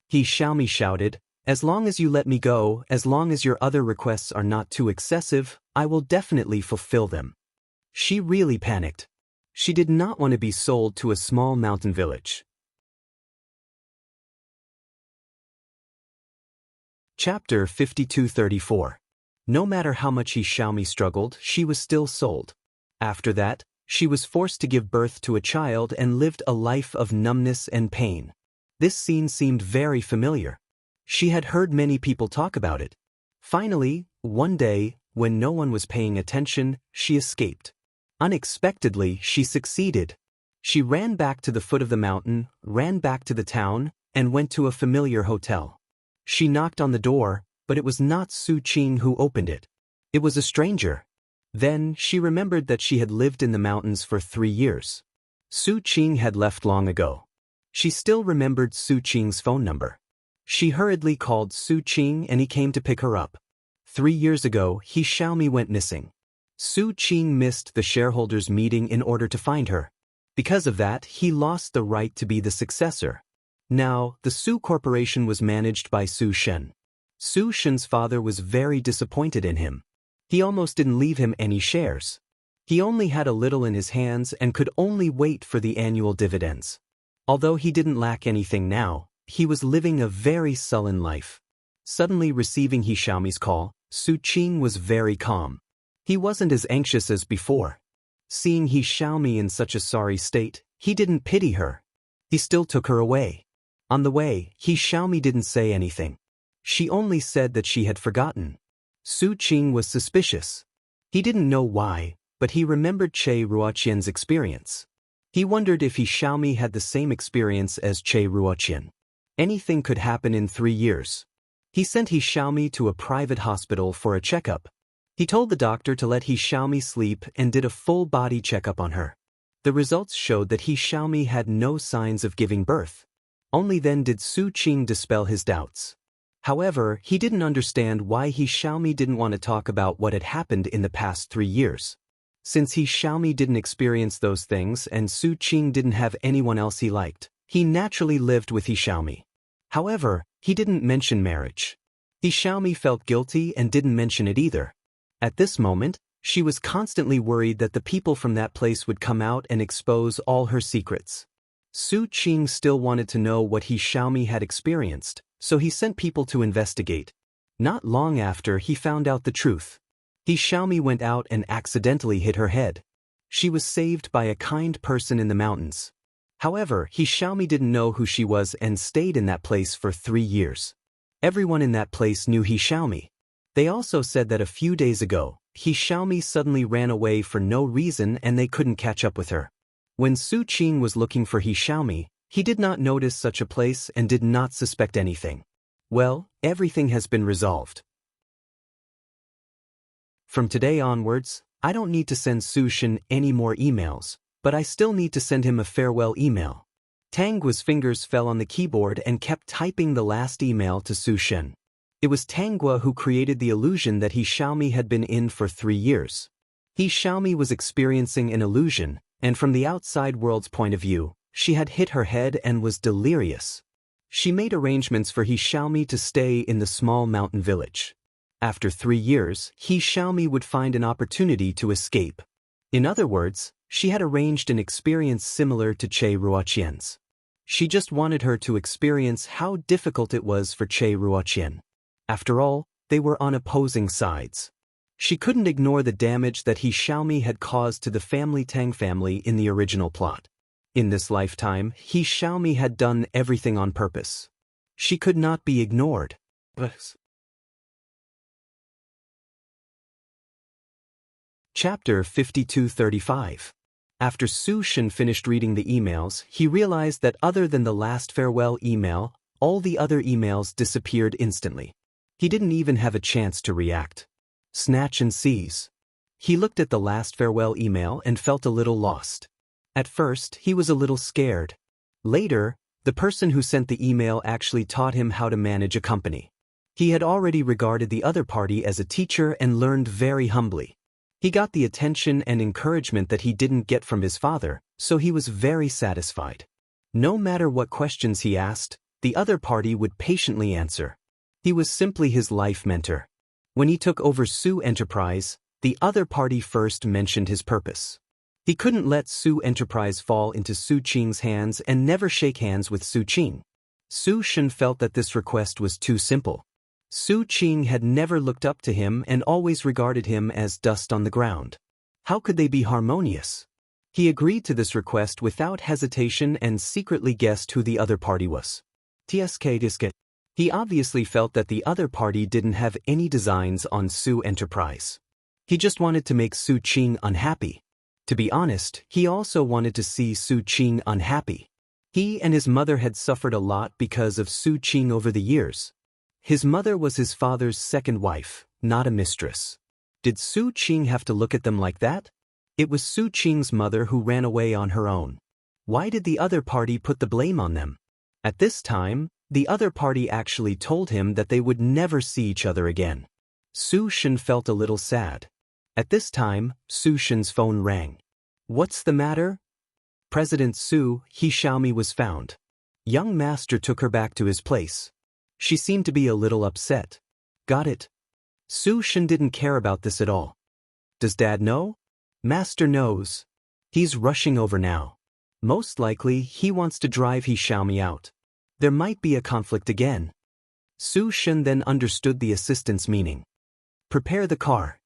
He Xiaomi shouted, as long as you let me go, as long as your other requests are not too excessive, I will definitely fulfill them. She really panicked. She did not want to be sold to a small mountain village. Chapter 52-34. No matter how much He Xiaomi struggled, she was still sold. After that, she was forced to give birth to a child and lived a life of numbness and pain. This scene seemed very familiar. She had heard many people talk about it. Finally, one day, when no one was paying attention, she escaped. Unexpectedly, she succeeded. She ran back to the foot of the mountain, ran back to the town, and went to a familiar hotel. She knocked on the door, but it was not Su Qing who opened it. It was a stranger. Then, she remembered that she had lived in the mountains for 3 years. Su Qing had left long ago. She still remembered Su Qing's phone number. She hurriedly called Su Qing and he came to pick her up. 3 years ago, He Xiaomi went missing. Su Qing missed the shareholders' meeting in order to find her. Because of that, he lost the right to be the successor. Now, the Su Corporation was managed by Su Shen. Su Shen's father was very disappointed in him. He almost didn't leave him any shares. He only had a little in his hands and could only wait for the annual dividends. Although he didn't lack anything now, he was living a very sullen life. Suddenly receiving He Xiaomi's call, Su Qing was very calm. He wasn't as anxious as before. Seeing He Xiaomi in such a sorry state, he didn't pity her. He still took her away. On the way, He Xiaomi didn't say anything. She only said that she had forgotten. Su Qing was suspicious. He didn't know why, but he remembered Che Ruoqian's experience. He wondered if He Xiaomi had the same experience as Che Ruoqian. Anything could happen in 3 years. He sent He Xiaomi to a private hospital for a checkup. He told the doctor to let He Xiaomi sleep and did a full body checkup on her. The results showed that He Xiaomi had no signs of giving birth. Only then did Su Qing dispel his doubts. However, he didn't understand why He Xiaomi didn't want to talk about what had happened in the past 3 years. Since He Xiaomi didn't experience those things and Su Qing didn't have anyone else he liked, he naturally lived with He Xiaomi. However, he didn't mention marriage. He Xiaomi felt guilty and didn't mention it either. At this moment, she was constantly worried that the people from that place would come out and expose all her secrets. Su Qing still wanted to know what He Xiaomi had experienced, so he sent people to investigate. Not long after, he found out the truth. He Xiaomi went out and accidentally hit her head. She was saved by a kind person in the mountains. However, He Xiaomi didn't know who she was and stayed in that place for 3 years. Everyone in that place knew He Xiaomi. They also said that a few days ago, He Xiaomi suddenly ran away for no reason and they couldn't catch up with her. When Su Qing was looking for He Xiaomi, he did not notice such a place and did not suspect anything. Well, everything has been resolved. From today onwards, I don't need to send Su Shen any more emails, but I still need to send him a farewell email. Tangua's fingers fell on the keyboard and kept typing the last email to Su Shen. It was Tangua who created the illusion that He Xiaomi had been in for 3 years. He Xiaomi was experiencing an illusion, and from the outside world's point of view, she had hit her head and was delirious. She made arrangements for He Xiaomi to stay in the small mountain village. After 3 years, He Xiaomi would find an opportunity to escape. In other words, she had arranged an experience similar to Che Ruoqian's. She just wanted her to experience how difficult it was for Che Ruoqian. After all, they were on opposing sides. She couldn't ignore the damage that He Xiaomi had caused to the family Tang family in the original plot. In this lifetime, He Xiaomi had done everything on purpose. She could not be ignored. Chapter 5235. After Su Shen finished reading the emails, he realized that other than the last farewell email, all the other emails disappeared instantly. He didn't even have a chance to react. Snatch and seize. He looked at the last farewell email and felt a little lost. At first, he was a little scared. Later, the person who sent the email actually taught him how to manage a company. He had already regarded the other party as a teacher and learned very humbly. He got the attention and encouragement that he didn't get from his father, so he was very satisfied. No matter what questions he asked, the other party would patiently answer. He was simply his life mentor. When he took over Su Enterprise, the other party first mentioned his purpose. He couldn't let Su Enterprise fall into Su Qing's hands and never shake hands with Su Qing. Su Shen felt that this request was too simple. Su Qing had never looked up to him and always regarded him as dust on the ground. How could they be harmonious? He agreed to this request without hesitation and secretly guessed who the other party was. TSK. He obviously felt that the other party didn't have any designs on Su Enterprise. He just wanted to make Su Qing unhappy. To be honest, he also wanted to see Su Qing unhappy. He and his mother had suffered a lot because of Su Qing over the years. His mother was his father's second wife, not a mistress. Did Su Qing have to look at them like that? It was Su Qing's mother who ran away on her own. Why did the other party put the blame on them? At this time, the other party actually told him that they would never see each other again. Su Shen felt a little sad. At this time, Su Shen's phone rang. What's the matter? President Su, He Xiaomi was found. Young master took her back to his place. She seemed to be a little upset. Got it. Su Shen didn't care about this at all. Does Dad know? Master knows. He's rushing over now. Most likely, he wants to drive He Xiaomi out. There might be a conflict again. Su Shen then understood the assistant's meaning. Prepare the car.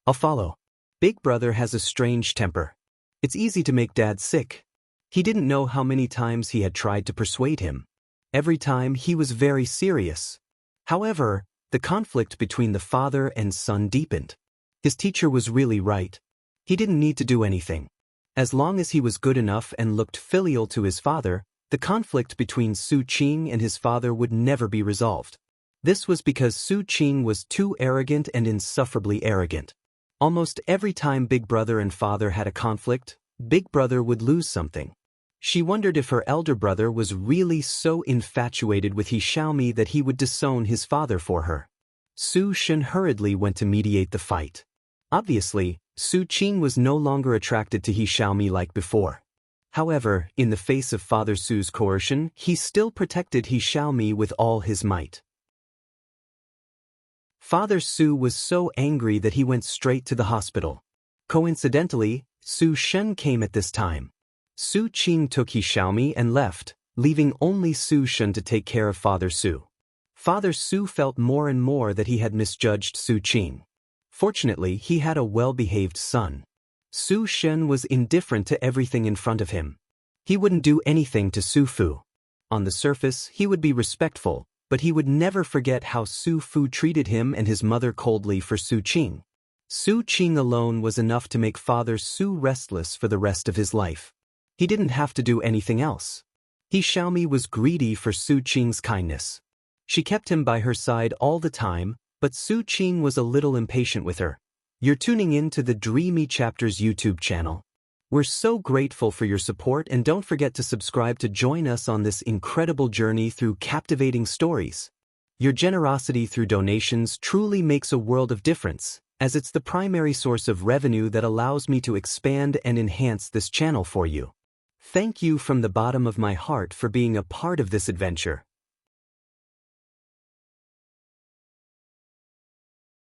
I'll follow. Big brother has a strange temper. It's easy to make Dad sick. He didn't know how many times he had tried to persuade him. Every time he was very serious. However, the conflict between the father and son deepened. His teacher was really right. He didn't need to do anything. As long as he was good enough and looked filial to his father, the conflict between Su Qing and his father would never be resolved. This was because Su Qing was too arrogant and insufferably arrogant. Almost every time Big Brother and father had a conflict, Big Brother would lose something. She wondered if her elder brother was really so infatuated with He Xiaomi that he would disown his father for her. Su Shen hurriedly went to mediate the fight. Obviously, Su Qing was no longer attracted to He Xiaomi like before. However, in the face of Father Su's coercion, he still protected He Xiaomi with all his might. Father Su was so angry that he went straight to the hospital. Coincidentally, Su Shen came at this time. Su Qing took He Xiaomi and left, leaving only Su Shen to take care of Father Su. Father Su felt more and more that he had misjudged Su Qing. Fortunately, he had a well-behaved son. Su Shen was indifferent to everything in front of him. He wouldn't do anything to Su Fu. On the surface, he would be respectful, but he would never forget how Su Fu treated him and his mother coldly for Su Qing. Su Qing alone was enough to make Father Su restless for the rest of his life. He didn't have to do anything else. He Xiaomi was greedy for Su Qing's kindness. She kept him by her side all the time, but Su Qing was a little impatient with her. You're tuning in to the Dreamy Chapters YouTube channel. We're so grateful for your support, and don't forget to subscribe to join us on this incredible journey through captivating stories. Your generosity through donations truly makes a world of difference, as it's the primary source of revenue that allows me to expand and enhance this channel for you. Thank you from the bottom of my heart for being a part of this adventure.